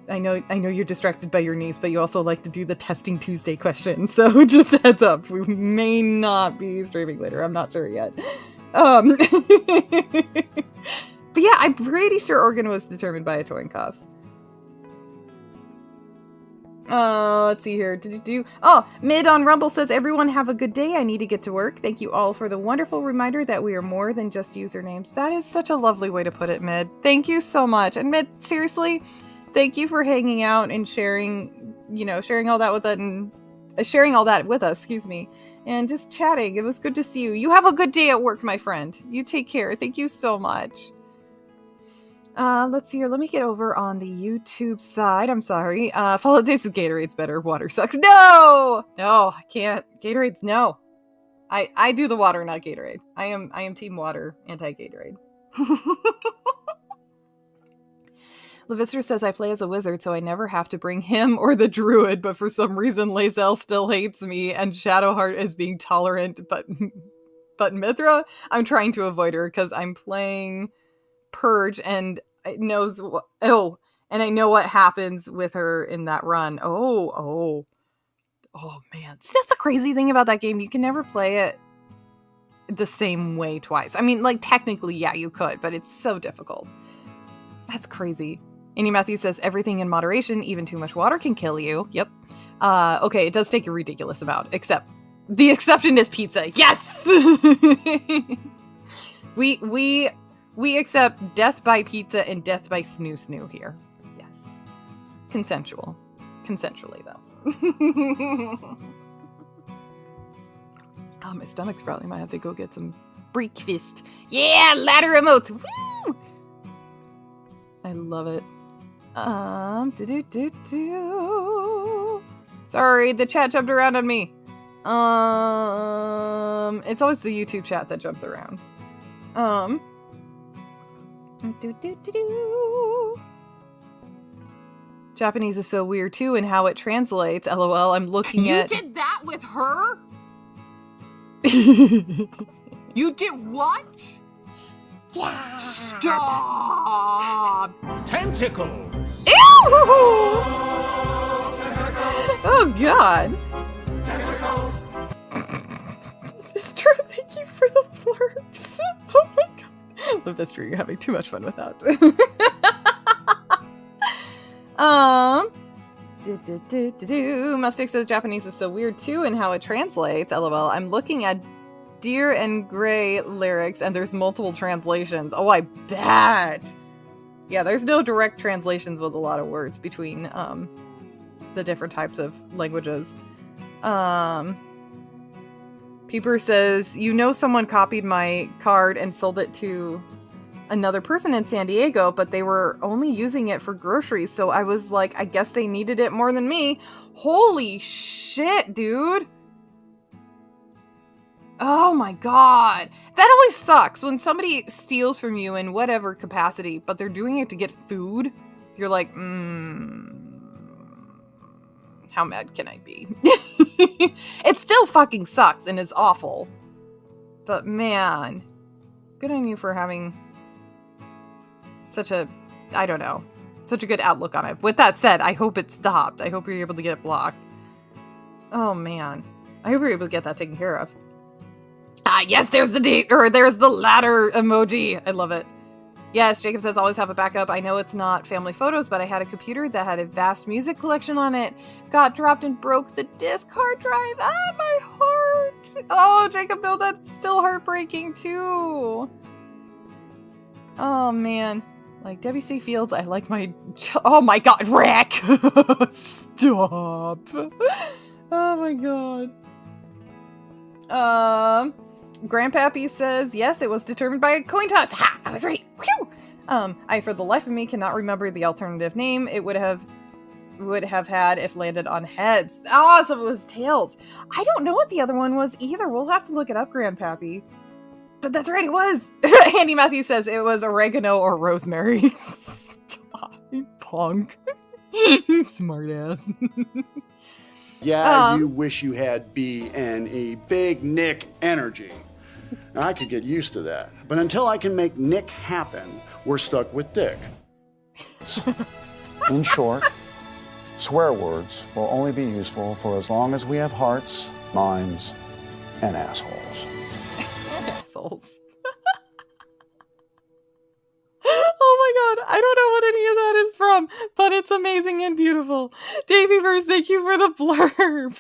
I know you're distracted by your niece, but you also like to do the Testing Tuesday question. So just heads up, we may not be streaming later. I'm not sure yet. But yeah, I'm pretty sure Oregon was determined by a coin toss. Let's see here. Oh, Mid on Rumble says, everyone have a good day. I need to get to work. Thank you all for the wonderful reminder that we are more than just usernames. That is such a lovely way to put it, Mid. Thank you so much. And Mid, seriously, thank you for hanging out and sharing all that with us and sharing all that with us, and just chatting. It was good to see you. You have a good day at work, my friend. You take care. Thank you so much. Let's see here. Let me get over on the YouTube side. I'm sorry. Follow Days with Gatorade's better. Water sucks. No! No, I can't. Gatorade's no. I do the water, not Gatorade. I am team water, anti-Gatorade. Levister says, I play as a wizard, so I never have to bring him or the druid, but for some reason Lae'zel still hates me, and Shadowheart is being tolerant, but Mithra, I'm trying to avoid her, because I'm playing Purge, and it knows and I know what happens with her in that run. Oh man. See, that's the crazy thing about that game. You can never play it the same way twice. I mean, like, technically, yeah, you could, but it's so difficult. That's crazy. Annie Matthews says, everything in moderation, even too much water can kill you. Yep. Okay, it does take a ridiculous amount, except the exception is pizza. Yes! We accept death by pizza and death by snoo here. Yes. Consensually, though. Oh, my stomach's probably might have to go get some breakfast. Yeah, ladder emotes. Woo! I love it. Sorry, the chat jumped around on me. It's always the YouTube chat that jumps around. Japanese is so weird too, and how it translates. LOL. I'm looking at. You did that with her? You did what? Yeah. Stop. Tentacle. Ew! Oh God. Levistra, thank you for the blurbs. Oh my God. Levistra, you're having too much fun with that. Mustang says Japanese is so weird too, and how it translates. LOL. I'm looking at Deer and Gray lyrics, and there's multiple translations. Oh, I bet. Yeah, there's no direct translations with a lot of words between the different types of languages. Peeper says, you know, someone copied my card and sold it to another person in San Diego, but they were only using it for groceries, so I was like, I guess they needed it more than me. Holy shit, dude. Oh my God. That always sucks when somebody steals from you in whatever capacity, but they're doing it to get food. You're like, how mad can I be? It still fucking sucks and is awful. But man, good on you for having such a, I don't know, such a good outlook on it. With that said, I hope it stopped. I hope you're able to get it blocked. Oh man. I hope you're able to get that taken care of. Ah, yes, there's the ladder emoji. I love it. Yes, Jacob says, always have a backup. I know it's not family photos, but I had a computer that had a vast music collection on it. Got dropped and broke the disk hard drive. Ah, my heart. Oh, Jacob, no, that's still heartbreaking too. Oh, man. Like WC Fields, I like my... Oh my God, Rack! Stop. Oh my God. Grandpappy says, yes, it was determined by a coin toss. Ha! I was right. Whew! I, for the life of me, cannot remember the alternative name it would have had if landed on heads. Oh, so it was tails. I don't know what the other one was either. We'll have to look it up, Grandpappy. But that's right, it was. Andy Matthews says it was oregano or rosemary. Stop, you punk. Smart ass. Yeah, you wish you had B and E. Big Nick energy. Now, I could get used to that. But until I can make Nick happen, we're stuck with Dick. In short, swear words will only be useful for as long as we have hearts, minds, and assholes. Assholes. Oh my God, I don't know what any of that is from, but it's amazing and beautiful. Davey Verse, thank you for the blurb.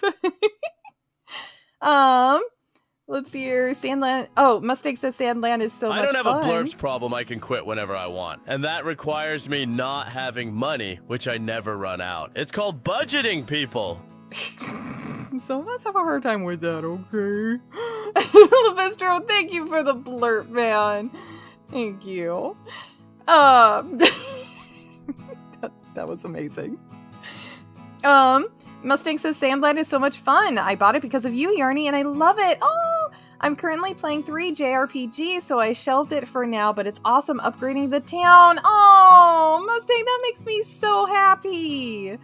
Let's see here. Sandland. Oh, Mustang says Sandland is so much fun. I don't have a blurbs problem. I can quit whenever I want. And that requires me not having money, which I never run out. It's called budgeting, people. Some of us have a hard time with that, okay? Levistro, thank you for the blurb, man. Thank you. That was amazing. Mustang says Sandland is so much fun. I bought it because of you, Yarny, and I love it. Oh, I'm currently playing 3 JRPGs, so I shelved it for now, but it's awesome upgrading the town. Oh, Mustang, that makes me so happy.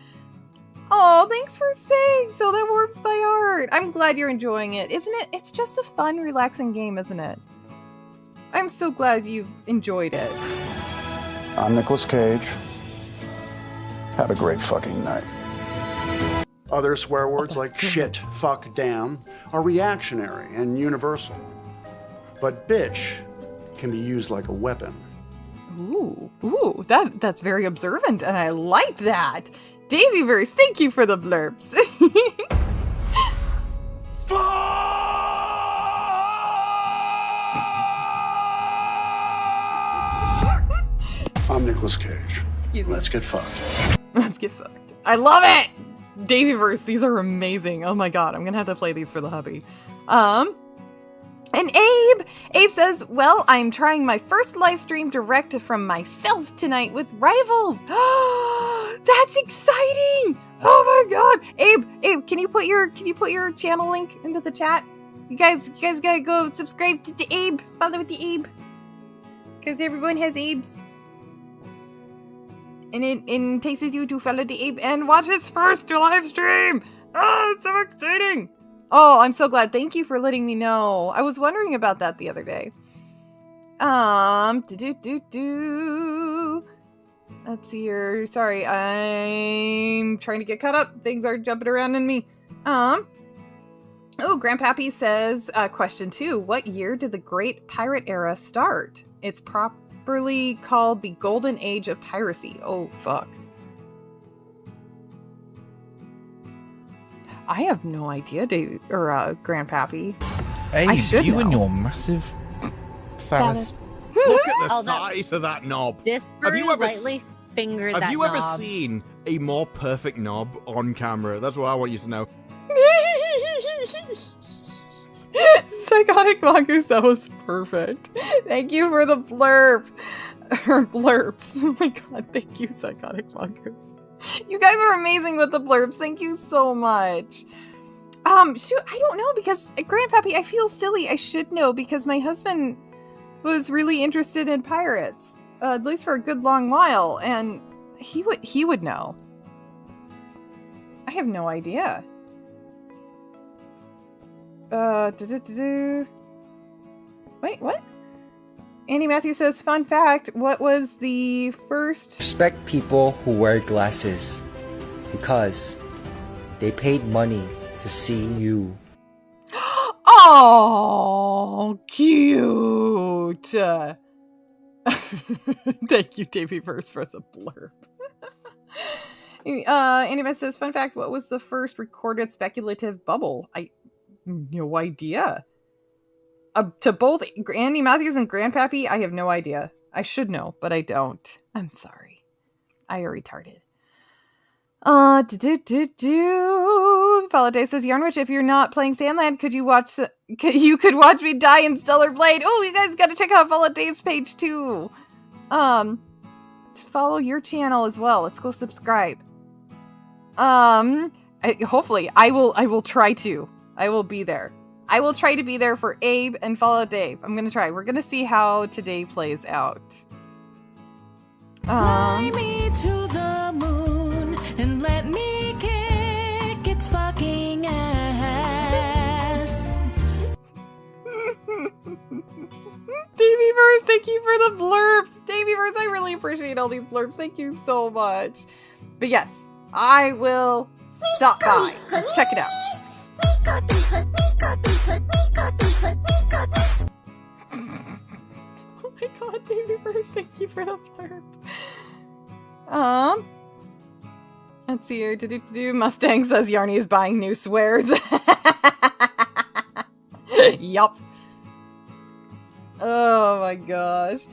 Oh, thanks for saying so. That warms my heart. I'm glad you're enjoying it, isn't it? It's just a fun, relaxing game, isn't it? I'm so glad you've enjoyed it. I'm Nicolas Cage. Have a great fucking night. Other swear words like shit, fuck, damn are reactionary and universal. But bitch can be used like a weapon. Ooh, that's very observant, and I like that. Daveyverse, thank you for the blurbs. I'm Nicolas Cage. Excuse me. Let's get fucked. Let's get fucked. I love it! Daveyverse, these are amazing. Oh my god, I'm gonna have to play these for the hubby. And Abe says, well, I'm trying my first live stream direct from myself tonight with Rivals. That's exciting! Oh my god! Abe, can you put your channel link into the chat? You guys gotta go subscribe to the Abe. Follow the Abe. Because everyone has Abes. And it entices you to follow the Abe and watch his first live stream. Oh, it's so exciting. Oh, I'm so glad. Thank you for letting me know. I was wondering about that the other day. Let's see here. Sorry, I'm trying to get caught up. Things are jumping around in me. Oh, Grandpappy says, question 2. What year did the Great Pirate Era start? It's properly called the Golden Age of Piracy. Oh, fuck. I have no idea, Grandpappy. Hey, I should you know. and your massive phallus. Look at the Oh, that- size of that knob. Just Have very you ever lightly fingered that Have you ever knob. seen a more perfect knob on camera? That's what I want you to know. Psychotic Mongoose, that was perfect. Thank you for the blurb. Or blurbs. Oh my god, thank you, Psychotic Mongoose. You guys are amazing with the blurbs. Thank you so much. Shoot, I don't know, because Grandpappy, I feel silly. I should know, because my husband was really interested in pirates, at least for a good long while, and he would know. I have no idea. Wait, what? Andy Matthews says, fun fact, what was the first... Respect people who wear glasses because they paid money to see you. Oh, cute. Thank you, Davey Verse, for the blurb. Andy Matthews says, fun fact, what was the first recorded speculative bubble? I no idea. To both Andy Matthews and Grandpappy, I have no idea. I should know, but I don't. I'm sorry. I are retarded. Faladay says, Yarnwich, if you're not playing Sandland, you could watch me die in Stellar Blade. Oh, you guys gotta check out Faladay's page too. Follow your channel as well. Let's go subscribe. Hopefully, I will try to. I will be there. I will try to be there for Abe and follow Dave. I'm gonna try. We're gonna see how today plays out. Fly me to the moon and let me kick its fucking ass. Daveyverse, thank you for the blurbs. Daveyverse, I really appreciate all these blurbs. Thank you so much. But yes, I will stop by and check it out. Oh my god, Daveyverse, thank you for the blurb. Let's see here. Mustang says Yarny is buying new swears. Yup. Oh my gosh.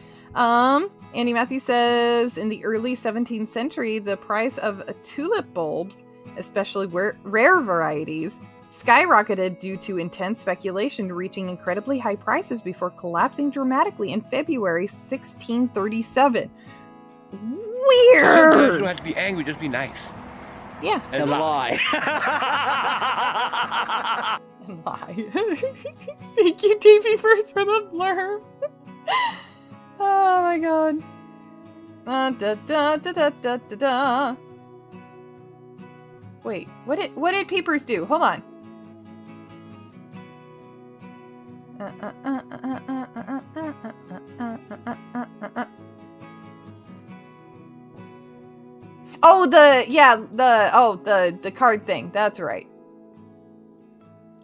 Andy Matthews says, in the early 17th century, the price of tulip bulbs, especially rare varieties, skyrocketed due to intense speculation, reaching incredibly high prices before collapsing dramatically in February 1637. Weird! Sometimes you don't have to be angry, just be nice. Yeah. And lie. And lie. Thank you, TV First, for the blurb. Oh my god. Da, da, da, da, da, da, da. Wait, what did Peepers do? Hold on. Oh, the card thing. That's right.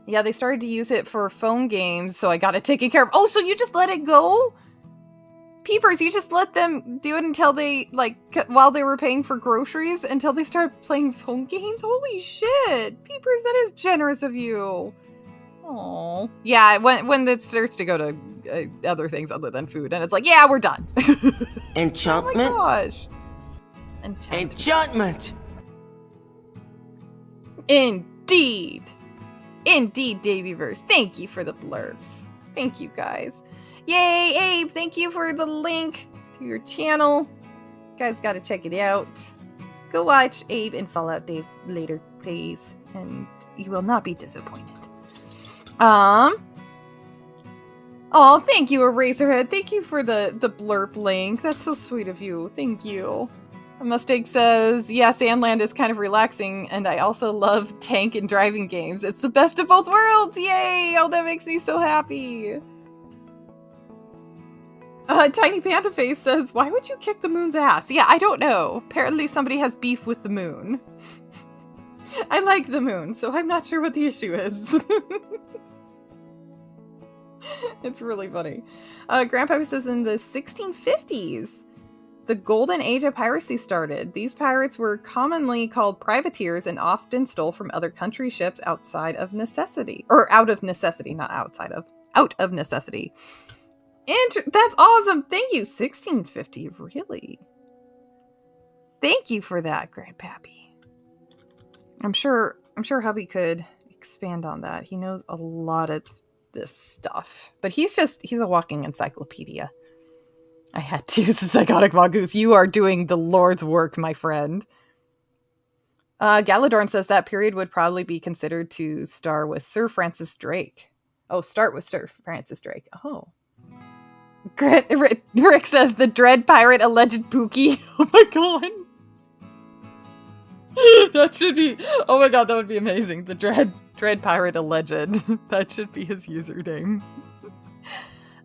Yeah, they started to use it for phone games, so I got it taken care of. Oh, so you just let it go? Peepers, you just let them do it until they, like, while they were paying for groceries, until they started playing phone games? Holy shit! Peepers, that is generous of you. Oh, yeah, when it starts to go to other things other than food, and it's like, yeah, we're done. Enchantment? Oh my gosh. Enchantment! Indeed. Indeed, Davyverse. Thank you for the blurbs. Thank you, guys. Yay, Abe! Thank you for the link to your channel. You guys gotta check it out. Go watch Abe and Fallout Dave later, please, and you will not be disappointed. Oh, thank you, Eraserhead. Thank you for the blurb link. That's so sweet of you. Thank you. Mustang says, yeah, Sandland is kind of relaxing, and I also love tank and driving games. It's the best of both worlds! Yay! Oh, that makes me so happy. Tiny Panda Face says, why would you kick the moon's ass? Yeah, I don't know. Apparently somebody has beef with the moon. I like the moon, so I'm not sure what the issue is. It's really funny. Grandpa says, in the 1650s, the golden age of piracy started. These pirates were commonly called privateers and often stole from other country ships outside of necessity. Or out of necessity, not outside of. Out of necessity. That's awesome. Thank you. 1650, really? Thank you for that, Grandpappy. I'm sure hubby could expand on that. He knows a lot of this stuff. But he's a walking encyclopedia. I had to use the Psychotic Mongoose. You are doing the Lord's work, my friend. Galadorn says that period would probably be considered to start with Sir Francis Drake. Oh, start with Sir Francis Drake. Oh. Rick says the Dread Pirate alleged Pookie. Oh my god. That should be... Oh my god, that would be amazing. The Dread Pirate alleged. That should be his username.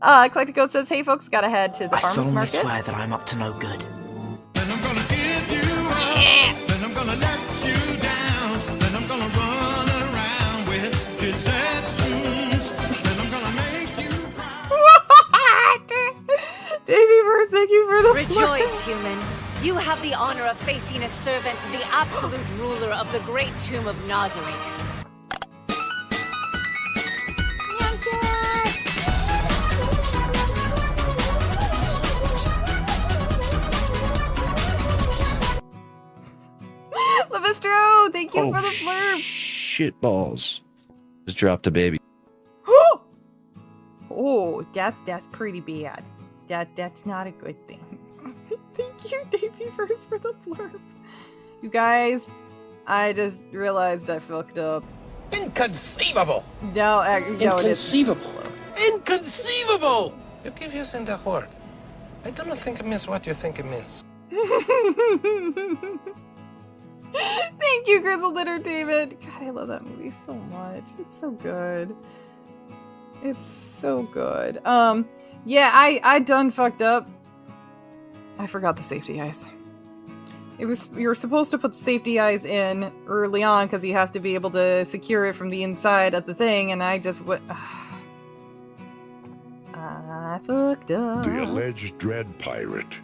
Eclectic Goat says, hey folks, gotta head to the farmer's market. I solemnly swear that I'm up to no good. Then I'm gonna give you up. Then I'm gonna let you down. Then I'm gonna run around with desertions. Then I'm gonna make you cry. Davyverse, thank you for the Rejoice, human. You have the honor of facing a servant of the absolute ruler of the great tomb of Nazareth. Levistro, thank you for the blurb. Shit balls. Just dropped a baby. Oh, that's pretty bad. That's not a good thing. Thank you, Davyverse, for the blurb. You guys, I just realized I fucked up. Inconceivable! No, it is. Inconceivable! You keep using the word. I don't think it means what you think it means. Thank you, Grizzled Entertainment. God, I love that movie so much. It's so good. It's so good. Yeah, I done fucked up. I forgot the safety eyes. You were supposed to put the safety eyes in early on because you have to be able to secure it from the inside of the thing, and I just went. I fucked up. The alleged Dread Pirate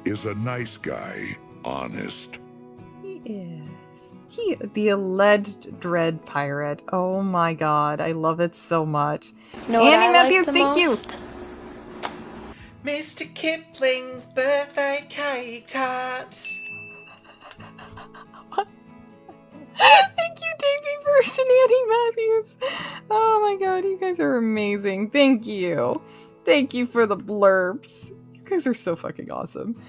is a nice guy, honest. He is. The alleged Dread Pirate. Oh my god, I love it so much. Andy Matthews, thank you. Mr. Kipling's birthday cake tart. Thank you, Davey, Verse and Annie Matthews. Oh my god, you guys are amazing. Thank you. Thank you for the blurbs. You guys are so fucking awesome.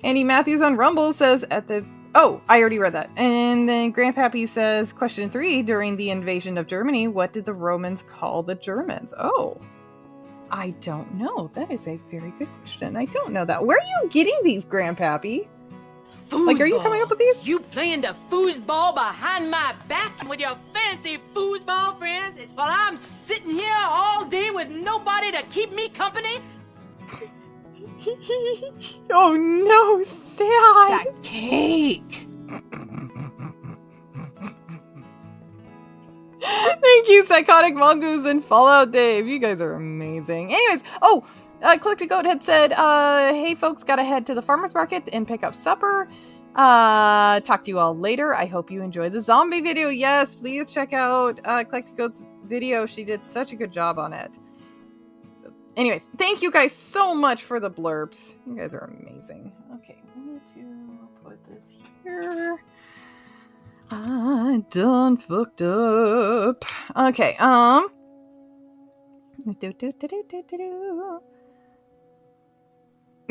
Andy Matthews on Rumble says at the... Oh, I already read that. And then Grandpappy says, question 3, during the invasion of Germany, what did the Romans call the Germans? Oh, I don't know. That is a very good question. I don't know that. Where are you getting these, Grandpappy? Like, are you coming up with these? You playing the foosball behind my back with your fancy foosball friends while I'm sitting here all day with nobody to keep me company? Oh no, sad. That cake. Thank you, Psychotic Mongoose and Fallout Dave. You guys are amazing. Anyways, Click to Goat had said, hey folks, gotta head to the farmer's market and pick up supper. Talk to you all later. I hope you enjoyed the zombie video. Yes, please check out Click to Goat's video. She did such a good job on it. So, anyways, thank you guys so much for the blurbs. You guys are amazing. Okay, I need to put this here. I done fucked up. Okay,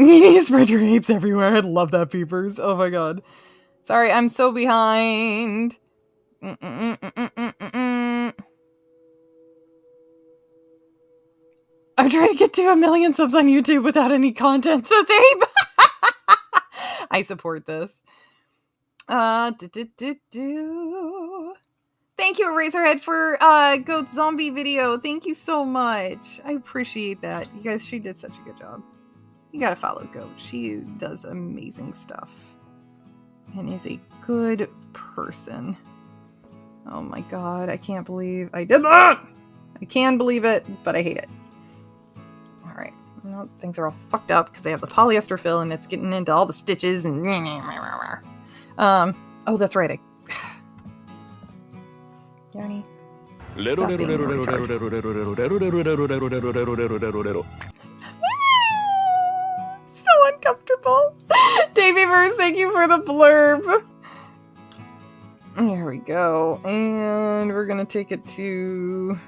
You need to spread your apes everywhere. I love that, Peepers. Oh my god. Sorry, I'm so behind. I'm trying to get to 1 million subs on YouTube without any content, says Abe. I support this. Thank you, Razorhead, for Goat's zombie video. Thank you so much. I appreciate that. You guys, she did such a good job. You gotta follow Goat. She does amazing stuff. And is a good person. Oh my god, I can't believe I did that! I can believe it, but I hate it. Alright. Well, things are all fucked up because they have the polyester fill and it's getting into all the stitches and... oh, that's right. Yarny. So uncomfortable. Davyverse, thank you for the blurb. There we go. And we're gonna take it to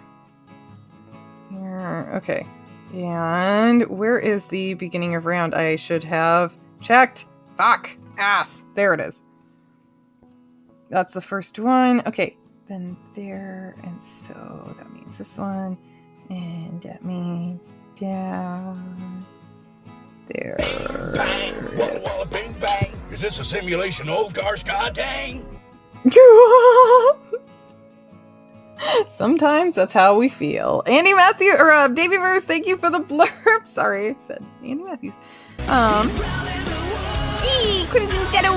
here. Okay. And where is the beginning of round? I should have checked. Fuck. Ass. There it is. That's the first one. Okay. Then there. And so that means this one. And that means down. There. Bang, walla, walla, bing, bang. Is this a simulation? Oh, gosh, god dang. Sometimes that's how we feel. Andy Matthews, or Davyverse, thank you for the blurb. Sorry, I said Andy Matthews. Crimson Shadow.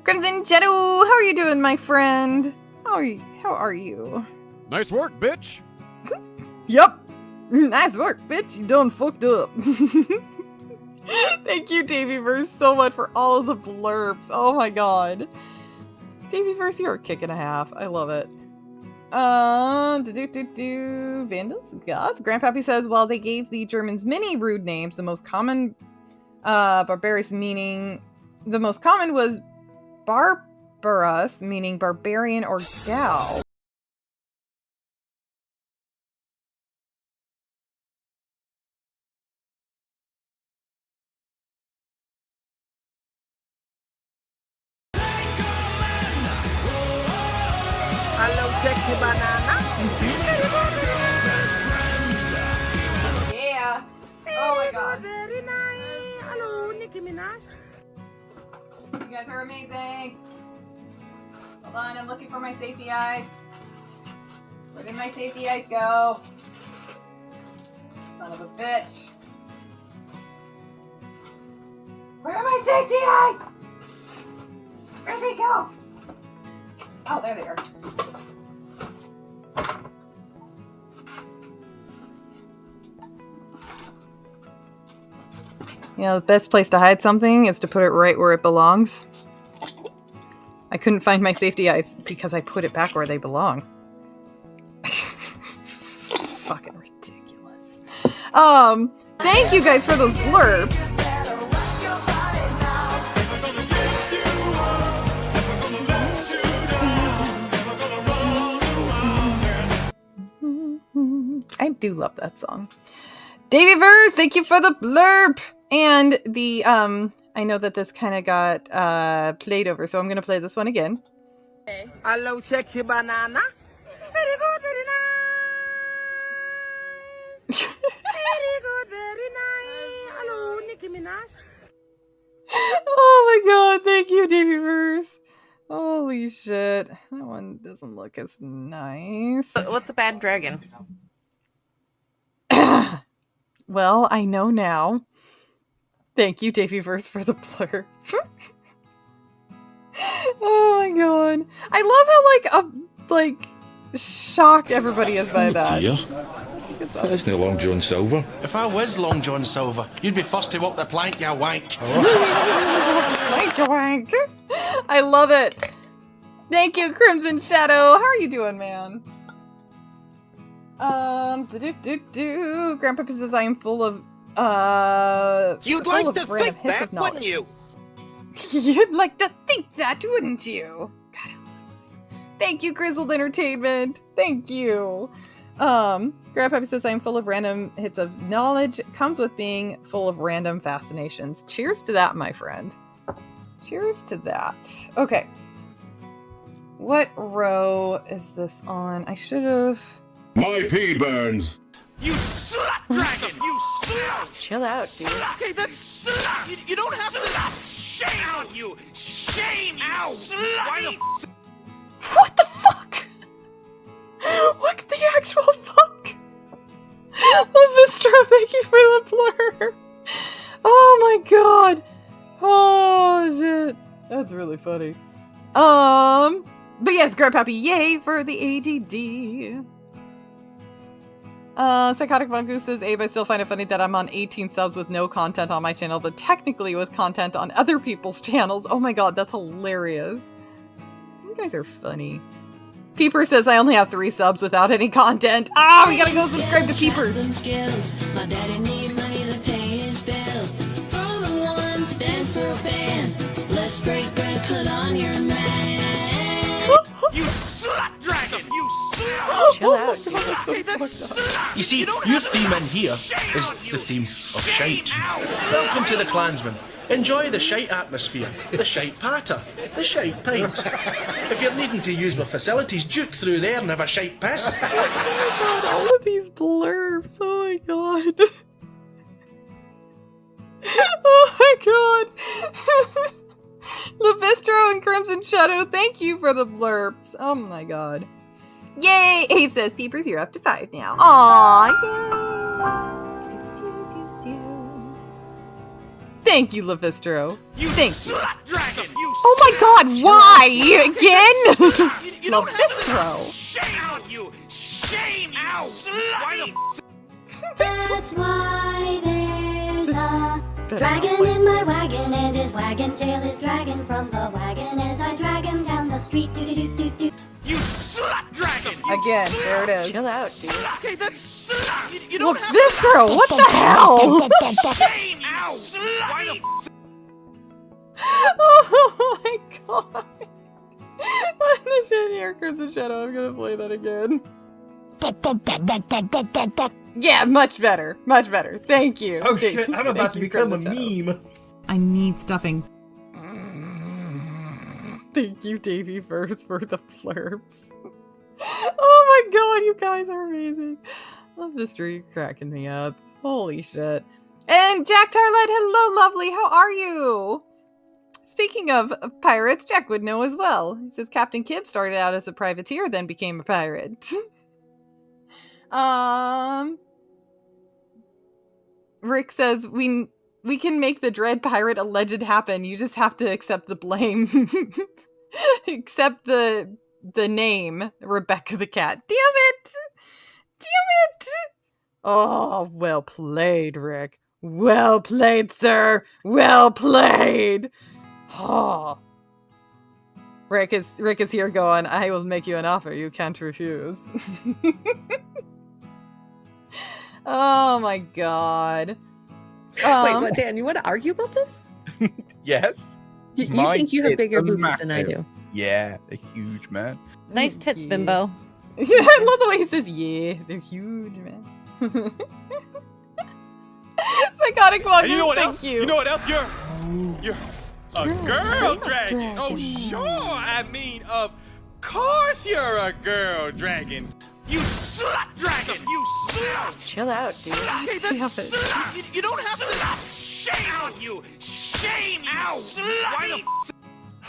Crimson Shadow, how are you doing, my friend? How are you? Nice work, bitch. Yep. Nice work, bitch. You done fucked up. Thank you, Davyverse, so much for all of the blurbs. Oh my god. Davyverse, you're a kick and a half. I love it. Vandals? Goss? Grandpappy says, well, they gave the Germans many rude names. The most common, barbarous meaning... The most common was barbarous, meaning barbarian or gal. Hello, sexy banana. Yeah. Oh my god. Very nice. Hello, Nicki Minaj. You guys are amazing. Hold on, I'm looking for my safety eyes. Where did my safety eyes go? Son of a bitch. Where are my safety eyes? Where'd they go? Oh, there they are. You know, the best place to hide something is to put it right where it belongs. I couldn't find my safety eyes because I put it back where they belong. Thank you guys for those blurbs. I do love that song. Davey Verse, thank you for the blurb. And the, I know that this kind of got played over, so I'm going to play this one again. Hello, sexy banana. Very good, very nice. Very good, very nice. Hello, Nicki Minaj. Oh my god, thank you, Davey Verse. Holy shit. That one doesn't look as nice. What's a bad dragon? Well, I know now. Thank you, Davey Verse, for the blurb. Oh my god. I love how, shocked everybody is by that. That's no Long John Silver. If I was Long John Silver, you'd be first to walk the plank, you wank. Plank, you wank. I love it. Thank you, Crimson Shadow. How are you doing, man? Grandpa says I am full of You'd like to think that, wouldn't you? You'd like to think that, wouldn't you? God, thank you, Grizzled Entertainment. Thank you. Grandpa says I am full of random hits of knowledge. It comes with being full of random fascinations. Cheers to that, my friend. Cheers to that. Okay. What row is this on? I should have... My pee burns. You slut dragon! You slut! Chill out, dude. Okay, that's slut! You don't have to... Shame on you! Shame, you slut! Why the f... What the fuck? What the actual fuck? Vistro, thank you for the blur. Oh my god. Oh shit. That's really funny. But yes, Grandpappy, yay for the ADD. Psychotic Mongoose says, Abe, I still find it funny that I'm on 18 subs with no content on my channel, but technically with content on other people's channels. Oh my god, that's hilarious. You guys are funny. Peeper says, I only have 3 subs without any content. Ah, we gotta go subscribe to Peepers. My daddy need money to pay his bill. Throw the ones, band for a band. Let's break bread, put on your man. You slut dragon! You slut! Chill out, dude. Okay, that's slut! You see, your theme in here is the theme of shite. Welcome to the Klansman. Enjoy the shite atmosphere, the shite patter, the shite pint. If you're needing to use my facilities, juke through there and have a shite piss. Oh my god, all of these blurbs. Oh my god. Oh my god. Levistro and Crimson Shadow, thank you for the blurbs. Oh my god. Yay! Abe says, Peepers, you're up to 5 now. Aww, yay! Thank you, Levistro. Thank you. Slut dragon! You Oh my god, why? Again? You don't have to... Levistro. Shame on you! Shame, you slut! Why the f... That's why there's a dragon in my wagon, and his wagon tail is dragging from the wagon as I drag him down the street. Do-do-do-do-do. You slut dragon! You Again, slut. there it is. Chill out, dude. Okay, that's slut! You don't have Levistro, what the hell? Shame, you slut! Why the f... Oh my god. Find the shit here, Crimson Shadow. I'm gonna play that again. Yeah, much better. Much better. Thank you. Oh Thank shit, you. I'm about to Thank you, become a Crimson Shadow. meme. I need stuffing. Thank you, Davey Verse, for the blurbs. Oh my god, you guys are amazing. Love this streak cracking me up. Holy shit. And Jack Tarlet, hello, lovely. How are you? Speaking of pirates, Jack would know as well. He says Captain Kidd started out as a privateer, then became a pirate. Rick says we can make the Dread Pirate alleged happen. You just have to accept the blame. Accept the name Rebecca the Cat. Damn it! Damn it! Oh, well played, Rick. Well played, sir. Well played. Oh. Rick is here going, I will make you an offer you can't refuse. Oh my god. Wait, what, Dan? You want to argue about this? Yes. You think you have bigger boobies than I do? Yeah, they're huge, man. Nice tits, bimbo. Yeah, I love the way he says, yeah, they're huge, man. Psychotic Mongoose, And you know what thank else? you. You know what else? You're a girl dragon. Oh, sure. I mean, of course you're a girl dragon. You slut dragon. You slut. Chill out, dude. Okay, that's slut. You don't have to. Shame on you. Shame you. Slut. Why the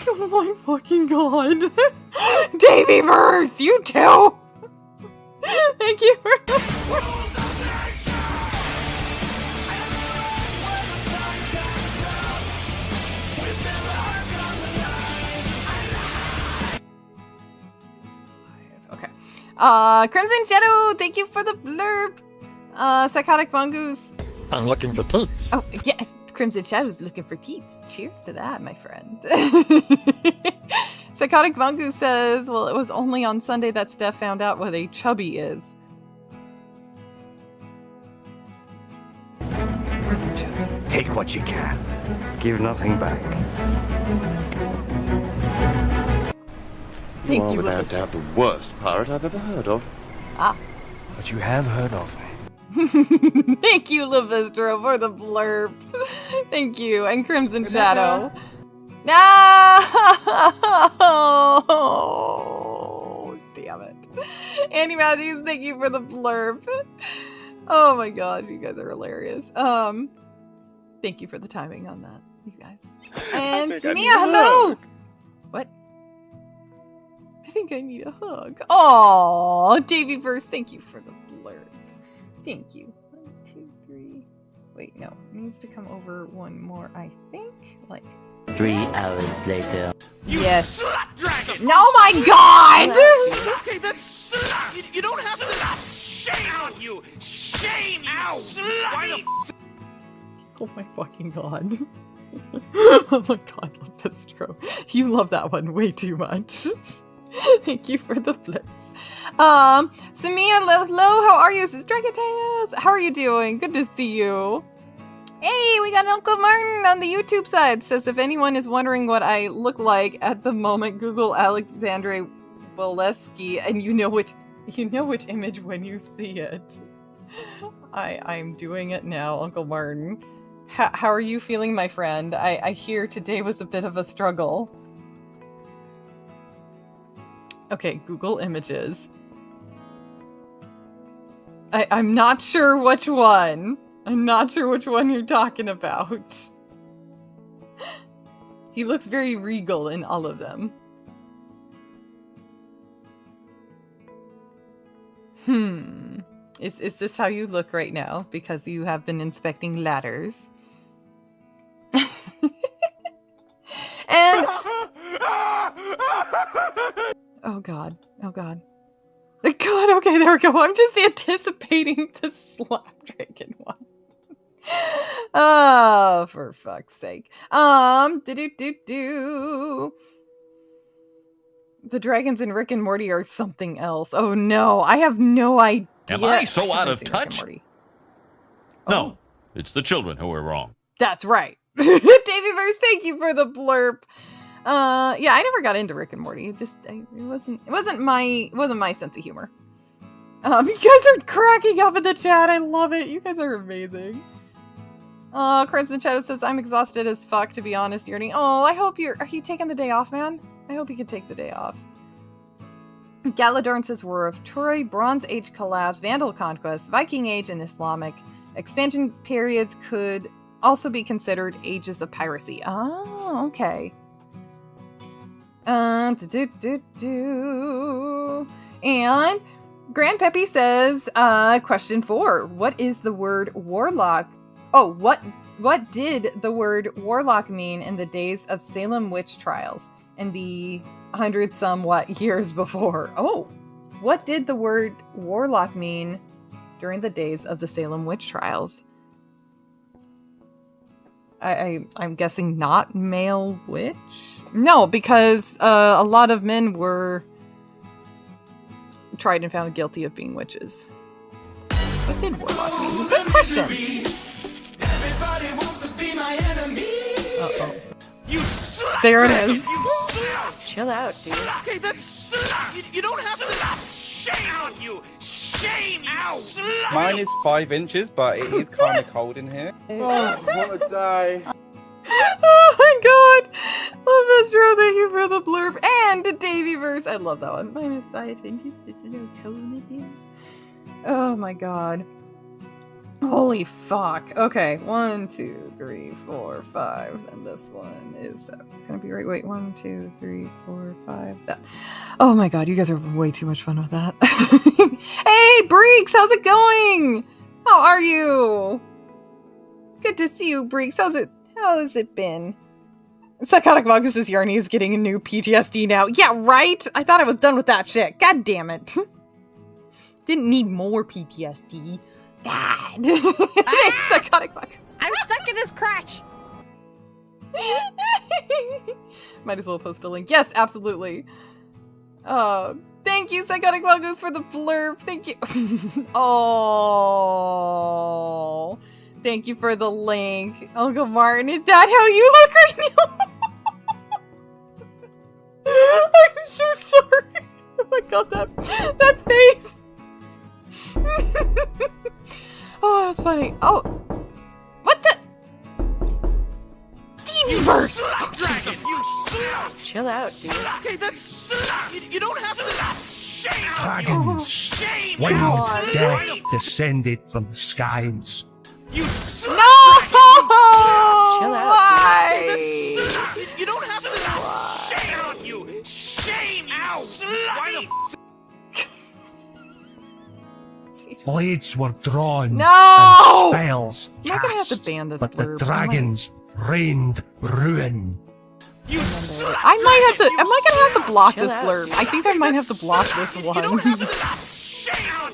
Oh my fucking god. Davey verse, you too. Thank you for Okay. Crimson Shadow, thank you for the blurb. Psychotic Mongoose. I'm looking for teats. Oh, yes. Crimson Shadow's looking for teats. Cheers to that, my friend. Psychotic Mongoose says, well, it was only on Sunday that Steph found out what a chubby is. What's a chubby? Take what you can. Give nothing back. Thank you, without Lister. doubt the worst pirate I've ever heard of. Ah. But you have heard of me. Thank you, Levistra, for the blurb. Thank you. And Crimson Shadow. No! Damn it. Andy Matthews, thank you for the blurb. Oh my gosh, you guys are hilarious. Thank you for the timing on that, you guys. And Samia, hello! What? I think I need a hug. Aww, Davey Verse, thank you for the blurb. Thank you. 1, 2, 3. Wait, no. It needs to come over one more, I think. Like 3 hours later. yes. slut dragon. No, my God! Okay, that's slut. You don't have to. Shame on you. Shame you. Slut. Why the Oh my fucking god. Oh my god, Lepistro. You love that one way too much. Thank you for the flips. Samia, hello, how are you? This is Dragontails. How are you doing? Good to see you. Hey, we got Uncle Martin on the YouTube side. Says if anyone is wondering what I look like at the moment, Google Alexandre Boleski and you know which image when you see it. I'm doing it now, Uncle Martin. How are you feeling, my friend? I hear today was a bit of a struggle. Okay, Google Images. I'm not sure which one. I'm not sure which one you're talking about. He looks very regal in all of them. Is this how you look right now? Because you have been inspecting ladders. And oh god. Oh god. God, okay, there we go. I'm just anticipating the slap dragon one. Oh, for fuck's sake. The dragons in Rick and Morty are something else. Oh no, I have no idea. Am I so out of seen touch? Rick and Morty. No, it's the children who are wrong. That's right. Davey Verse, thank you for the blurb. Yeah, I never got into Rick and Morty. It wasn't my sense of humor. You guys are cracking up in the chat. I love it. You guys are amazing. Crimson Shadow says, I'm exhausted as fuck, to be honest, Yurnie. Oh, I hope are you taking the day off, man? I hope you can take the day off. Galadorn says, War of Troy, Bronze Age collapse, Vandal conquest, Viking Age, and Islamic expansion periods could also be considered ages of piracy. Oh, okay. And Grand Peppy says, question 4. What is the word warlock? Oh, what did the word warlock mean in the days of Salem witch trials and the 100-some-what years before? Oh, what did the word warlock mean during the days of the Salem witch trials? I'm guessing not male witch? No, because a lot of men were tried and found guilty of being witches. What did Warlock mean? Good question. Uh-oh. There it is. Chill out, dude. Okay, that's you don't have to. Shame on you! Shame you! Mine is 5 inches, but it is kind of cold in here. Oh, I want to die. Oh my god! Love Mestro, thank you for the blurb. And the Davyverse. I love that one. Mine is 5 inches. It's a little cold in here. Oh my god. Holy fuck. Okay, 1, 2, 3, 4, 5. And this one is gonna be right. Wait, 1, 2, 3, 4, 5. That. Oh my god, you guys are way too much fun with that. Hey, Breeks, how's it going? How are you? Good to see you, Breeks. How has it been? Psychotic Mongus is Yarny is getting a new PTSD now. Yeah, right? I thought I was done with that shit. God damn it. Didn't need more PTSD. God. Thanks, Psychotic Mongus. I'm stuck in this crotch. Might as well post a link. Yes, absolutely. Thank you, Psychotic Mongus, for the blurb. Thank you. Oh. Thank you for the link. Uncle Martin, is that how you look right now? I'm so sorry. Oh my god, that face. Oh, that's funny. Oh. What the? Deviverse! Chill out, dude. Okay, that's you don't have to. Dragons, winged death descended from the skies. You No! Chill out. Why? You don't have to. Shame on you. Shame you. Blades were drawn No! and spells I'm not gonna have to cast, ban this but the blurb. dragons rained ruin. I might gonna have to block this blurb. I think I might have to block this one.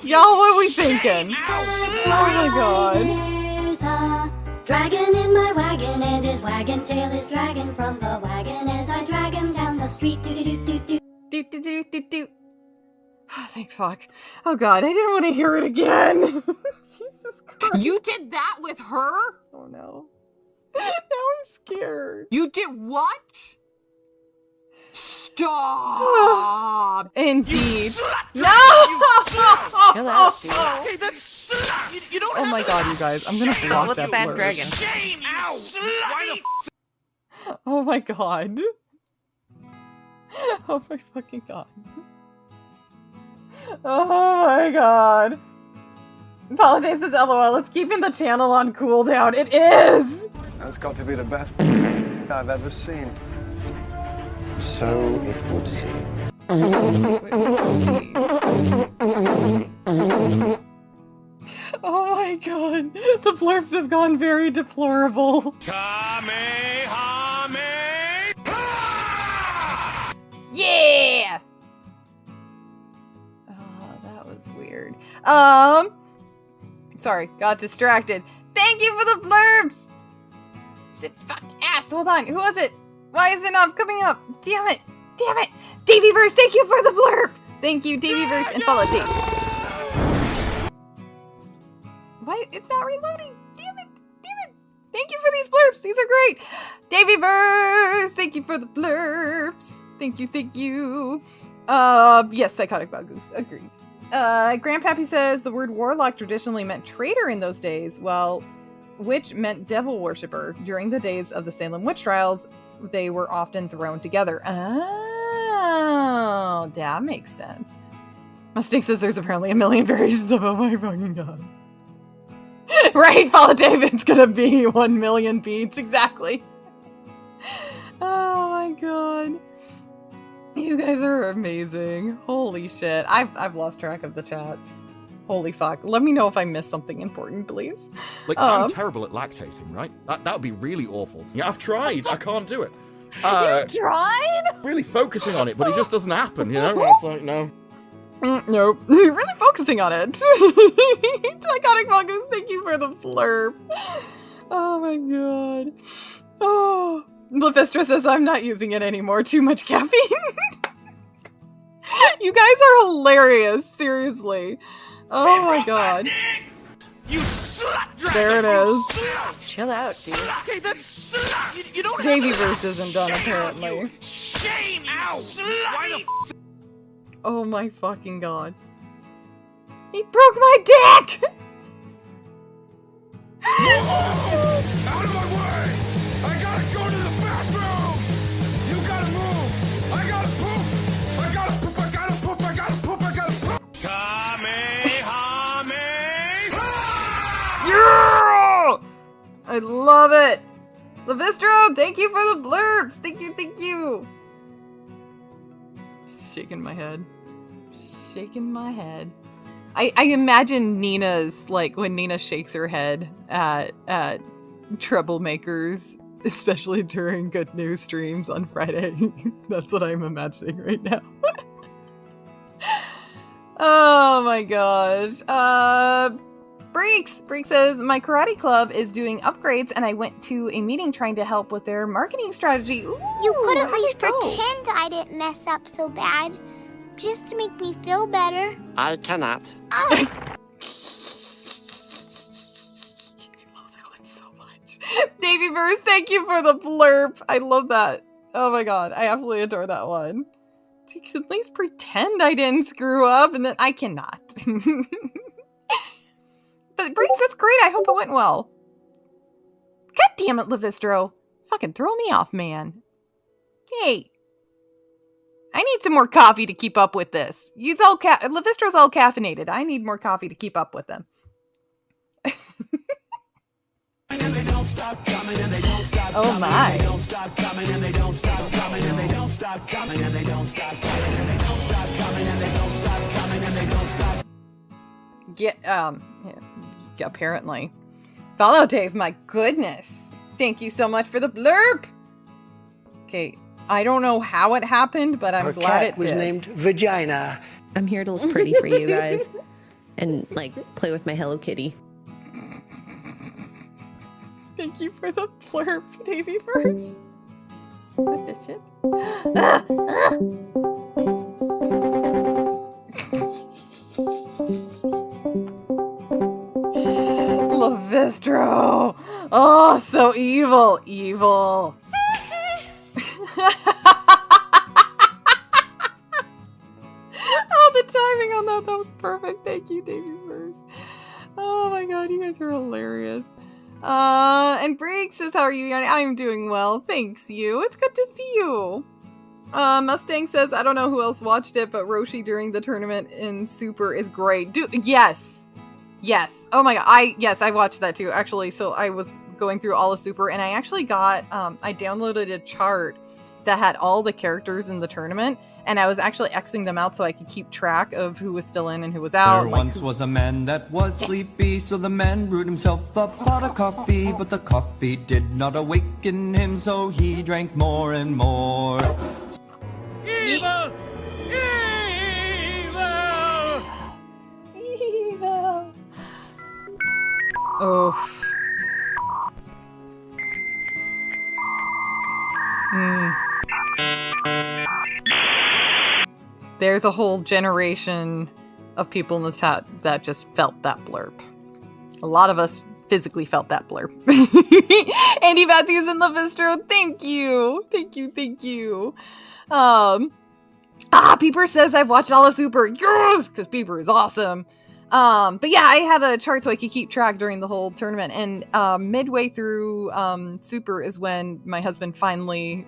Y'all, what are we thinking? Oh my god. There's a dragon in my wagon, and his wagon tail is dragging from the wagon as I drag him down the street. Do-do-do-do-do. Do-do-do-do-do. Oh, thank fuck. Oh god, I didn't want to hear it again. Jesus Christ. You did that with her? Oh no. Now I'm scared. You did what? Stop! Indeed. No! Chill out, dude. Okay, that's you don't Oh my god, you guys. I'm gonna block What's that a bad blurb. dragon? Shame you. Oh my god. Oh my fucking god. Oh my god. Apologize says LOL, it's keeping the channel on cooldown. It is! That's got to be the best I've ever seen. So it would seem. Oh my god. The blurbs have gone very deplorable. Yeah! Oh, that was weird. Sorry, got distracted. Thank you for the blurbs! Shit, fuck, ass, hold on, who was it? Why is it not coming up? Damn it, damn it! Davyverse, thank you for the blurb! Thank you, Davyverse, and follow Dave. Why? It's not reloading, damn it, damn it! Thank you for these blurbs, these are great! Davyverse, thank you for the blurbs! Thank you, thank you. Yes, Psychotic Bagoose, agreed. Grandpappy says the word warlock traditionally meant traitor in those days, while witch meant devil worshipper. During the days of the Salem witch trials, they were often thrown together. Oh, that makes sense. Mustang says there's apparently a million variations of oh my fucking god. Right, Follow David's gonna be 1 million beats, exactly. Oh my god. You guys are amazing. Holy shit. I've lost track of the chat. Holy fuck. Let me know if I missed something important, please. Like, I'm terrible at lactating, right? That would be really awful. Yeah, I've tried. I can't do it. You tried? Really focusing on it, but it just doesn't happen, you know? It's like, no. Nope. You're really focusing on it. Psychotic Mongoose, thank you for the blurb. Oh my god. Oh. Lepistra says I'm not using it anymore. Too much caffeine. You guys are hilarious. Seriously. Oh my god. You slut dragon! There it is. Chill out, dude. Okay, that's slut! You don't Babyverse isn't done, apparently. Shame, you slut! Why the f Oh my fucking god. He broke my dick! Out of my way! I gotta go to the bathroom! You gotta move! I gotta poop! I gotta poop! I gotta poop! I gotta poop! I gotta poop! Yeah! I love it! Levistro, thank you for the blurbs! Thank you, thank you! Shaking my head. Shaking my head. I imagine Nina's, like, when Nina shakes her head at troublemakers, especially during Good News streams on Friday. That's what I'm imagining right now. Oh my gosh. Breeks says, my karate club is doing upgrades and I went to a meeting trying to help with their marketing strategy. Ooh, you could at least pretend I didn't mess up so bad. Just to make me feel better. I cannot. Babyverse, thank you for the blurb. I love that. Oh my god, I absolutely adore that one. You can at least pretend I didn't screw up, and then I cannot. But Breeks, that's great. I hope it went well. God damn it, Levistro. Fucking throw me off, man. Hey. I need some more coffee to keep up with this. Levistro's all caffeinated. I need more coffee to keep up with them. Oh my. Yeah, apparently. Follow Dave, my goodness. Thank you so much for the blurb. Okay, I don't know how it happened, but I'm glad it did. was named Vagina. I'm here to look pretty for you guys. And, like, play with my Hello Kitty. Thank you for the blurb, Babyverse. What the shit? Levistro! Oh, so evil! Evil! Oh, the timing on that was perfect. Thank you, Babyverse. Oh my god, you guys are hilarious. And Breeks says, how are you? I'm doing well. Thanks, you. It's good to see you. Mustang says, I don't know who else watched it, but Roshi during the tournament in Super is great. Dude, yes. Yes. Oh my god. I watched that too, actually. So I was going through all of Super, and I actually got, I downloaded a chart that had all the characters in the tournament, and I was actually Xing them out so I could keep track of who was still in and who was out. There once was a man that was sleepy, so the man brewed himself a pot of coffee, but the coffee did not awaken him, so he drank more and more. Evil! Evil! Evil! Oh. There's a whole generation of people in the chat that just felt that blurb. A lot of us physically felt that blurb. Andy Matthews and Levistro, thank you. Thank you, thank you. Peeper says I've watched all of Super. Yes! Because Peeper is awesome. But yeah, I had a chart so I could keep track during the whole tournament. And midway through Super is when my husband finally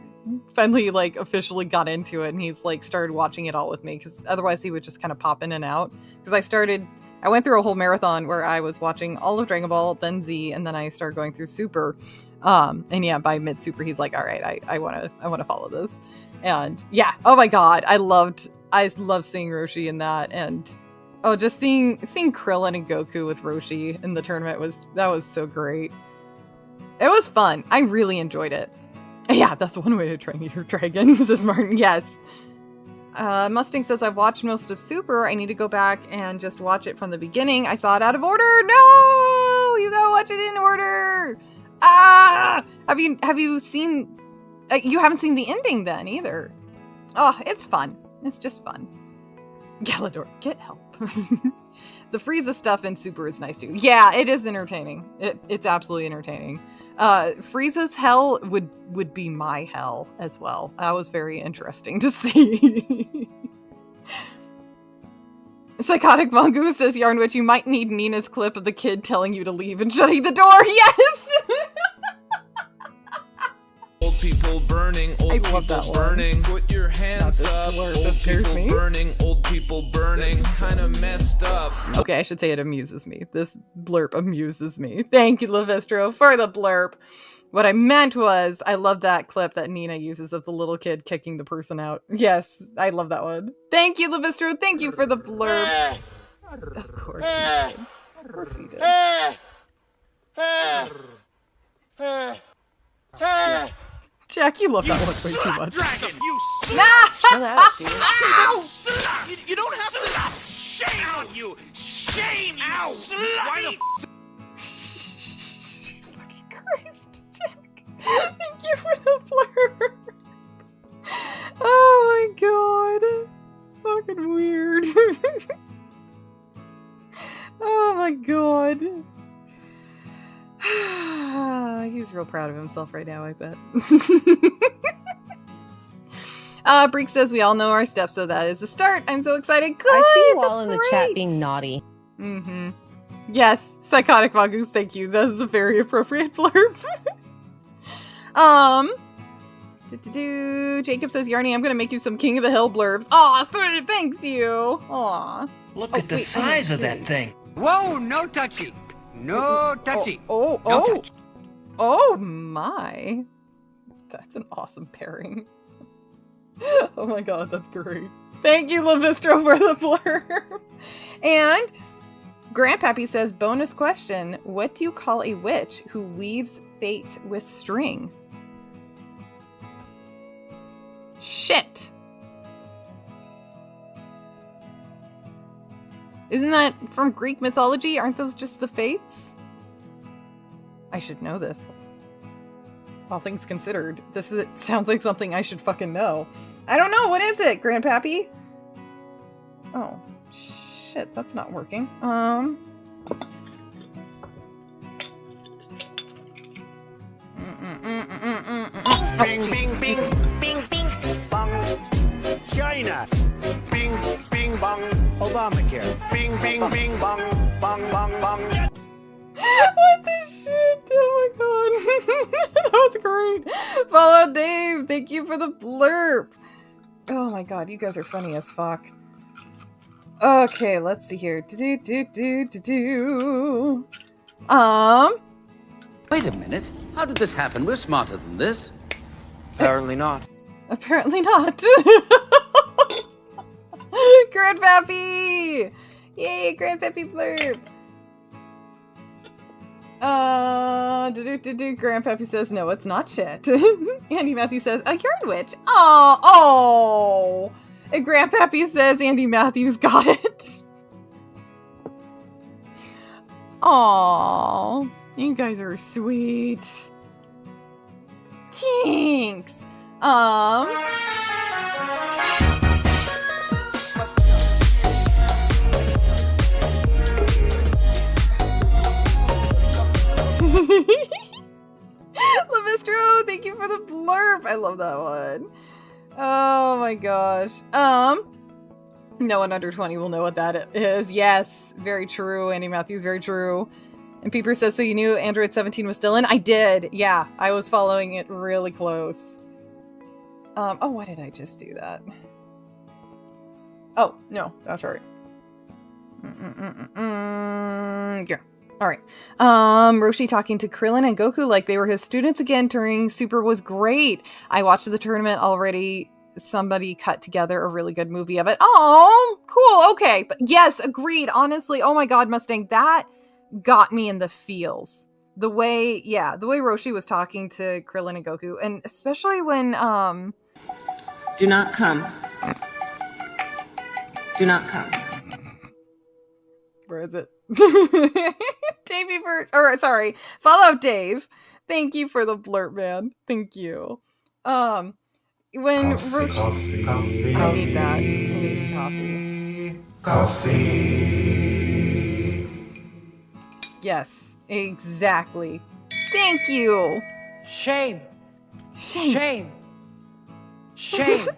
like officially got into it, and he's like started watching it all with me, because otherwise he would just kind of pop in and out. Because I went through a whole marathon where I was watching all of Dragon Ball, then Z, and then I started going through Super. And yeah, by mid Super he's like, all right, I want to follow this. And yeah, oh my god, I loved seeing Roshi in that, and just seeing Krillin and Goku with Roshi in the tournament was so great. It was fun. I really enjoyed it. Yeah, that's one way to train your dragon, says Martin. Yes. Mustang says, I've watched most of Super. I need to go back and just watch it from the beginning. I saw it out of order. No! You gotta watch it in order! Have you seen... you haven't seen the ending then, either. Oh, it's fun. It's just fun. Galador, get help. The Frieza stuff in Super is nice too. Yeah, it is entertaining. It's absolutely entertaining. Frieza's hell would be my hell as well. That was very interesting to see. Psychotic Mongoose says, Yarnwitch, you might need Nina's clip of the kid telling you to leave and shutting the door. Yes! Old people burning, old people burning. Put your hands up. Old people burning, old people burning. Kind of messed up. Okay, I should say it amuses me. This blurb amuses me. Thank you, Levistro, for the blurb. What I meant was, I love that clip that Nina uses of the little kid kicking the person out. Yes, I love that one. Thank you, Levistro. Thank you for the blurb. Of course he did. Of course he did. Jack, you love that one way too much. Dragon, you Chill out, dude. You don't have to. Shame on you. Shame, you slut. Why the Fucking Christ, Jack. Thank you for the blurb. Oh my god. Fucking weird. Oh my god. He's real proud of himself right now, I bet. Breek says we all know our steps, so that is the start. I'm so excited. Good, I see you all that's in the great. chat being naughty. Mm-hmm. Yes, Psychotic Mongoose, thank you. That is a very appropriate blurb. Jacob says, Yarny, I'm gonna make you some King of the Hill blurbs. Aw, sweet, thanks you. Aw. Look at the size of that thing. Whoa, no touchy. No touchy. No touch. Oh my. That's an awesome pairing. Oh my god, that's great. Thank you, Levistro, for the blurb. And Grandpappy says, bonus question, what do you call a witch who weaves fate with string? Shit. Isn't that from Greek mythology? Aren't those just the fates? I should know this. All things considered, sounds like something I should fucking know. I don't know, what is it, Grandpappy? Oh, shit, that's not working. Bing, bing, bing, bing, bing, bong. China. Bing, bing, bong. Obamacare. Bing, bing, bing, bong, bong, bong, bong. What the shit? Oh my god. That was great. Follow Dave. Thank you for the blurb. Oh my god, you guys are funny as fuck. Okay, let's see here. Wait a minute. How did this happen? We're smarter than this. Apparently not. Apparently not. Grandpappy! Yay, Grandpappy blurb. Grandpappy says, no, it's not shit. Andy Matthew says, a yarn witch. Oh. And Grandpappy says, Andy Matthews got it. Aww. You guys are sweet. Thanks. Levistro, thank you for the blurb. I love that one. Oh my gosh. No one under 20 will know what that is. Yes, very true. Andy Matthews, very true. And Peeper says, so you knew Android 17 was still in? I did. Yeah, I was following it really close. Oh, why did I just do that? Oh, no, that's right. Yeah. All right. Roshi talking to Krillin and Goku like they were his students again during Super was great. I watched the tournament already. Somebody cut together a really good movie of it. Oh, cool. Okay. But yes, agreed. Honestly, oh my God, Mustang, that got me in the feels. The way Roshi was talking to Krillin and Goku, and especially when, Do not come. Do not come. Where is it? Davey first, or sorry, follow Dave. Thank you for the blurb, man. Thank you. When Roshi, I need that. I need coffee. Yes, exactly. Thank you. Shame. Shame. Shame. Shame.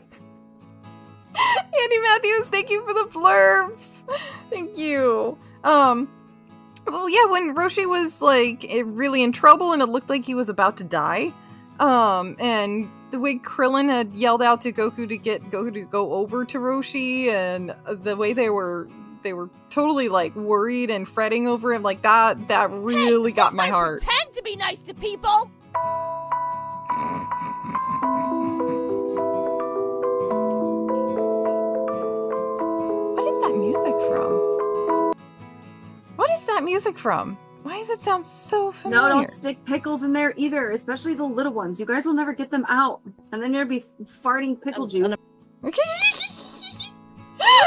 Andy Matthews, thank you for the blurbs. Thank you. Well, yeah, when Roshi was like really in trouble and it looked like he was about to die, and the way Krillin had yelled out to Goku to get Goku to go over to Roshi, and the way they were totally like worried and fretting over him, like that really got my heart. Pretend to be nice to people. What is that music from? What is that music from? Why does it sound so familiar? No, don't stick pickles in there either, especially the little ones. You guys will never get them out. And then you'll be farting pickle juice.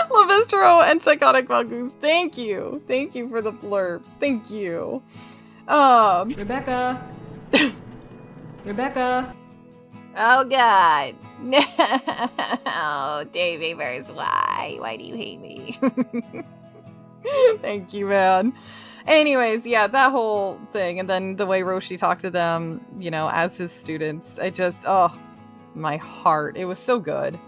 Lavistro and Psychotic Mongoose, thank you. Thank you for the blurbs. Thank you. Rebecca. Rebecca. Oh god. No, Davey versus why? Why do you hate me? Thank you, man. Anyways, yeah, that whole thing, and then the way Roshi talked to them, you know, as his students, I just, oh, my heart. It was so good.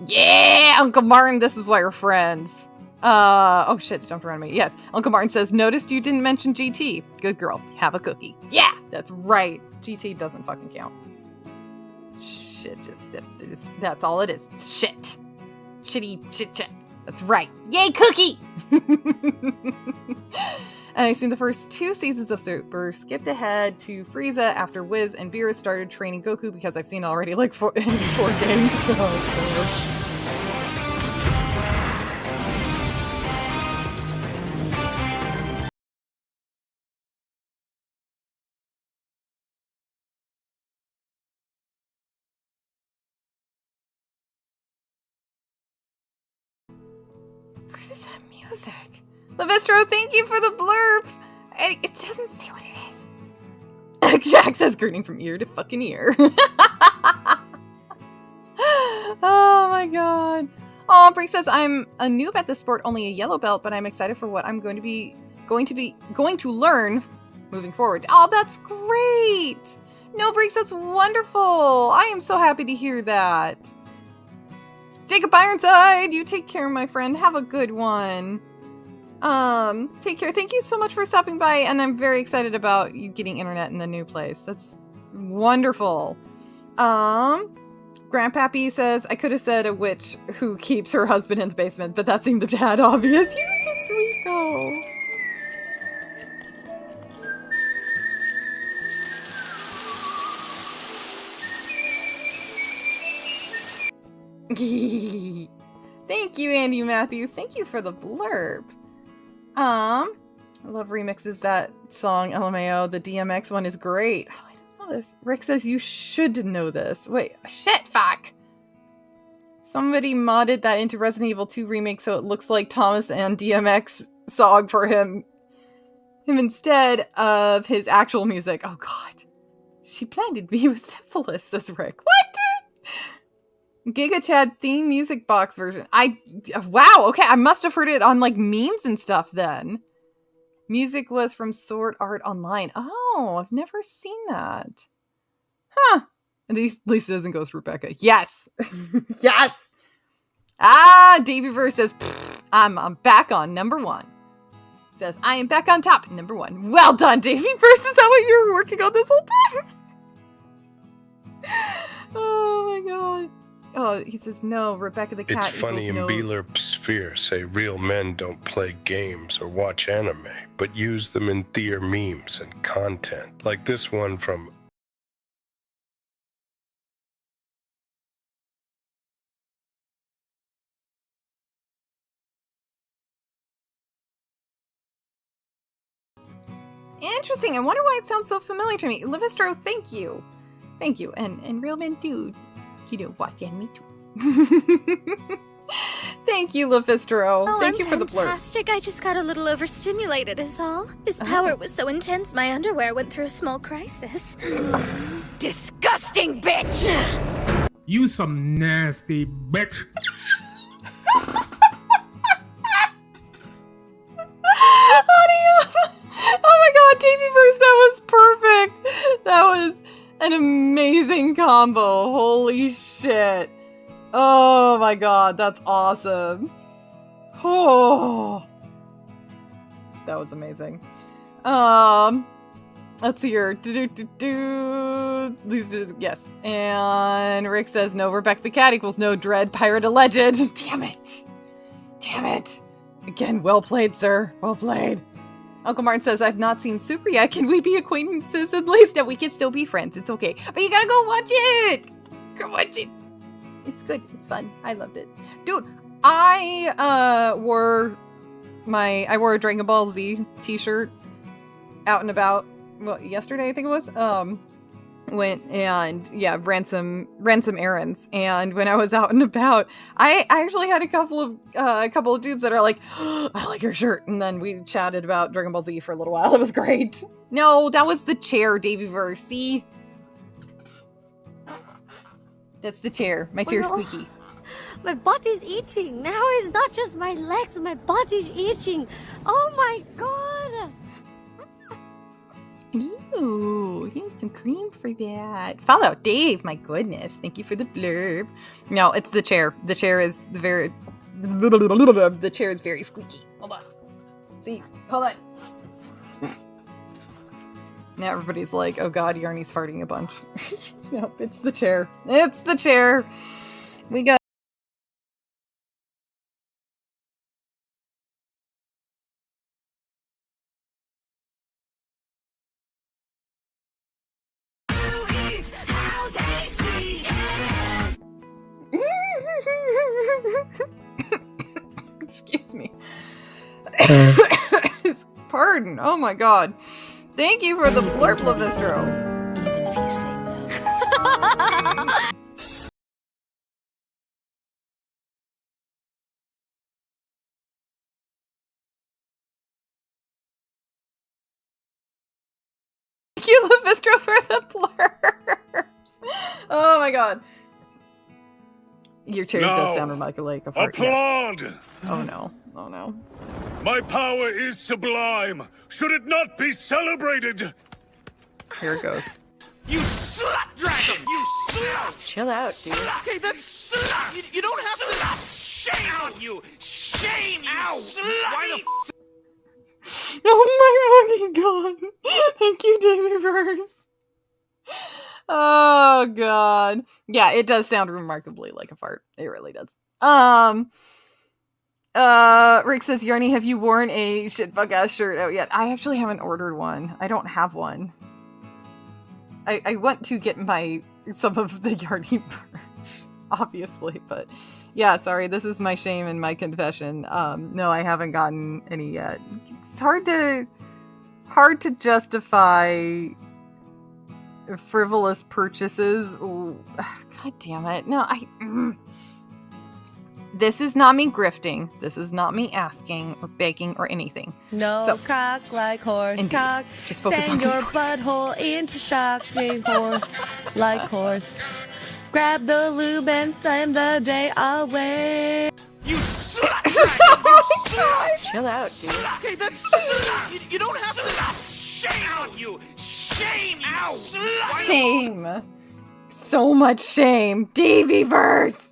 Yeah, Uncle Martin, this is why we're friends. Oh shit, it jumped around me. Yes, Uncle Martin says, noticed you didn't mention GT. Good girl, have a cookie. Yeah, that's right. GT doesn't fucking count. Shit, that's all it is. It's shit. Shitty chit chat. That's right. Yay, cookie! And I've seen the first 2 seasons of Super, skipped ahead to Frieza after Wiz and Beerus started training Goku because I've seen already like 4 games. Oh, what is that music? Lavistro, thank you for the blurb! It doesn't say what it is. Jack says grinning from ear to fucking ear. Oh my god. Oh, Bree says I'm a noob at this sport, only a yellow belt, but I'm excited for what I'm going to learn moving forward. Oh, that's great! No, Bree, that's wonderful! I am so happy to hear that. Jacob Ironside, you take care, my friend. Have a good one. Take care. Thank you so much for stopping by, and I'm very excited about you getting internet in the new place. That's wonderful. Grandpappy says, I could have said a witch who keeps her husband in the basement, but that seemed a tad obvious. You're so sweet, though. Thank you, Andy Matthews. Thank you for the blurb. I love remixes that song, LMAO. The DMX one is great. Oh, I don't know this. Rick says you should know this. Wait, shit, fuck. Somebody modded that into Resident Evil 2 remake so it looks like Thomas and DMX song for him instead of his actual music. Oh god. She blinded me with syphilis, says Rick. What? Giga Chad theme music box version. Wow, okay, I must have heard it on like memes and stuff then. Music was from Sword Art Online. Oh, I've never seen that. Huh. At least it doesn't go to Rebecca. Yes. Yes. Davey Verse says, I'm back on number 1. Says, I am back on top, number 1. Well done, Davey Verse. Is that what you were working on this whole time? Oh my god. Oh, he says, no, Rebecca the cat. It's funny in Beeler Sphere say real men don't play games or watch anime, but use them in theater memes and content. Like this one from Interesting. I wonder why it sounds so familiar to me. Livistro, thank you. Thank you. And real men do, watch anime too. Thank you, Livistro. Oh, thank you for the blurb. Fantastic. I just got a little overstimulated is all. His power was so intense my underwear went through a small crisis. Disgusting bitch! You some nasty bitch. How do you is an amazing combo. Holy shit. Oh my god, that's awesome. Oh, that was amazing. Let's see here. Yes. And Rick says no Rebecca the cat equals no Dread Pirate Alleged. Damn it. Damn it. Again, well played, sir. Well played. Uncle Martin says, I've not seen Super yet. Can we be acquaintances at least? No, we can still be friends. It's okay. But you gotta go watch it. Go watch it. It's good. It's fun. I loved it. Dude, I wore a Dragon Ball Z t-shirt out and about. Well, yesterday I think it was. Went and ran some errands, and when I was out and about, I actually had a couple of dudes that are like, oh, I like your shirt, and then we chatted about Dragon Ball Z for a little while. It was great. No, that was the chair, Daveyverse. See, that's the chair. My chair's squeaky. My body's itching. Now it's not just my legs, my body's itching. Oh my god. Ooh, he needs some cream for that. Follow Dave, my goodness. Thank you for the blurb. No, it's the chair. The chair is the chair is very squeaky. Hold on. See, hold on. Now everybody's like, oh god, Yarny's farting a bunch. No, it's the chair. It's the chair. We got excuse me. Pardon. Oh my god. Thank you for the blurb, Lavistro. Even if you say no. Thank you, Lavistro, for the blurbs. Oh my god. Your chair does sound remarkably like a fart. Applaud! Yes. Oh no. Oh no. My power is sublime. Should it not be celebrated? Here it goes. You slut dragon! You slut! Chill out, dude. Okay, that's slut! You don't have to... Shame on you! Shame, you slut! Why the Oh my fucking god. Thank you, Daveyverse. Oh god. Yeah, it does sound remarkably like a fart. It really does. Rick says, Yarny, have you worn a shit fuck ass shirt out yet? I actually haven't ordered one. I don't have one. I want to get some of the Yarny merch, obviously, but yeah, sorry, this is my shame and my confession. No, I haven't gotten any yet. It's hard to justify frivolous purchases. Ooh, god damn it. No, this is not me grifting. This is not me asking or begging or anything. No, so, cock like horse, indeed. cock. Just focus Send on your the horse. butthole into shock, horse like horse. Grab the lube and slam the day away. You slut dragon! You slut! Chill out, dude. Okay, that's slut! You don't have to... Shame on you! Shame, you slut! Shame. So much shame. Daveyverse.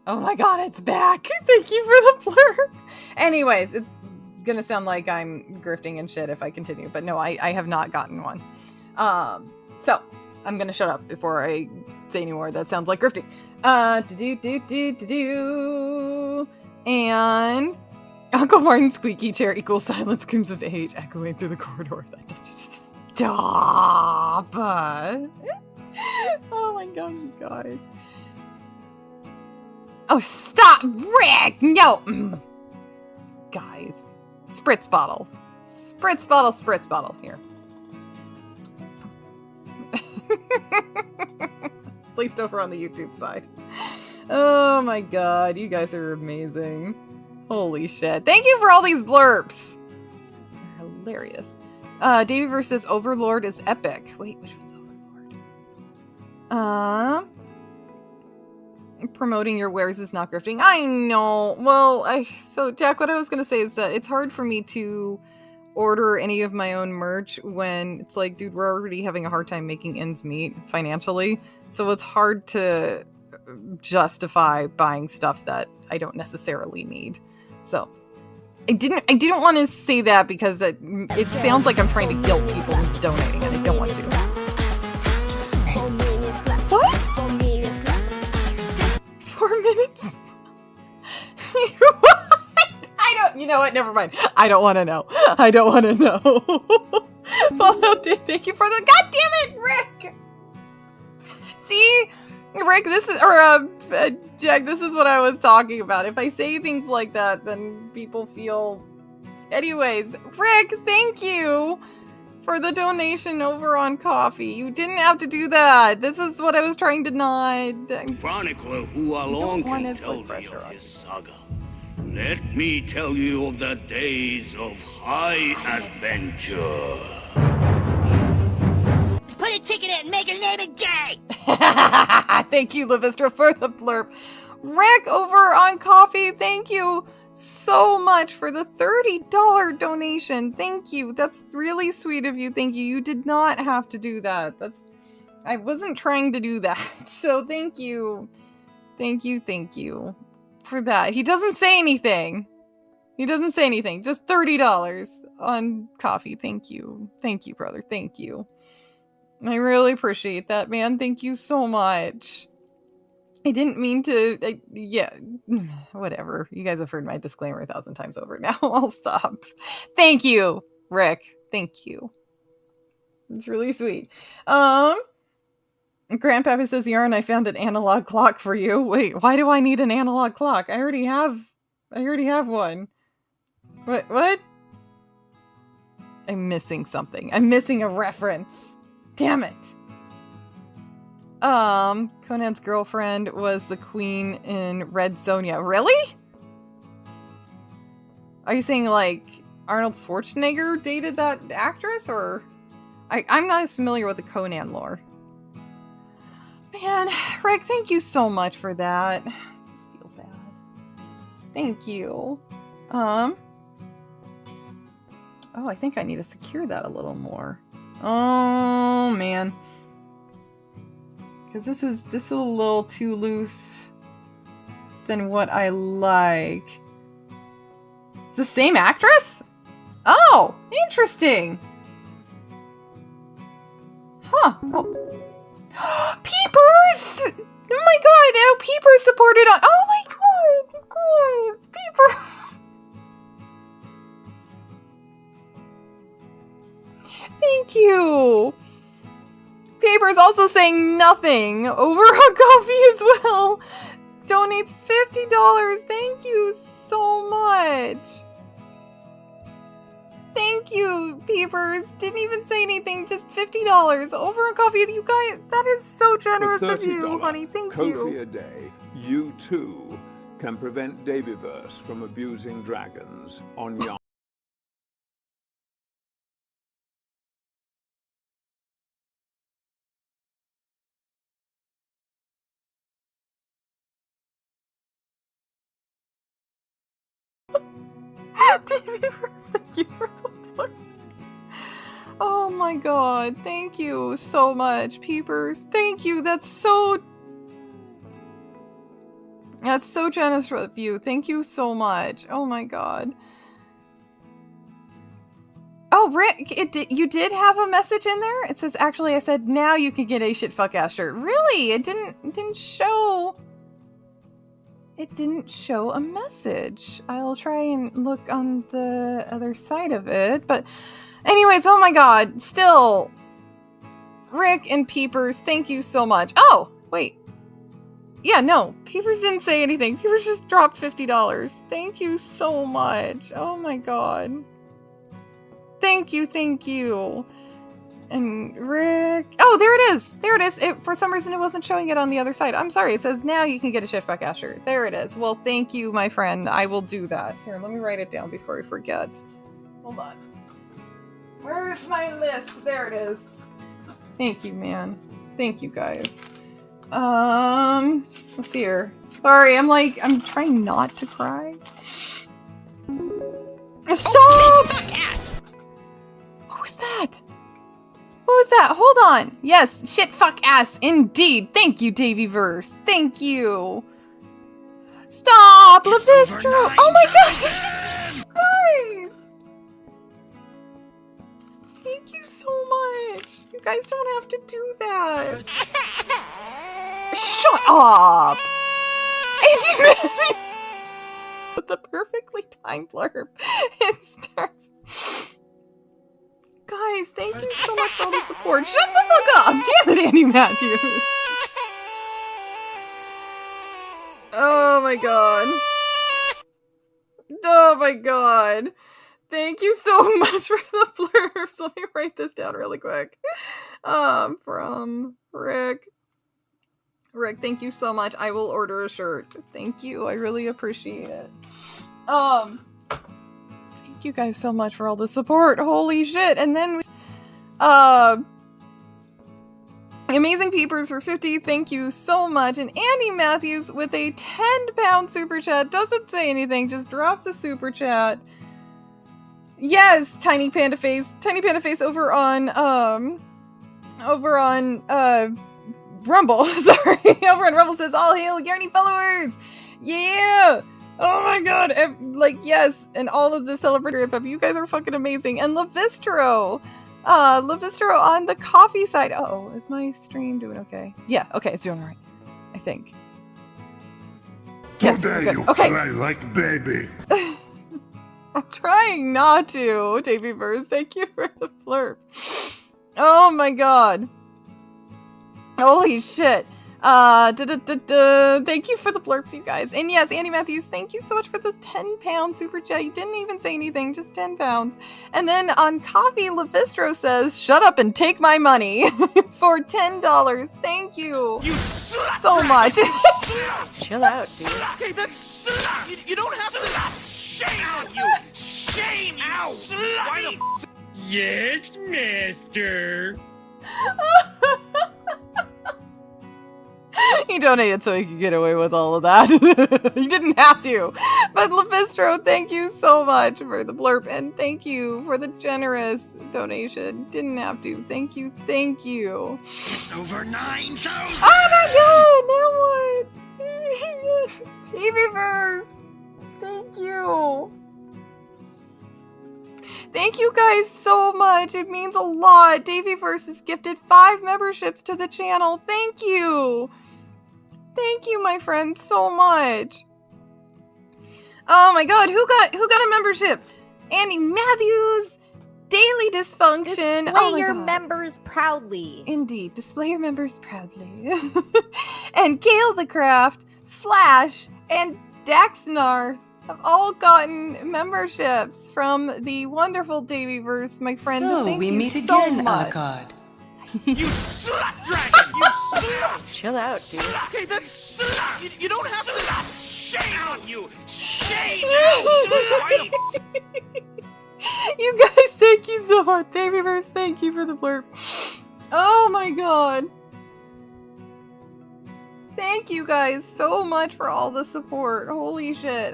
Oh my god, it's back. Thank you for the blurb. Anyways, it's gonna sound like I'm grifting and shit if I continue, but no, I have not gotten one. So I'm gonna shut up before I say any more. That sounds like grifting. And Uncle Martin's squeaky chair equals silent screams of age echoing through the corridor. That just stop. Oh my god, you guys. Oh, stop, Rick! No! Guys. Spritz bottle. Spritz bottle, spritz bottle. Here. Placed over on the YouTube side. Oh my god, you guys are amazing. Holy shit. Thank you for all these blurbs! They're hilarious. Daveyverse says Overlord is epic. Wait, which one's Overlord? Promoting your wares is not grifting. I know. Well, so Jack, what I was going to say is that it's hard for me to order any of my own merch when it's like, dude, we're already having a hard time making ends meet financially. So it's hard to justify buying stuff that I don't necessarily need. So I didn't want to say that because it sounds like I'm trying to guilt people into donating, and I don't want to. What? 4 minutes? You know what? Never mind. I don't want to know. I don't want to know. Fallout, thank you for the. God damn it, Rick! See? Rick, this is. Or, Jack, this is what I was talking about. If I say things like that, then people feel. Anyways, Rick, thank you for the donation over on coffee. You didn't have to do that. This is what I was trying to not. Chronicler who alone can tell thee of his saga. Let me tell you of the days of high adventure. Put a ticket in and make a name gay! Thank you, Lavistra, for the blurb. Rick, over on coffee, thank you so much for the $30 donation. Thank you. That's really sweet of you. Thank you. You did not have to do that. I wasn't trying to do that. So thank you. Thank you for that. He doesn't say anything. Just $30 on coffee. Thank you. Thank you, brother. Thank you. I really appreciate that, man. Thank you so much. I didn't mean to. Yeah, whatever. You guys have heard my disclaimer 1,000 times over now. I'll stop. Thank you, Rick. Thank you. It's really sweet. Grandpappy says, Yarn, I found an analog clock for you. Wait, why do I need an analog clock? I already have one. What? I'm missing something. I'm missing a reference. Damn it. Conan's girlfriend was the queen in Red Sonja. Really? Are you saying, like, Arnold Schwarzenegger dated that actress, or? I'm not as familiar with the Conan lore. Man, Rick, thank you so much for that. I just feel bad. Thank you. Oh, I think I need to secure that a little more. Oh, man. Because this is a little too loose than what I like. It's the same actress? Oh, interesting. Huh. Oh. Peepers! Oh my god, now Peepers supported on. Oh my god, Peepers! Thank you. Peepers also saying nothing over on coffee as well. Donates $50. Thank you so much. Thank you, Peepers. Didn't even say anything, just $50 over on coffee. You guys, that is so generous of you, honey. Thank you. Coffee a day, you too can prevent Davyverse from abusing dragons on Yarn. Thank you for the Plushies. Oh my god, thank you so much, Peepers. Thank you. That's so generous of you. Thank you so much. Oh my god. Oh, Rick, you did have a message in there? It says, actually, I said, now you can get a shit fuck ass shirt. Really? It didn't show. It didn't show a message. I'll try and look on the other side of it. But anyways, oh my god. Still, Rick and Peepers, thank you so much. Oh, wait. Yeah, no. Peepers didn't say anything. Peepers just dropped $50. Thank you so much. Oh my god. Thank you, thank you. And Rick... Oh, there it is! There it is! For some reason, it wasn't showing it on the other side. I'm sorry. It says, now you can get a shit fuck ass shirt. There it is. Well, thank you, my friend. I will do that. Here, let me write it down before I forget. Hold on. Where's my list? There it is. Thank you, man. Thank you, guys. Let's see here. Sorry, I'm trying not to cry. Stop! Who's that? Hold on. Yes, shit, fuck, ass. Indeed. Thank you, Davyverse. Thank you. Stop, Lavistro. Oh my god. Guys. Thank you so much. You guys don't have to do that. Shut up. Andy Matthews. With the perfectly timed blurb. It starts. Guys, thank you so much for all the support. Shut the fuck up! Damn it, Andy Matthews! Oh my god. Oh my god. Thank you so much for the blurbs. Let me write this down really quick. From Rick. Rick, thank you so much. I will order a shirt. Thank you. I really appreciate it. Thank you guys so much for all the support. Holy shit. And then Amazing Peepers for 50. Thank you so much. And Andy Matthews with a 10-pound super chat. Doesn't say anything, just drops a super chat. Yes, Tiny Panda Face. Tiny Panda Face over on Rumble. Sorry. Over on Rumble says, all hail Yarny followers. Yeah. Oh my god, like, yes, and all of the celebratory hip-hop, you guys are fucking amazing. And Lavistro on the coffee side. Uh-oh, is my stream doing okay? Yeah, okay, it's doing all right, I think. Yes, Today you okay. play like baby. I'm trying not to, Davyverse. Thank you for the blurb. Oh my god. Holy shit. Thank you for the blurps, you guys. And yes, Andy Matthews, thank you so much for this 10-pound super chat. You didn't even say anything, just 10 pounds. And then on coffee, Lavistro says, shut up and take my money for $10. Thank you so much. Chill out, dude. Okay, that's you don't have to. Shame on you. Shame you. Why the yes, mister. He donated so he could get away with all of that. He didn't have to. But Lavistro, thank you so much for the blurb. And thank you for the generous donation. Didn't have to. Thank you. Thank you. It's over 9,000! Oh my god! Now what? Chibiverse! Thank you. Thank you guys so much. It means a lot. Davyverse has gifted 5 memberships to the channel. Thank you. Thank you, my friend, so much. Oh my god, who got a membership? Andy Matthews, Daily Dysfunction. Display your members proudly. Indeed, display your members proudly. And Gale the Craft, Flash, and Daxnar have all gotten memberships from the wonderful Davyverse, my friend. So thank we you meet so again, much. Alucard. You slut dragon! You slut! Chill out, dude. Okay, that's you don't have to. Shame on you! Shame! You guys, thank you so much. Davyverse, thank you for the blurb. Oh my god. Thank you guys so much for all the support. Holy shit,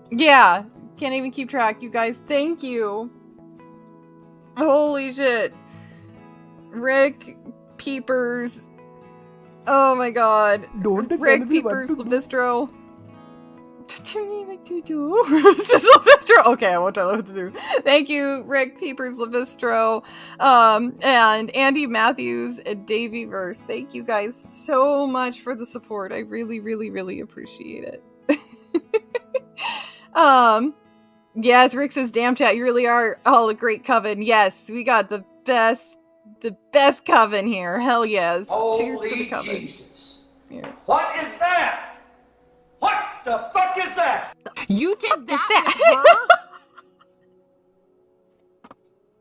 yeah, can't even keep track, you guys. Thank you. Holy shit. Rick, Peepers. Oh my god. Rick, Peepers, Lavistro. This is Lavistro. Okay, I won't tell you what to do. Thank you, Rick, Peepers, Lavistro, and Andy Matthews and Davyverse. Thank you guys so much for the support. I really, really, really appreciate it. Yes, Rick says, damn chat, you really are all a great coven. Yes, we got the best coven here. Hell yes. Holy Cheers to the coven. Jesus. Here. What is that? What the fuck is that? You did that with her?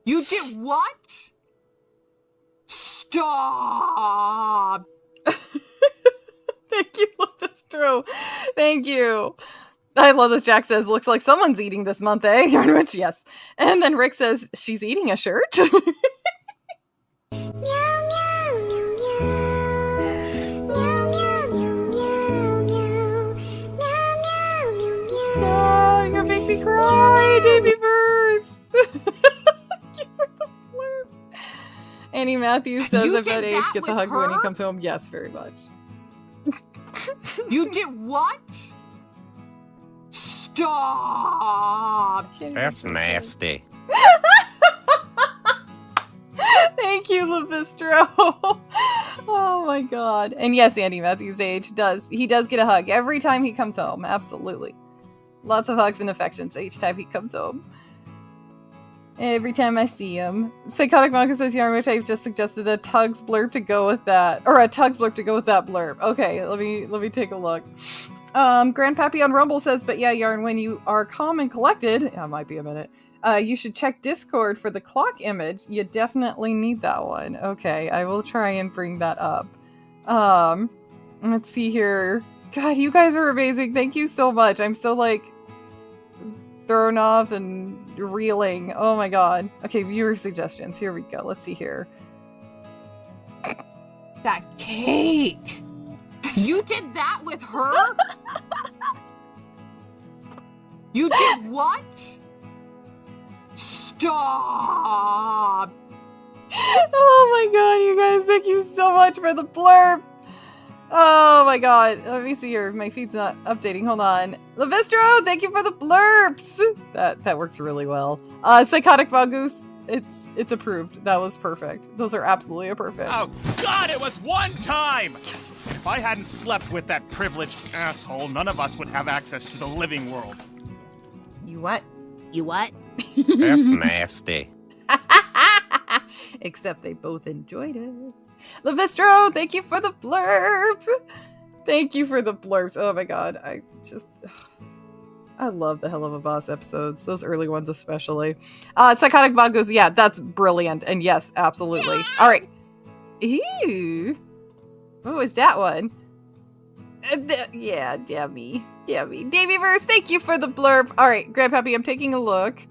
You did what? Stop! Thank you, Lavistro. Thank you. I love this. Jack says, looks like someone's eating this month, eh? Which, yes. And then Rick says, she's eating a shirt? Oh, you're gonna make me cry, Davyverse. Thank you for Andy Matthews says You if did that age that gets a with hug when he her? comes home. Yes, very much. You did what? Stop! That's nasty. Thank you, Levistro. Oh my god. And yes, Andy Matthews' age does get a hug every time he comes home. Absolutely. Lots of hugs and affections each time he comes home. Every time I see him. Psychotic Monka says, Yarn Witch, I've just suggested a Tugs blurb to go with that. Or a Tugs blurb to go with that blurb. Okay, let me take a look. Grandpappy on Rumble says, but yeah, Yarn, when you are calm and collected, it might be a minute, you should check Discord for the clock image. You definitely need that one. Okay, I will try and bring that up. Let's see here. God, you guys are amazing. Thank you so much. I'm so, like, thrown off and reeling. Oh my god. Okay, viewer suggestions. Here we go. Let's see here. That cake! You did that with her? You did what? Stop! Oh my god, you guys, thank you so much for the blurb. Oh my god. Let me see here. My feed's not updating. Hold on. Levistro, thank you for the blurbs. That works really well. Psychotic Mongoose, it's approved. That was perfect. Those are absolutely perfect. Oh god, it was one time! Yes. If I hadn't slept with that privileged asshole, none of us would have access to the living world. You what? You what? That's nasty. Except they both enjoyed it. Levistro, thank you for the blurb. Thank you for the blurbs. Oh my god, I love the Hell of a Boss episodes. Those early ones especially. Psychotic Mongoose, yeah, that's brilliant. And yes, absolutely. All right. Ew. What was that one? Yeah, Debbie. Daveyverse, thank you for the blurb. All right, Grandpappy, I'm taking a look.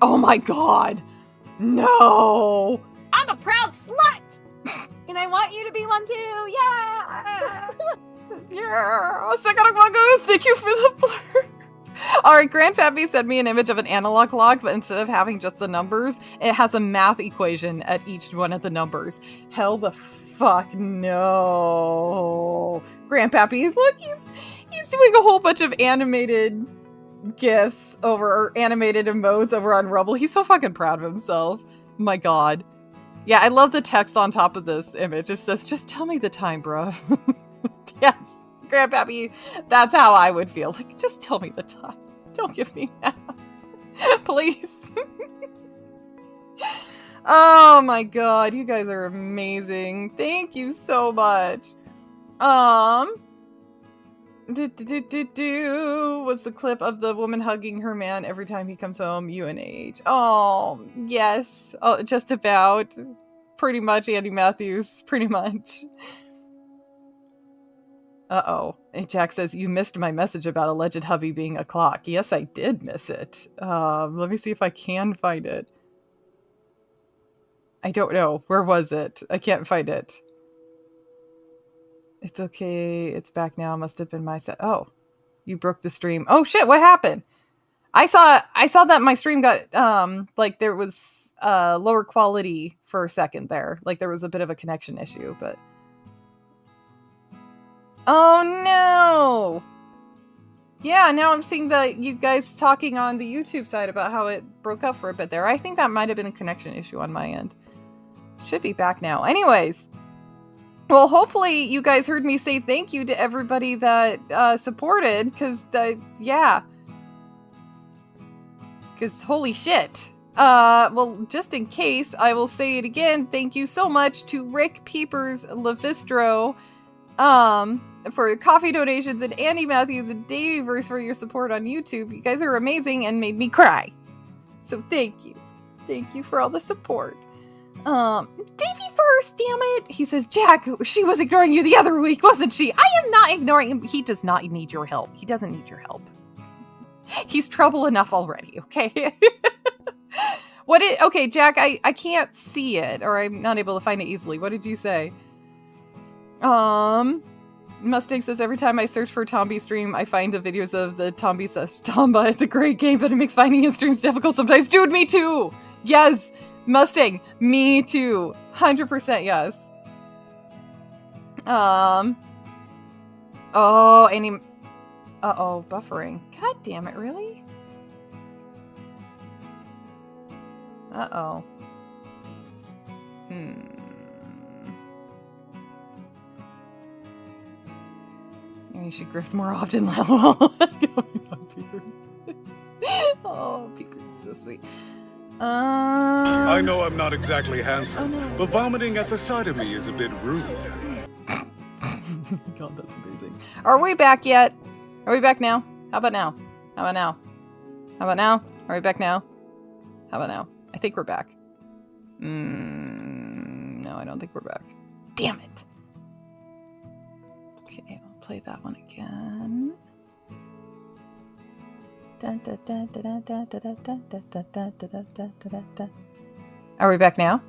Oh my god. No. I'm a proud slut! And I want you to be one too! Yeah! Yeah! Psychotic Mongoose, thank you for the blurb. Alright, Grandpappy sent me an image of an analog clock, but instead of having just the numbers, it has a math equation at each one of the numbers. Hell the fuck no. Grandpappy, look, he's doing a whole bunch of animated GIFs or animated emotes over on Rumble. He's so fucking proud of himself. My god. Yeah, I love the text on top of this image. It says, just tell me the time, bro. Yes, Grandpappy, that's how I would feel. Like, just tell me the time. Don't give me that. Please. Oh my god, you guys are amazing. Thank you so much. Was the clip of the woman hugging her man every time he comes home, UNH. Oh, yes. Oh, just about. Pretty much, Andy Matthews. Pretty much. Uh-oh. And Jack says, you missed my message about alleged hubby being a clock. Yes, I did miss it. Let me see if I can find it. I don't know. Where was it? I can't find it. It's okay. It's back now. Must have been my set. Oh, you broke the stream. Oh shit! What happened? I saw that my stream got like there was lower quality for a second there. Like there was a bit of a connection issue, but oh no! Yeah, now I'm seeing you guys talking on the YouTube side about how it broke up for a bit there. I think that might have been a connection issue on my end. Should be back now. Anyways. Well, hopefully you guys heard me say thank you to everybody that supported, because, yeah. Because, holy shit. Well, just in case, I will say it again. Thank you so much to Rick Peepers Levistro, for coffee donations, and Andy Matthews and Daveyverse for your support on YouTube. You guys are amazing and made me cry. So thank you. Thank you for all the support. Davey first, damn it! He says, Jack, she was ignoring you the other week, wasn't she? I am not ignoring him. He does not need your help. He doesn't need your help. He's trouble enough already, okay? Okay, Jack, I can't see it, or I'm not able to find it easily. What did you say? Mustang says, every time I search for Tombi stream, I find the videos of the Tombi says Tomba. It's a great game, but it makes finding his streams difficult sometimes. Dude, me too! Yes! Mustang, me too. 100% yes. Oh, any... Uh-oh, buffering. God damn it, really? Uh-oh. You should grift more often, Lowell. Oh, Peepers is so sweet. I know I'm not exactly handsome, but vomiting at the sight of me is a bit rude. God, that's amazing. Are we back yet? Are we back now? How about now? How about now? How about now? Are we back now? How about now? I think we're back. No, I don't think we're back. Damn it. Okay, I'll play that one again. Are we back now?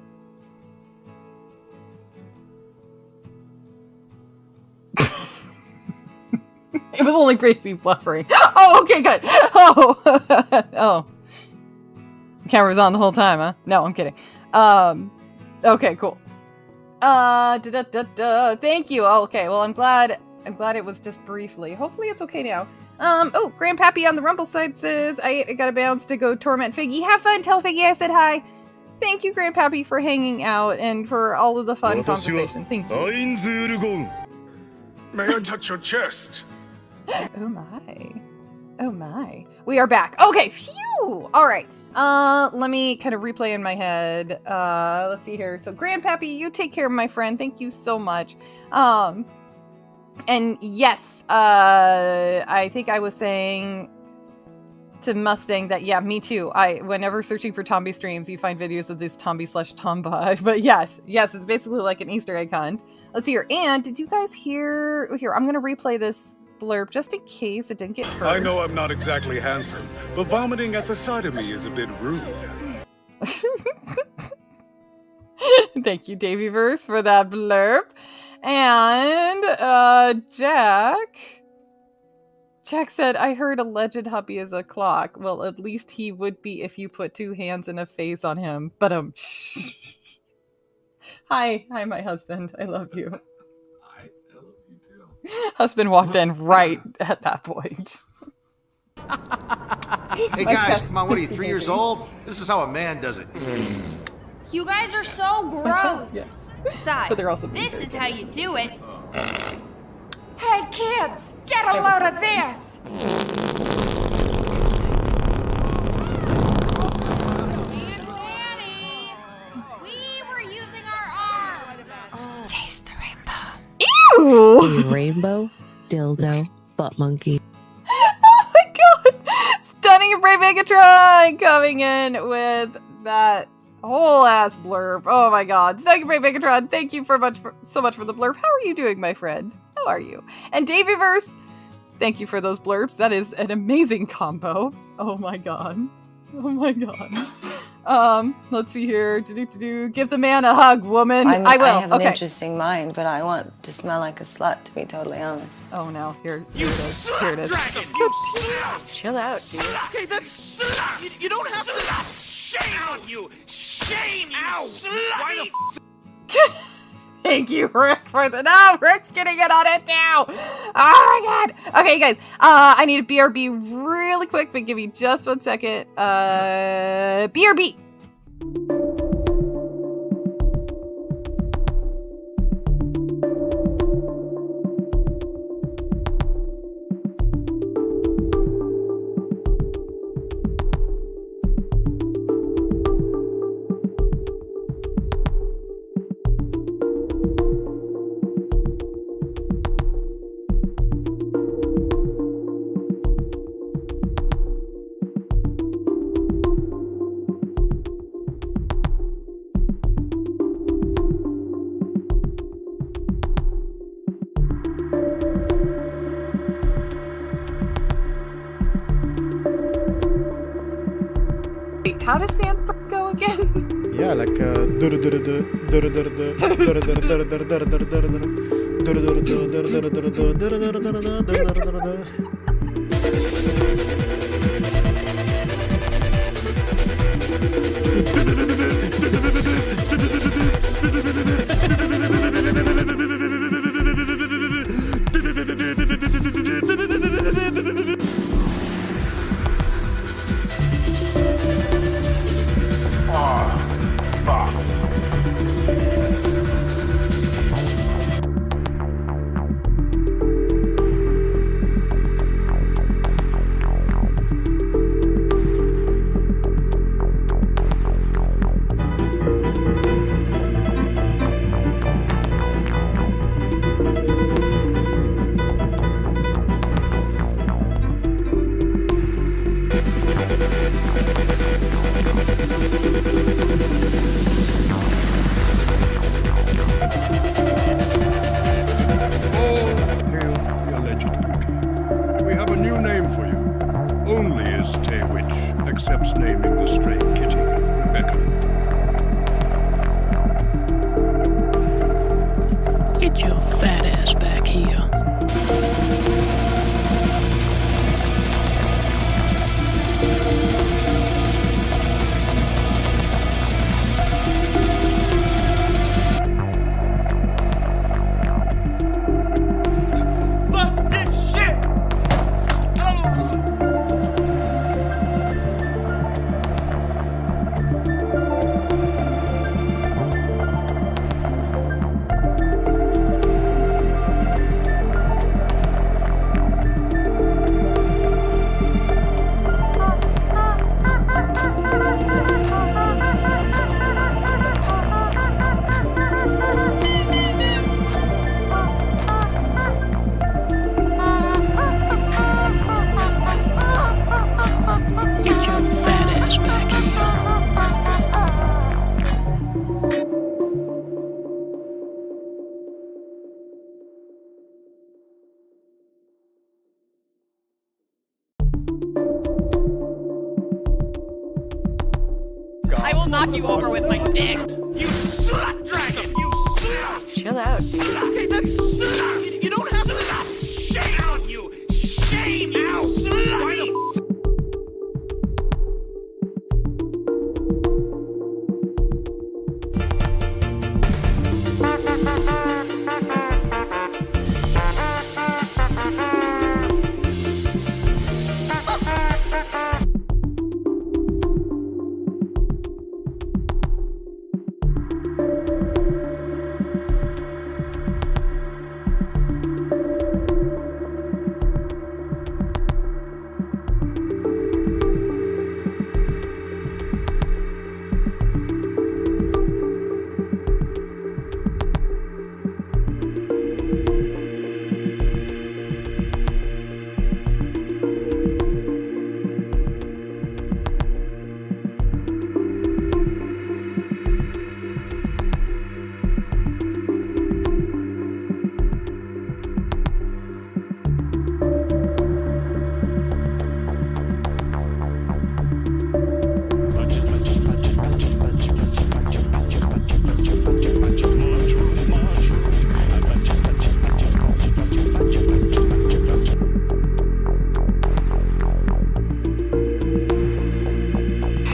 It was only great to be buffering. Oh, okay, good. Oh, oh. The camera was on the whole time, huh? No, I'm kidding. Okay, cool. Thank you. Oh, okay, well, I'm glad it was just briefly. Hopefully it's okay now. Oh, Grandpappy on the Rumble side says, I gotta bounce to go torment Figgy. Have fun, tell Figgy I said hi. Thank you, Grandpappy, for hanging out and for all of the fun conversation. Thank you. May I touch your chest? Oh my. Oh my. We are back. Okay, phew! Alright. Let me kind of replay in my head. Let's see here. So, Grandpappy, you take care of my friend. Thank you so much. And yes, I think I was saying to Mustang that, yeah, me too. Whenever searching for Tombi streams, you find videos of this Tombi/Tomba. But yes, it's basically like an Easter egg hunt. Let's see here. And did you guys hear? Here, I'm gonna replay this blurb just in case it didn't get heard. I know I'm not exactly handsome, but vomiting at the sight of me is a bit rude. Thank you, Davyverse, for that blurb. And Jack said, I heard alleged hubby is a clock. Well, at least he would be if you put two hands and a face on him. But hi, my husband. I love you. I love you too. Husband walked in right at that point. Hey guys, come on, what are you, 3 years old? This is how a man does it. You guys are so gross. Yes. Besides, But they're also this is how you do it. Hey, kids, get a load of this. We were using our arms. Taste the rainbow. Ew! Rainbow, dildo, butt monkey. Oh my god! Stunning and Brave Megatron coming in with that whole ass blurb. Oh my god. Stunning and Brave Megatron, thank you so much for the blurb. How are you doing, my friend? How are you? And Davyverse, thank you for those blurbs. That is an amazing combo. Oh my god. Oh my god. Let's see here. Give the man a hug, woman. I will. I have an Okay. interesting mind, but I want to smell like a slut, to be totally honest. Oh no. Here it is. Here it is. Dragon, you slut! Chill out, dude. Okay, that's slut! You don't have to... Shame on you! Shame, you slut! Why the Thank you, Rick, for the... No, Rick's getting it on it now! Oh my god! Okay, guys, I need a BRB really quick, but give me just 1 second. BRB! How does Sandstorm go again? Yeah, like Get your fat ass back here. Fuck this shit! Get your fat ass back here. I will knock you over with my dick. You slut dragon! You slut! Chill out. Okay, that's slut! You don't have to. Shame on you! Shame, you slut! Why the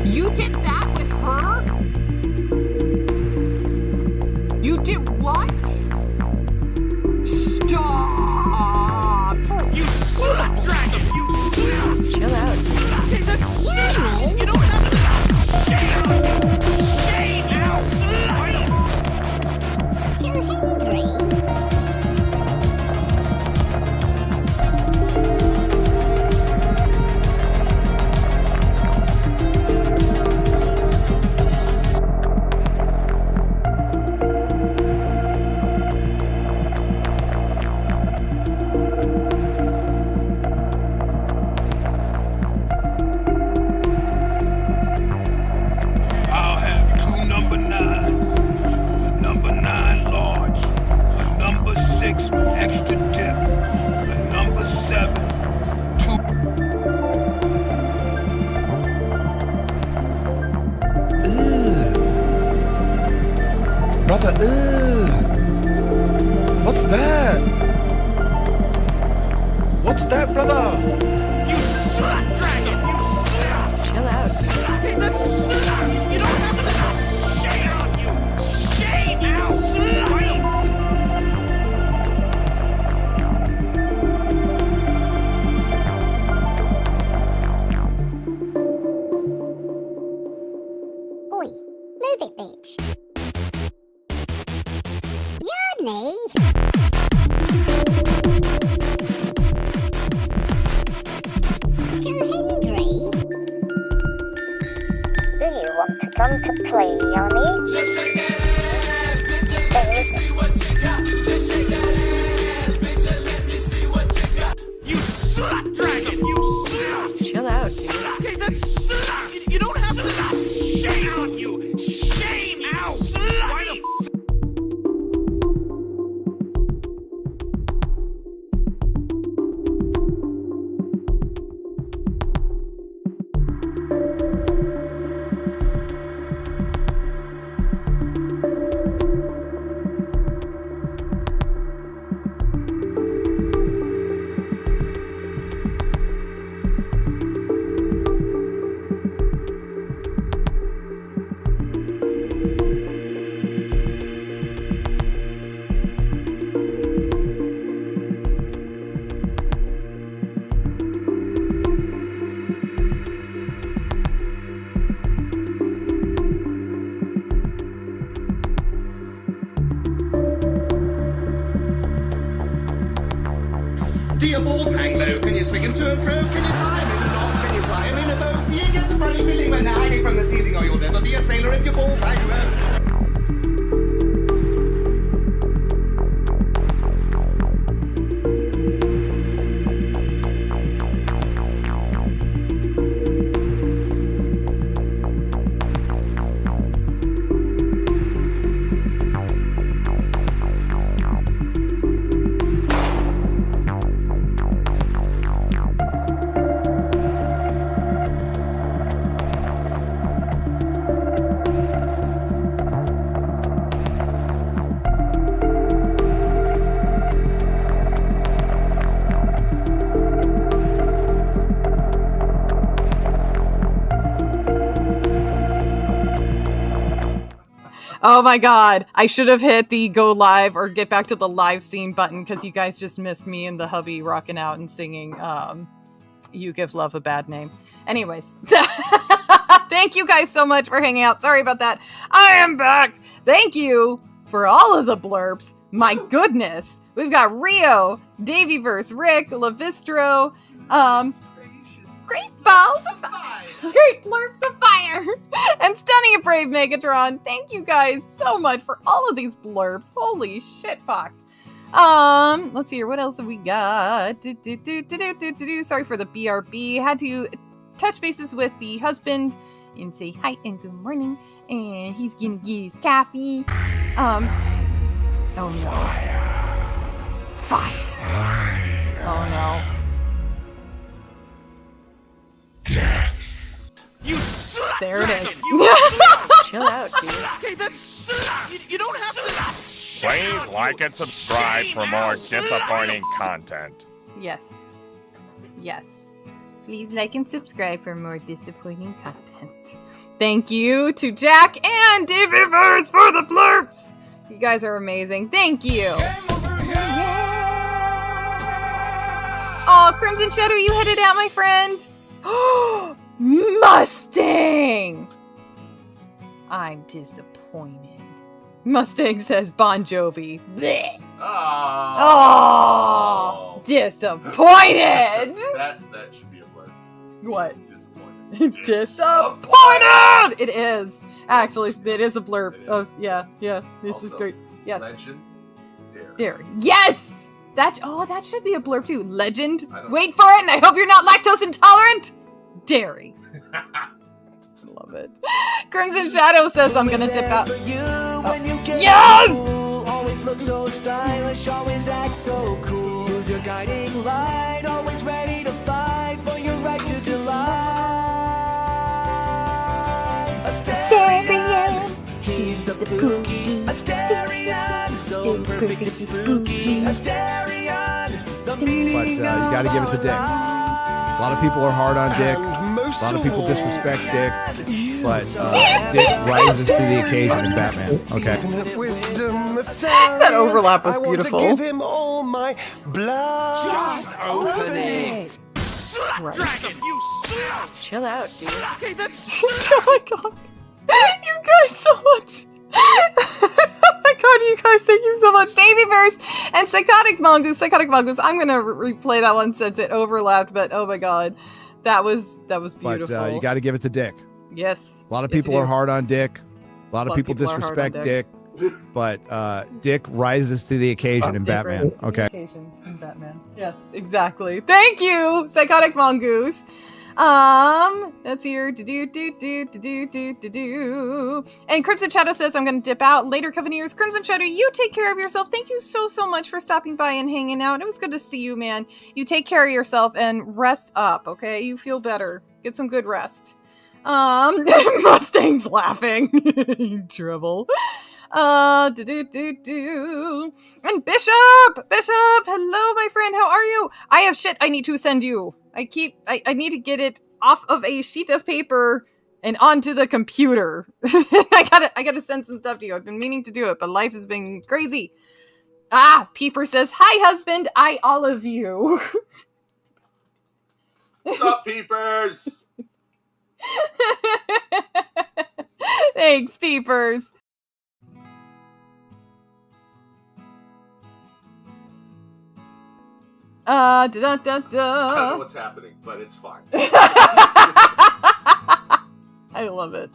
You did that with her? You did what? Stop! You slut dragon! You slut! Chill out. Okay, that's slut! You don't have to. Shame on you! Shame, you slut! You're hungry. I'll have 2 number 9s, a number 9 large, a number 6 with extra dip, a number 7, 2. Brother, what's that? What's that, brother? You slut dragon! You slut! Chill out. Okay, that's slut! You don't have to. Shame on you! Shame, you slut! Oi, move it, bitch. Yarny! You're hungry. Do you want to come to play, Yanni? Just shake that ass, bitch, and let me see what you got. Just shake that ass, bitch, and let me see what you got. You slut dragon! You slut! Chill out, dude. Okay, that's slut! You don't have to. Shame on you! Shame, you slut! Why the Do your balls hang low? Can you swing them to and fro? Can you tie them in a knot? Can you tie them in a bow? Do you get a funny feeling when they're hanging from the ceiling? Or you'll never be a sailor if your balls hang low. Oh my god, I should have hit the go live or get back to the live scene button because you guys just missed me and the hubby rocking out and singing You Give Love a Bad Name. Anyways, thank you guys so much for hanging out. Sorry about that. I am back. Thank you for all of the blurbs. My goodness. We've got Rio, Davyverse, Rick, Lavistro, Great Balls of Fire. Great Blurps of Fire. And Stunning a Brave Megatron. Thank you guys so much for all of these blurbs. Holy shit, fuck. Let's see here. What else have we got? Sorry for the BRB. Had to touch bases with the husband and say hi and good morning. And he's gonna get his coffee. Oh no. Fire. Oh no. You slut! There it is. Chill out, dude. Okay, that's slut! You don't have to... Please like and subscribe for more disappointing content. Yes. Yes. Please like and subscribe for more disappointing content. Thank you to Jack and Davyverse for the blurps. You guys are amazing. Thank you. Oh, Crimson Shadow, you headed out, my friend. Mustang! I'm disappointed. Mustang says Bon Jovi. Blech. Oh, disappointed. That should be a word. What? Disappointed. Disappointed! It is. Actually, it is a blurb. Oh, yeah. It's Also, just great. Yes. Legend. Dairy. Yes! That should be a blurb too. Legend. Wait for it, and I hope you're not lactose intolerant. Dairy. Love it. Crimson Shadow says I'm gonna dip out. Yes! Always look so stylish, always act so cool. Who's your guiding light? Always ready to fight for your right to delight. Asterion, he's the pookie. Asterion, so perfect and spooky. Asterion, the meaning But you gotta give it to Dick. A lot of people are hard on Dick. A lot of people disrespect Dick. But Dick rises to the occasion in Batman. Okay. That overlap was beautiful. I want to give him all my blood. Just open it. Right. Dragon, you slut! Chill out, dude. Okay, that's Oh my god. You guys so much. Oh my god, you guys, thank you so much. Davyverse and Psychotic Mongoose. I'm gonna replay that one since it overlapped, but oh my god. That was beautiful. But you gotta give it to Dick. Yes. A lot of people are hard on Dick. A lot of people disrespect Dick. But Dick rises to the occasion in Batman. Okay. In Batman. Yes, exactly. Thank you, Psychotic Mongoose. That's here. And Crimson Shadow says I'm gonna dip out. Later, Covenanters. Crimson Shadow, you take care of yourself. Thank you so much for stopping by and hanging out. It was good to see you, man. You take care of yourself and rest up, okay? You feel better. Get some good rest. Mustang's laughing. Trouble. And Bishop, hello, my friend. How are you? I have shit I need to send you. I need to get it off of a sheet of paper and onto the computer. I gotta send some stuff to you. I've been meaning to do it, but life has been crazy. Peeper says, hi, husband. All of you. What's up, peepers? Thanks, peepers. Da da da I don't know what's happening, but it's fine. I love it.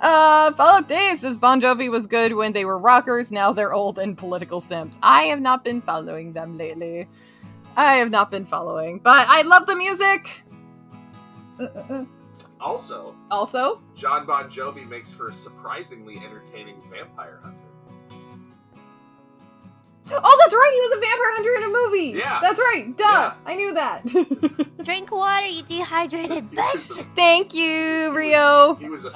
Follow-up Dave says Bon Jovi was good when they were rockers. Now they're old and political simps. I have not been following them lately. I have not been following, but I love the music. Also, John Bon Jovi makes for a surprisingly entertaining vampire hunter. Oh, that's right. He was a vampire hunter in a movie. Yeah. That's right. Duh. Yeah. I knew that. Drink water, you dehydrated bitch. Thank you, Rio. He was a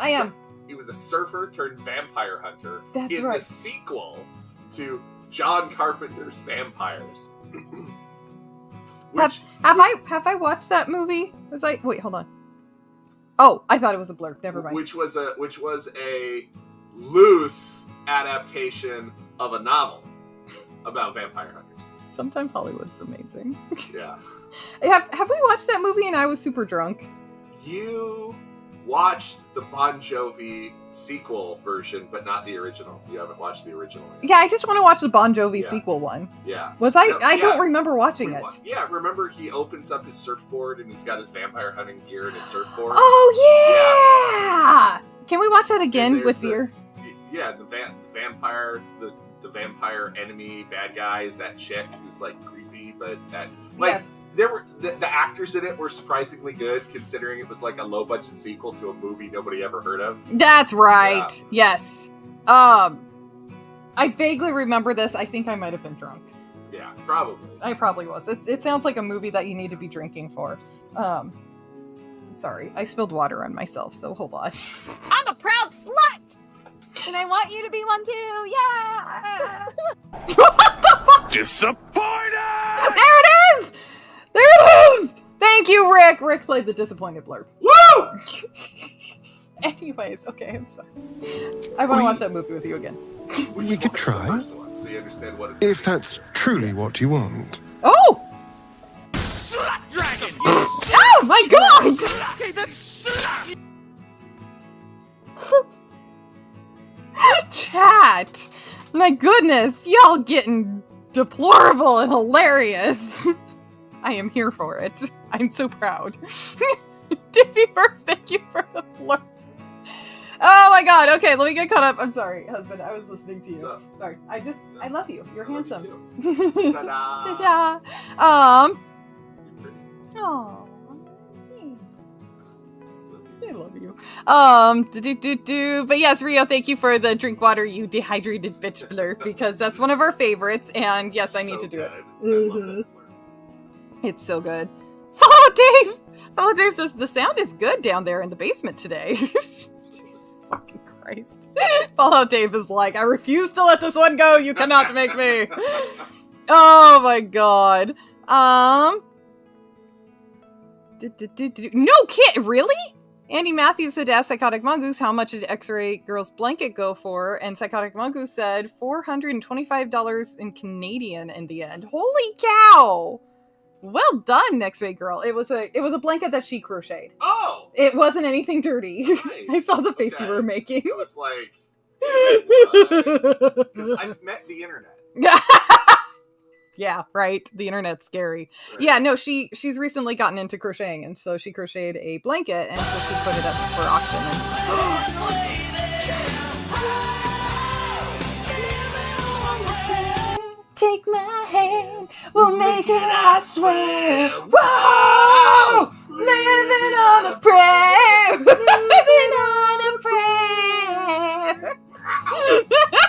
surfer turned vampire hunter That's in right. the sequel to John Carpenter's Vampires. Have I watched that movie? Wait, hold on. Oh, I thought it was a blurb. Never mind. Which was a loose adaptation of a novel about vampire hunters. Sometimes Hollywood's amazing. Yeah. Have we watched that movie and I was super drunk? You watched the Bon Jovi sequel version, but not the original. You haven't watched the original yet. Yeah, I just want to watch the Bon Jovi sequel one. Yeah. I don't remember watching it. Yeah, remember he opens up his surfboard and he's got his vampire hunting gear and his surfboard? Oh, yeah! Can we watch that again with beer? Yeah, the vampire enemy bad guy is that chick who's like creepy, but yes. There were the actors in it were surprisingly good considering it was like a low budget sequel to a movie nobody ever heard of. That's right. Yeah. Yes. I vaguely remember this. I think I might have been drunk. Yeah, probably. I probably was. It sounds like a movie that you need to be drinking for. Sorry, I spilled water on myself, so hold on. I'm a proud slut! And I want you to be one too, yeah! What the fuck? Disappointed! There it is! There it is! Thank you, Rick! Rick played the disappointed blurb. Woo! Anyways, okay, I'm sorry. I want to watch that movie with you again. You could try. So you understand what it's If that's truly what you want. Oh! Slut dragon! Oh my god! Okay, that's slut! Chat! My goodness, y'all getting deplorable and hilarious. I am here for it. I'm so proud. Dippy first, thank you for the blurb. Oh my god, okay, let me get caught up. I'm sorry, husband, I was listening to you. Sorry, I love you. You're handsome. Ta-da! Aw. I love you. But yes, Rio, thank you for the drink water, you dehydrated bitch blurb, because that's one of our favorites, and yes, I need to do it. Mm-hmm. It's so good. Follow Dave! Follow Dave says, the sound is good down there in the basement today. Jesus fucking Christ. Follow Dave is like, I refuse to let this one go, you cannot make me. Oh my god. No kid, really? Andy Matthews had asked Psychotic Mongoose how much did X-Ray Girl's blanket go for, and Psychotic Mongoose said $425 in Canadian in the end. Holy cow! Well done, X-Ray Girl. It was a blanket that she crocheted. Oh! It wasn't anything dirty. Nice. I saw the face you were making. I was like, because I've met the internet. Yeah, right. The internet's scary. Right. Yeah, no, she's recently gotten into crocheting, and so she crocheted a blanket, and so she put it up for auction. Take my hand, we'll make it, I swear. Whoa! Living on a prayer. Living on a prayer.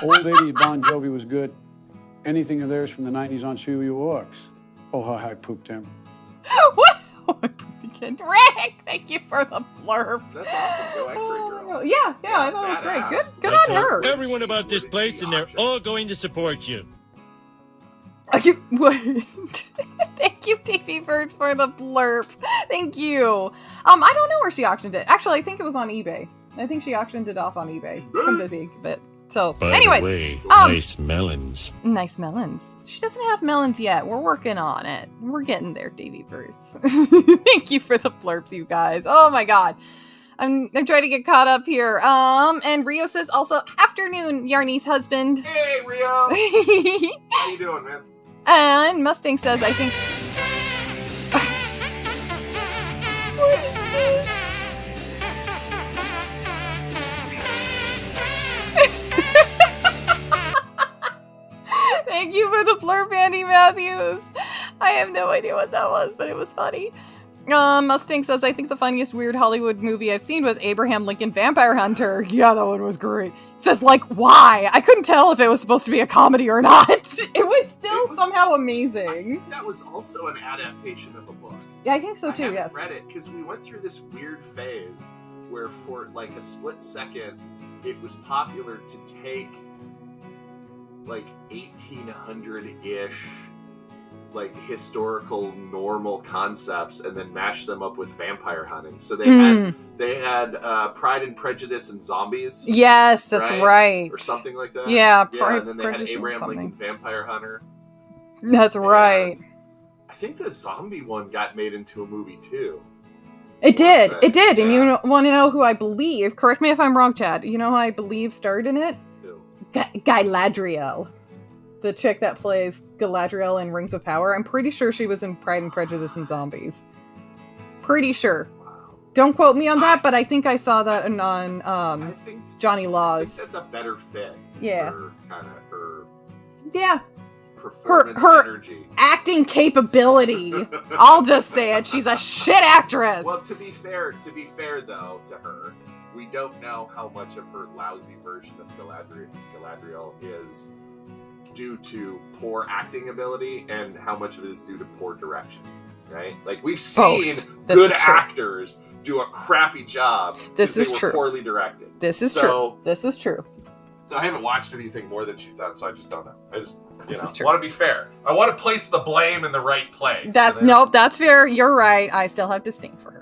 Old 80s Bon Jovi was good. Anything of theirs from the 90s on Shoe You Walks. Oh, how I pooped him. What? Rick, thank you for the blurb. That's awesome. Go X-Ray Girl. Yeah, I thought it was great. Good on her. Everyone about this place, and they're all going to support you. Thank you, Davey Birds, for the blurb. Thank you. I don't know where she auctioned it. Actually, I think it was on eBay. I think she auctioned it off on eBay. Come to think of it. So, By anyways, the way, nice melons. Nice melons. She doesn't have melons yet. We're working on it. We're getting there, Davey Bruce. Thank you for the blurbs, you guys. Oh my god. I'm trying to get caught up here. And Rio says also, afternoon, Yarny's husband. Hey, Rio. How you doing, man? And Mustang says, I think Thank you for the blurb, Andy Matthews. I have no idea what that was, but it was funny. Mustang says, I think the funniest weird Hollywood movie I've seen was Abraham Lincoln Vampire Hunter. Yeah, that one was great. Says, like, why? I couldn't tell if it was supposed to be a comedy or not. It was still somehow amazing. I think that was also an adaptation of a book. Yeah, I think so too, I yes. read it because we went through this weird phase where for like a split second it was popular to take like 1800-ish like historical normal concepts and then mash them up with vampire hunting. So they had Pride and Prejudice and Zombies. Yes, that's right. Or something like that. Yeah, and then they had Prejudice Abraham something. Lincoln Vampire Hunter. That's right. I think the zombie one got made into a movie too. It did. It did. And you want to know who I believe? Correct me if I'm wrong, Chad. You know who I believe starred in it? Who? Galadriel. The chick that plays Galadriel in Rings of Power. I'm pretty sure she was in Pride and Prejudice and Zombies. Pretty sure. Wow. Don't quote me on that, but I think I saw that on Johnny Laws. I think that's a better fit. Yeah. For kind of her. Yeah. Performance her energy. Acting capability. I'll just say it. She's a shit actress. Well, to be fair though, to her, we don't know how much of her lousy version of Galadriel is due to poor acting ability and how much of it is due to poor direction, right? Like, we've seen good actors do a crappy job because they were poorly directed. This is true. This is true. I haven't watched anything more that she's done, so I just don't know. I just, want to be fair. I want to place the blame in the right place. Nope, that's fair. You're right. I still have to sting for her.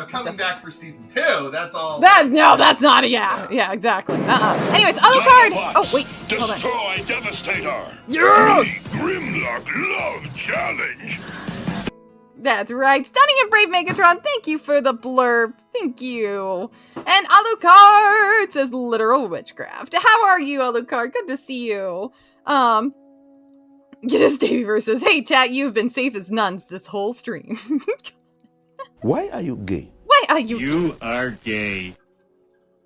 Coming back for season 2, that's all. That's not. Yeah, exactly. Anyways, other card. Oh wait, hold on. Destroy Devastator. Yes! Grimlock love challenge. That's right. Stunning and Brave Megatron, thank you for the blurb. Thank you. And Alucard says literal witchcraft. How are you, Alucard? Good to see you. Yes, Davey versus, hey chat, you've been safe as nuns this whole stream. Why are you gay? Why are you You are gay.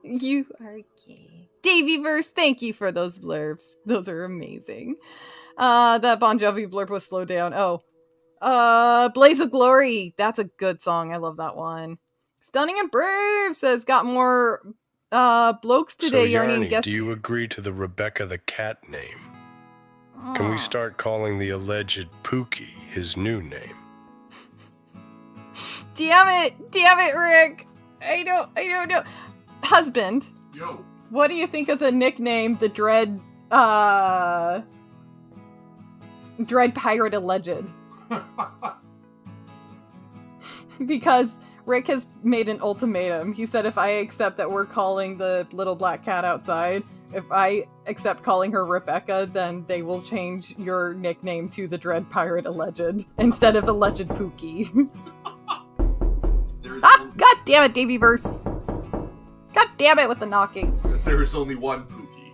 You are gay. Daveyverse, thank you for those blurbs. Those are amazing. That Bon Jovi blurb was slowed down. Blaze of Glory. That's a good song. I love that one. Stunning and Brave says, got more blokes today. So, Yarny, do you agree to the Rebecca the cat name? Can we start calling the alleged Pookie his new name? Damn it, Rick. I don't know. Husband. Yo. What do you think of the nickname, the Dread Pirate Alleged? Because Rick has made an ultimatum. He said if I accept that we're calling the little black cat outside, if I accept calling her Rebecca, then they will change your nickname to the Dread Pirate Alleged instead of Alleged Pookie. God damn it, Daveyverse. God damn it with the knocking. There is only one Pookie,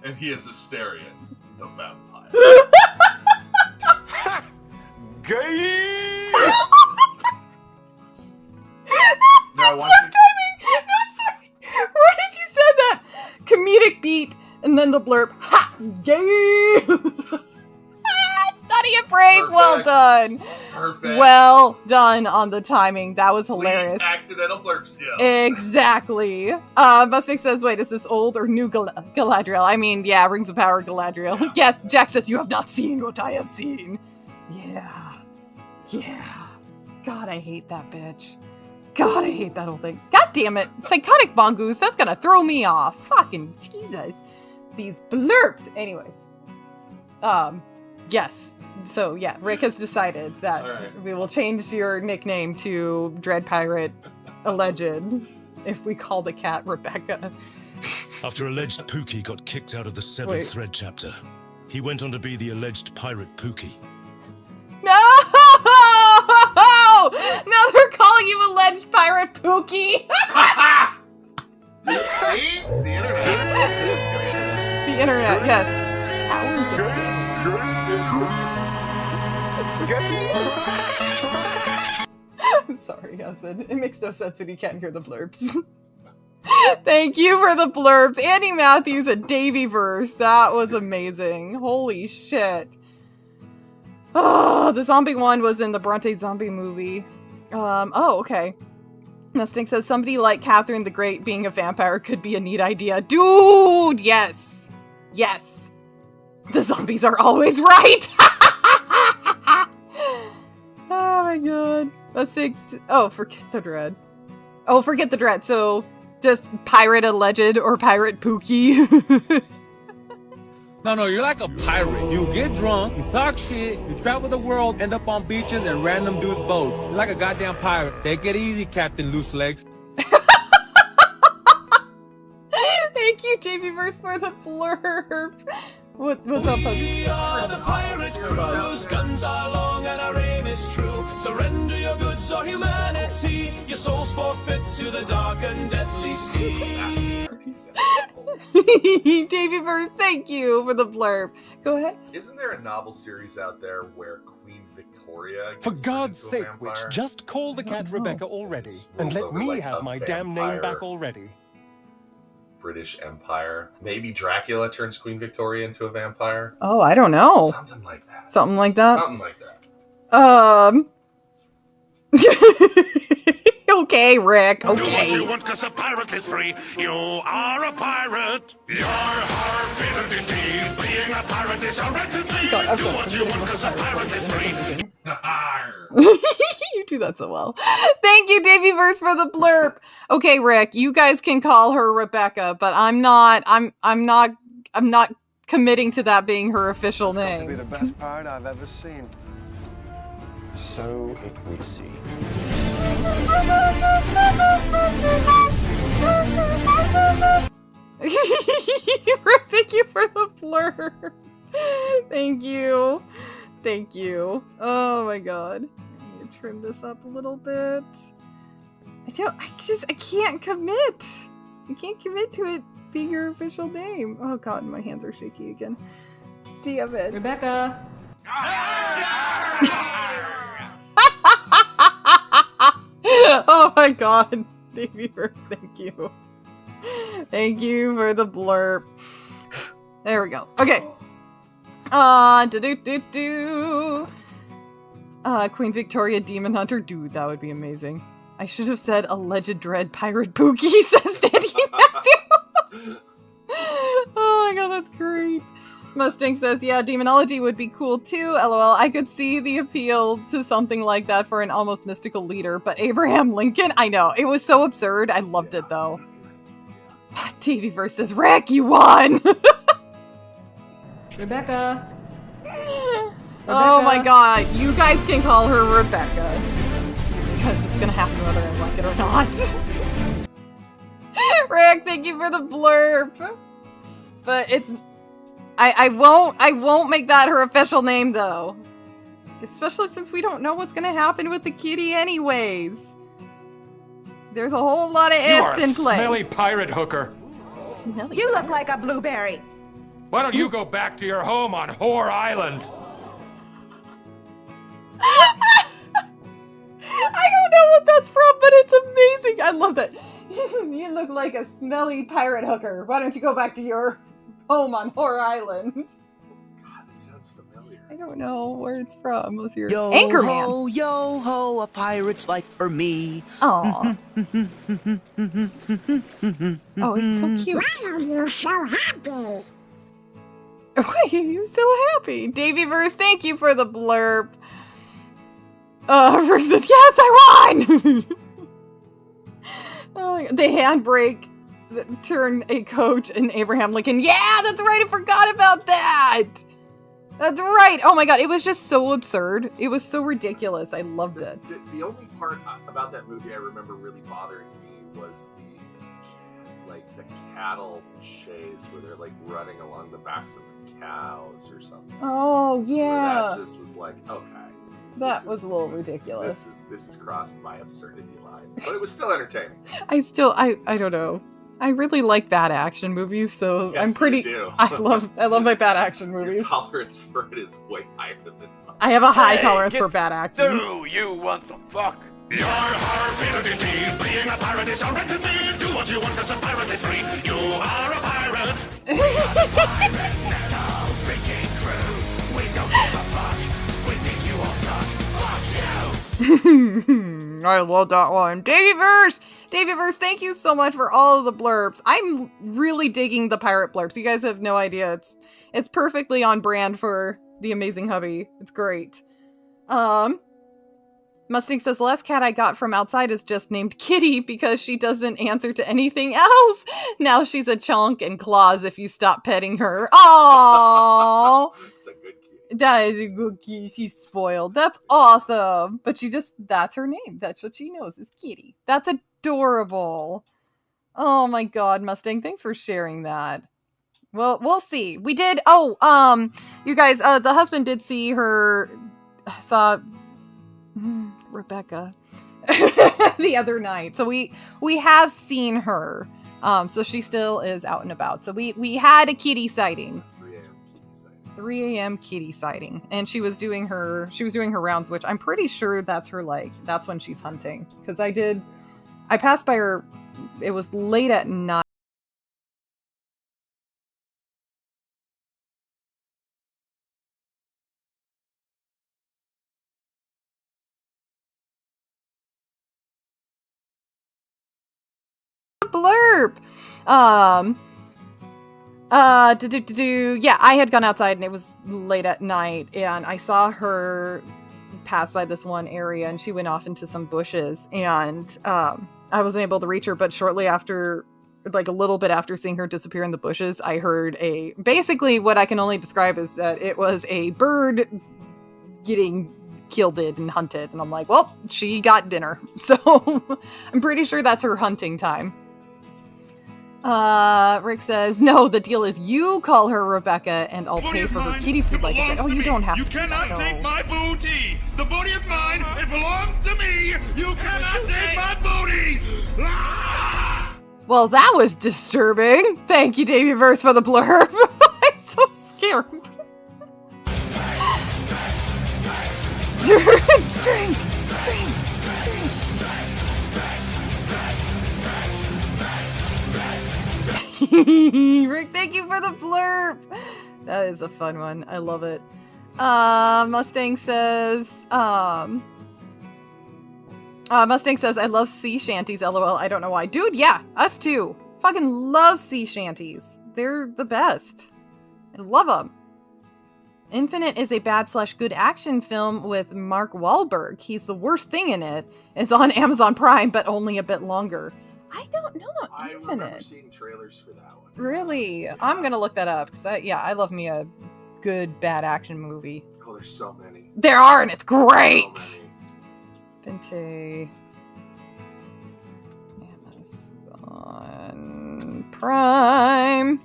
and he is Asterion, the vampire. Gay! No, I want you... No, sorry. Right as you said that, comedic beat, and then the blurb, ha! Gay! Stunning and Brave, perfect. Well done. Perfect. Well done on the timing. That was hilarious. Accidental blurb skills. Exactly. Mustang says, wait, is this old or new Galadriel? I mean, yeah, Rings of Power Galadriel. Yeah. Yes, Jack says, you have not seen what I have seen. Yeah. God, I hate that bitch. God, I hate that whole thing. God damn it. Psychotic Mongoose, that's gonna throw me off. Fucking Jesus. These blurbs. Anyways. Yes. So, yeah, Rick has decided that we will change your nickname to Dread Pirate Alleged if we call the cat Rebecca. After alleged Pookie got kicked out of the 7th Thread chapter, he went on to be the alleged pirate Pookie. No! Now they're calling you alleged pirate Pookie! See? The internet. The internet, yes. I'm sorry, husband. It makes no sense when you can't hear the blurbs. Thank you for the blurbs. Andy Matthews at Davyverse. That was amazing. Holy shit. Oh, the zombie one was in the Bronte zombie movie. Oh, okay. Mustang says somebody like Catherine the Great being a vampire could be a neat idea. Dude, yes. Yes. The zombies are always right. Oh my god. Mustang. Oh, forget the dread. Oh, forget the dread. So just pirate alleged or pirate Pookie. No, you're like a pirate. You get drunk, you talk shit, you travel the world, end up on beaches and random dudes' boats. You're like a goddamn pirate. Take it easy, Captain Loose Legs. Thank you, JVverse, for the blurb. What's up, We are the pirate crews, guns are long and our aim is true. Surrender your goods or humanity, your souls forfeit to the dark and deathly sea. JVverse, thank you for the blurb. Go ahead. Isn't there a novel series out there where Queen Victoria For gets God's turned into a sake, Witch, vampire? just call the cat Rebecca already, and let over, me like, have a my damn name vampire. back already. British Empire. Maybe Dracula turns Queen Victoria into a vampire. Oh, I don't know. Something like that. Something like that? Something like that. Okay, Rick. Okay. Do what you want, 'cause a pirate is free. You are a pirate. You're fiddled indeed. Being a pirate is a wretched thing. Do what you want, 'cause a pirate is free. You do that so well. Thank you, Davyverse, for the blurb. Okay, Rick, you guys can call her Rebecca, but I'm not committing to that being her official To be name. the best pirate I've ever seen. So it would seem. Thank you for the blurb. Thank you. Thank you. Oh my god. I need to trim this up a little bit. I can't commit. I can't commit to it being your official name. Oh god, my hands are shaky again. Damn it. Rebecca. Oh my god. Davyverse, thank you. Thank you for the blurb. There we go. Okay. Queen Victoria Demon Hunter. Dude, that would be amazing. I should have said alleged dread pirate Pookie, says Danny Matthew. Oh my god, that's great. Mustang says, yeah, demonology would be cool too. LOL, I could see the appeal to something like that for an almost mystical leader, but Abraham Lincoln? I know, it was so absurd. I loved it though. TVverse says, Rick, you won! Rebecca. Oh my god, you guys can call her Rebecca. Because it's gonna happen whether I like it or not. Rick, thank you for the blurb. But it's... I won't make that her official name though. Especially since we don't know what's gonna happen with the kitty anyways. There's a whole lot of ifs in play. Smelly pirate hooker. Smelly. You look like a blueberry. Why don't you go back to your home on Whore Island? I don't know what that's from, but it's amazing. I love it. You look like a smelly pirate hooker. Why don't you go back to your home on Whore Island? God, that sounds familiar. I don't know where it's from. Let's hear Yo Anchorman. ho, yo ho, a pirate's life for me. Aw. Oh, it's so cute. Why are you so happy? Why are you so happy? Davyverse, thank you for the blurb. Rick says, yes, I won! The handbrake turn a coach and Abraham Lincoln. Yeah, that's right, I forgot about that! That's right! Oh my god, it was just so absurd. It was so ridiculous. I loved it. The only part about that movie I remember really bothering me was the cattle chase where they're like running along the backs of the cows or something. Oh, Where yeah. that just was like, okay. That was a little ridiculous. This is crossed my absurdity line. But it was still entertaining. I don't know. I really like bad action movies, so Yes, I'm pretty. you do. I love my bad action movies. Your tolerance for it is way higher than mine. I have a high Hey, tolerance get for bad action. Do you want some fuck? Your pirate, being a pirate is alright to me. Do what you want, cause a pirate is free. You are a pirate. Pirates, that's all drinking crew. We don't give a fuck. We think you all suck. Fuck you. I love that one. Daveyverse, thank you so much for all of the blurbs. I'm really digging the pirate blurbs. You guys have no idea. It's perfectly on brand for the amazing hubby. It's great. Mustang says, the last cat I got from outside is just named Kitty because she doesn't answer to anything else. Now she's a chunk and claws if you stop petting her. Aww. That is a good kitty. She's spoiled. That's awesome. But that's her name. That's what she knows is Kitty. That's adorable. Oh my god, Mustang. Thanks for sharing that. Well, we'll see. We did, you guys, the husband did saw Rebecca the other night. So we have seen her. So she still is out and about. So we had a kitty sighting. 3 a.m. kitty sighting. And she was doing her rounds, which I'm pretty sure that's when she's hunting. Because I passed by her, it was late at night. Blurb. Yeah, I had gone outside and it was late at night and I saw her pass by this one area and she went off into some bushes and I wasn't able to reach her, but shortly after, like a little bit after seeing her disappear in the bushes, I heard basically what I can only describe is that it was a bird getting killed and hunted, and I'm like, well, she got dinner. So I'm pretty sure that's her hunting time. Rick says, no, the deal is you call her Rebecca and I'll pay for her kitty food like I said. Oh, you don't have to. You cannot take my booty. The booty is mine. It belongs to me. You cannot take my booty. Ah! Well, that was disturbing. Thank you, Daveyverse, for the blurb. I'm so scared. Drink. Rick, thank you for the blurb. That is a fun one. I love it. Mustang says, I love sea shanties, lol. I don't know why. Dude, yeah, us too. Fucking love sea shanties. They're the best. I love them. Infinite is a bad/good action film with Mark Wahlberg. He's the worst thing in it. It's on Amazon Prime, but only a bit longer. I don't know Infinite. I remember seeing trailers for that one. Really? Yeah. I'm gonna look that up because I love me a good bad action movie. Oh, there's so many. There are, and it's great. So Vente. Amazon Prime.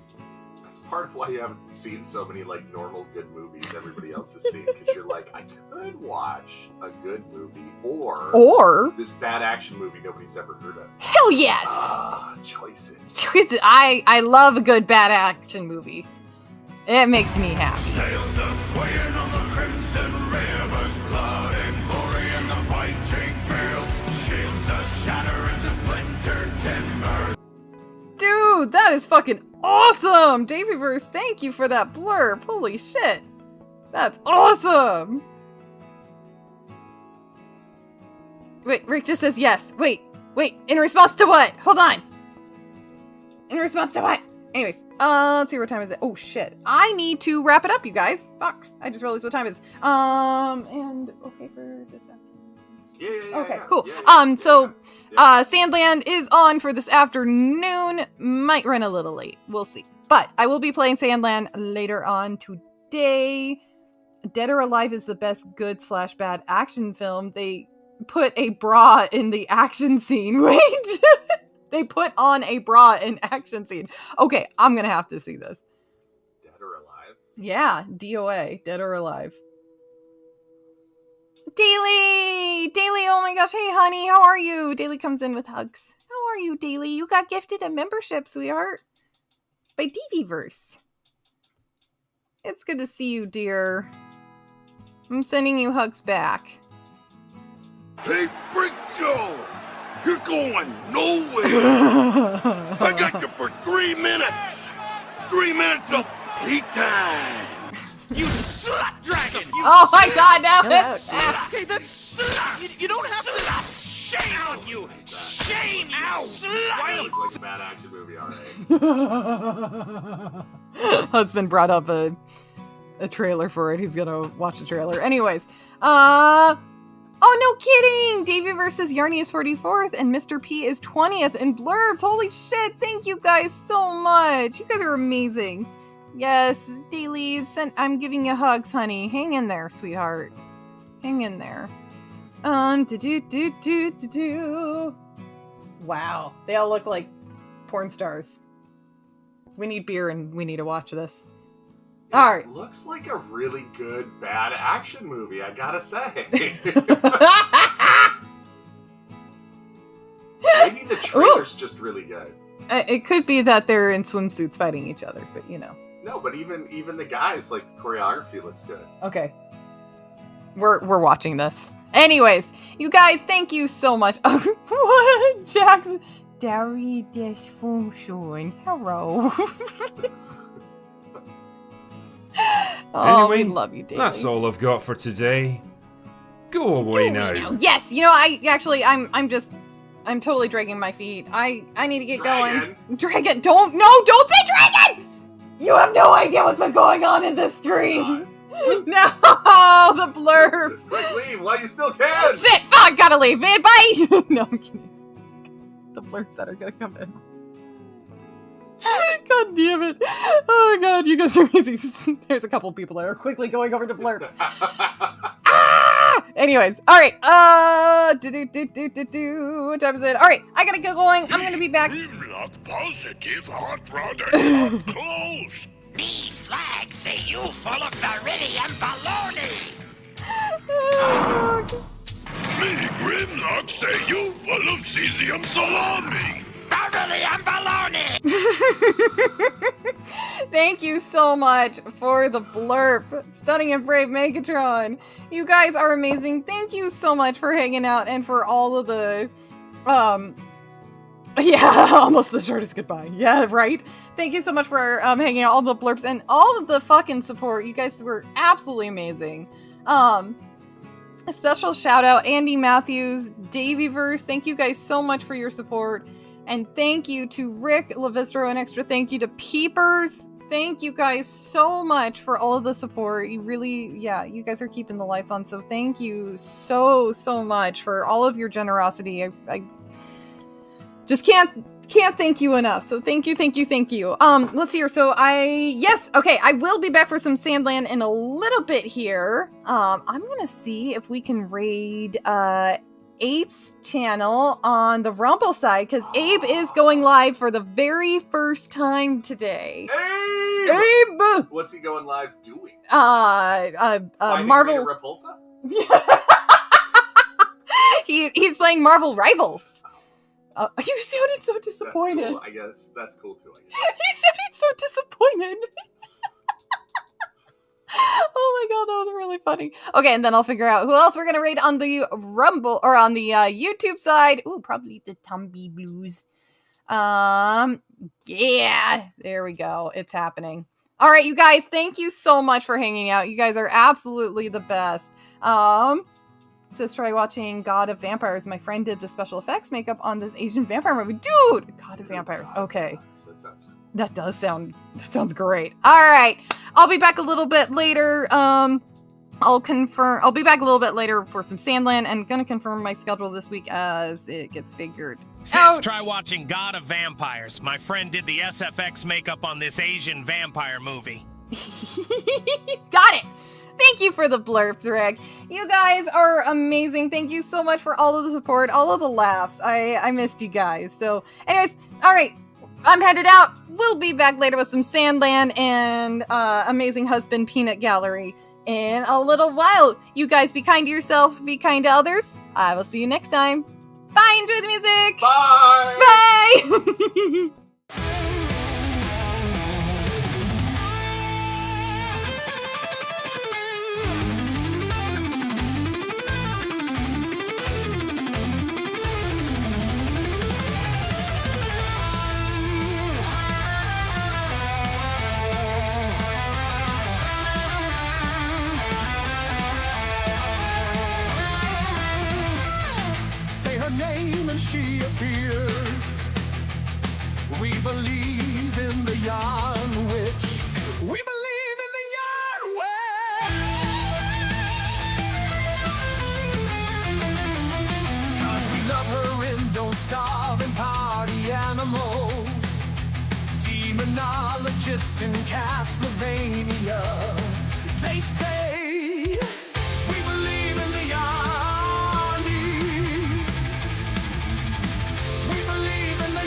That's part of why you haven't seen so many like normal good movies everybody else has seen, because you're like, I could watch a good movie or this bad action movie nobody's ever heard of. Hell yes! Choices. I love a good bad action movie. It makes me happy. Sails are swaying on the crimson rivers, blood and glory in the fighting fields. Shields are shatter into splintered timber. Dude, that is fucking awesome! Daveyverse, thank you for that blurb. Holy shit. That's awesome! Wait, Rick just says yes. Wait. In response to what? Hold on. In response to what? Anyways, let's see what time is it. Oh shit. I need to wrap it up, you guys. Fuck. I just realized what time it is. And okay for this afternoon. Yeah. Okay, cool. Sandland is on for this afternoon. Might run a little late. We'll see. But I will be playing Sandland later on today. Dead or Alive is the best good/bad action film. They put a bra in the action scene. Wait. They put on a bra in action scene. Okay, I'm gonna have to see this. Dead or Alive? Yeah, DOA. Dead or Alive. Daily! Oh my gosh, hey honey, how are you? Daily comes in with hugs. How are you, Daily? You got gifted a membership, sweetheart. By Daveyverse. It's good to see you, dear. I'm sending you hugs back. He brings go! You're going nowhere! I got you for 3 minutes! 3 minutes of heat time! You slut dragon! You Oh my god, no! Okay, that's slut! You don't have to... Shame on you! Shame, you slut! Why looks like a bad action movie already. Husband brought up a trailer for it. He's gonna watch the trailer. Anyways, oh no kidding! Davey versus Yarny is 44th and Mr. P is 20th in blurbs. Holy shit, thank you guys so much. You guys are amazing. Yes, Daily, I'm giving you hugs, honey. Hang in there, sweetheart. Hang in there. Wow, they all look like porn stars. We need beer and we need to watch this. All right. Looks like a really good bad action movie, I gotta say. Maybe the trailer's just really good. It could be that they're in swimsuits fighting each other, but you know. No, but even the guys, like, the choreography looks good. Okay. We're watching this. Anyways, you guys, thank you so much. What? Jackson. Dari dysfunction. Hello. Oh, Anyway, we love you, David. that's all I've got for today. Go away now. Yes, you know, I'm totally dragging my feet. I need to get going. Dragon, don't say dragon! You have no idea what's been going on in this stream. No, the blurb. Quick, leave while you still can. Shit, fuck, gotta leave. Bye. No, I'm kidding. The blurbs that are gonna come in. God damn it. Oh my god, you guys are amazing. There's a couple people that are quickly going over to blurbs. Anyways, alright. What time is it? Alright, I gotta get going. I'm gonna be back. Positive hot product up close. Me slag say you full of beryllium baloney. Me Grimlock say you full of cesium salami. Beryllium baloney. Thank you so much for the blurb. Stunning and brave Megatron. You guys are amazing. Thank you so much for hanging out and for all of the yeah, almost the shortest goodbye. Yeah, right? Thank you so much for hanging out, all the blurbs and all of the fucking support. You guys were absolutely amazing. A special shout out, Andy Matthews, Davyverse. Thank you guys so much for your support. And thank you to Rick Lavistro, and extra thank you to Peepers. Thank you guys so much for all of the support. You really, yeah, you guys are keeping the lights on. So thank you so much for all of your generosity. I just can't thank you enough. So thank you. Let's see here. So I will be back for some Sandland in a little bit here. I'm gonna see if we can raid Abe's channel on the Rumble side, because Abe is going live for the very first time today. Abe! What's he going live doing? Marvel Repulsa? He's playing Marvel Rivals. You sounded so disappointed. That's cool. I guess that's cool too. I guess. He sounded so disappointed. Oh my god, that was really funny. Okay, and then I'll figure out who else we're gonna raid on the Rumble or on the YouTube side. Ooh, probably the Tombi Blues. Yeah, there we go. It's happening. All right, you guys, thank you so much for hanging out. You guys are absolutely the best. Says try watching God of Vampires. My friend did the special effects makeup on this Asian vampire movie. Dude, God of Vampires. Okay. That sounds great. All right. I'll be back a little bit later. I'll be back a little bit later for some Sandland and gonna confirm my schedule this week as it gets figured out. Try watching God of Vampires. My friend did the SFX makeup on this Asian vampire movie. Got it. Thank you for the blurb, Rick. You guys are amazing. Thank you so much for all of the support, all of the laughs. I missed you guys. So, anyways, all right. I'm headed out. We'll be back later with some Sandland and Amazing Husband Peanut Gallery in a little while. You guys be kind to yourself, be kind to others. I will see you next time. Bye. Enjoy the music. Bye. Bye. she appears. We believe in the yarn witch. We believe in the yarn witch. 'Cause we love her and don't starve and party animals. Demonologist in Castlevania. They say we believe in the Yarnie. We believe in the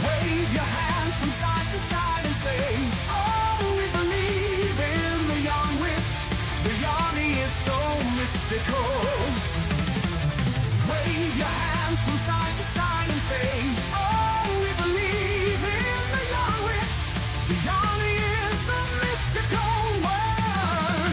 Wave your hands from side to side and say, oh, we believe in the young witch. The Yarnie is so mystical. Wave your hands from side to side and say, oh, we believe in the young witch. The Yarnie is the mystical one.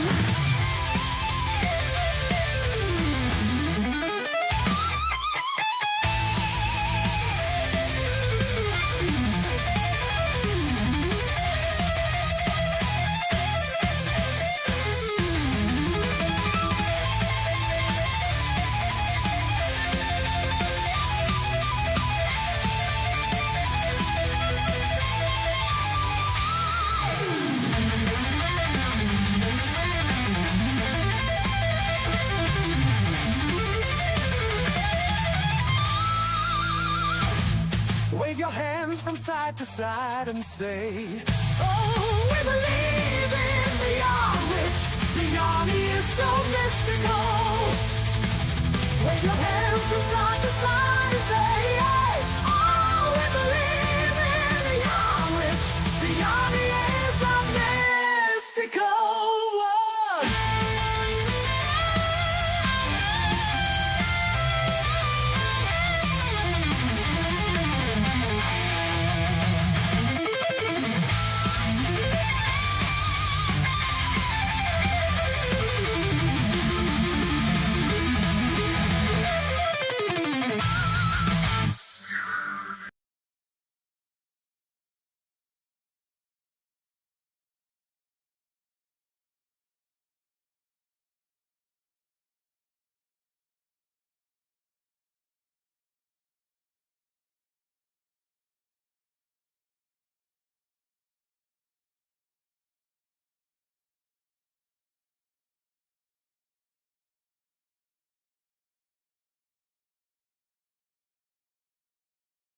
Wave your hands from side to side and say, oh, we believe in the yarn witch. The Yarnie is so mystical. Wave your hands from side to side.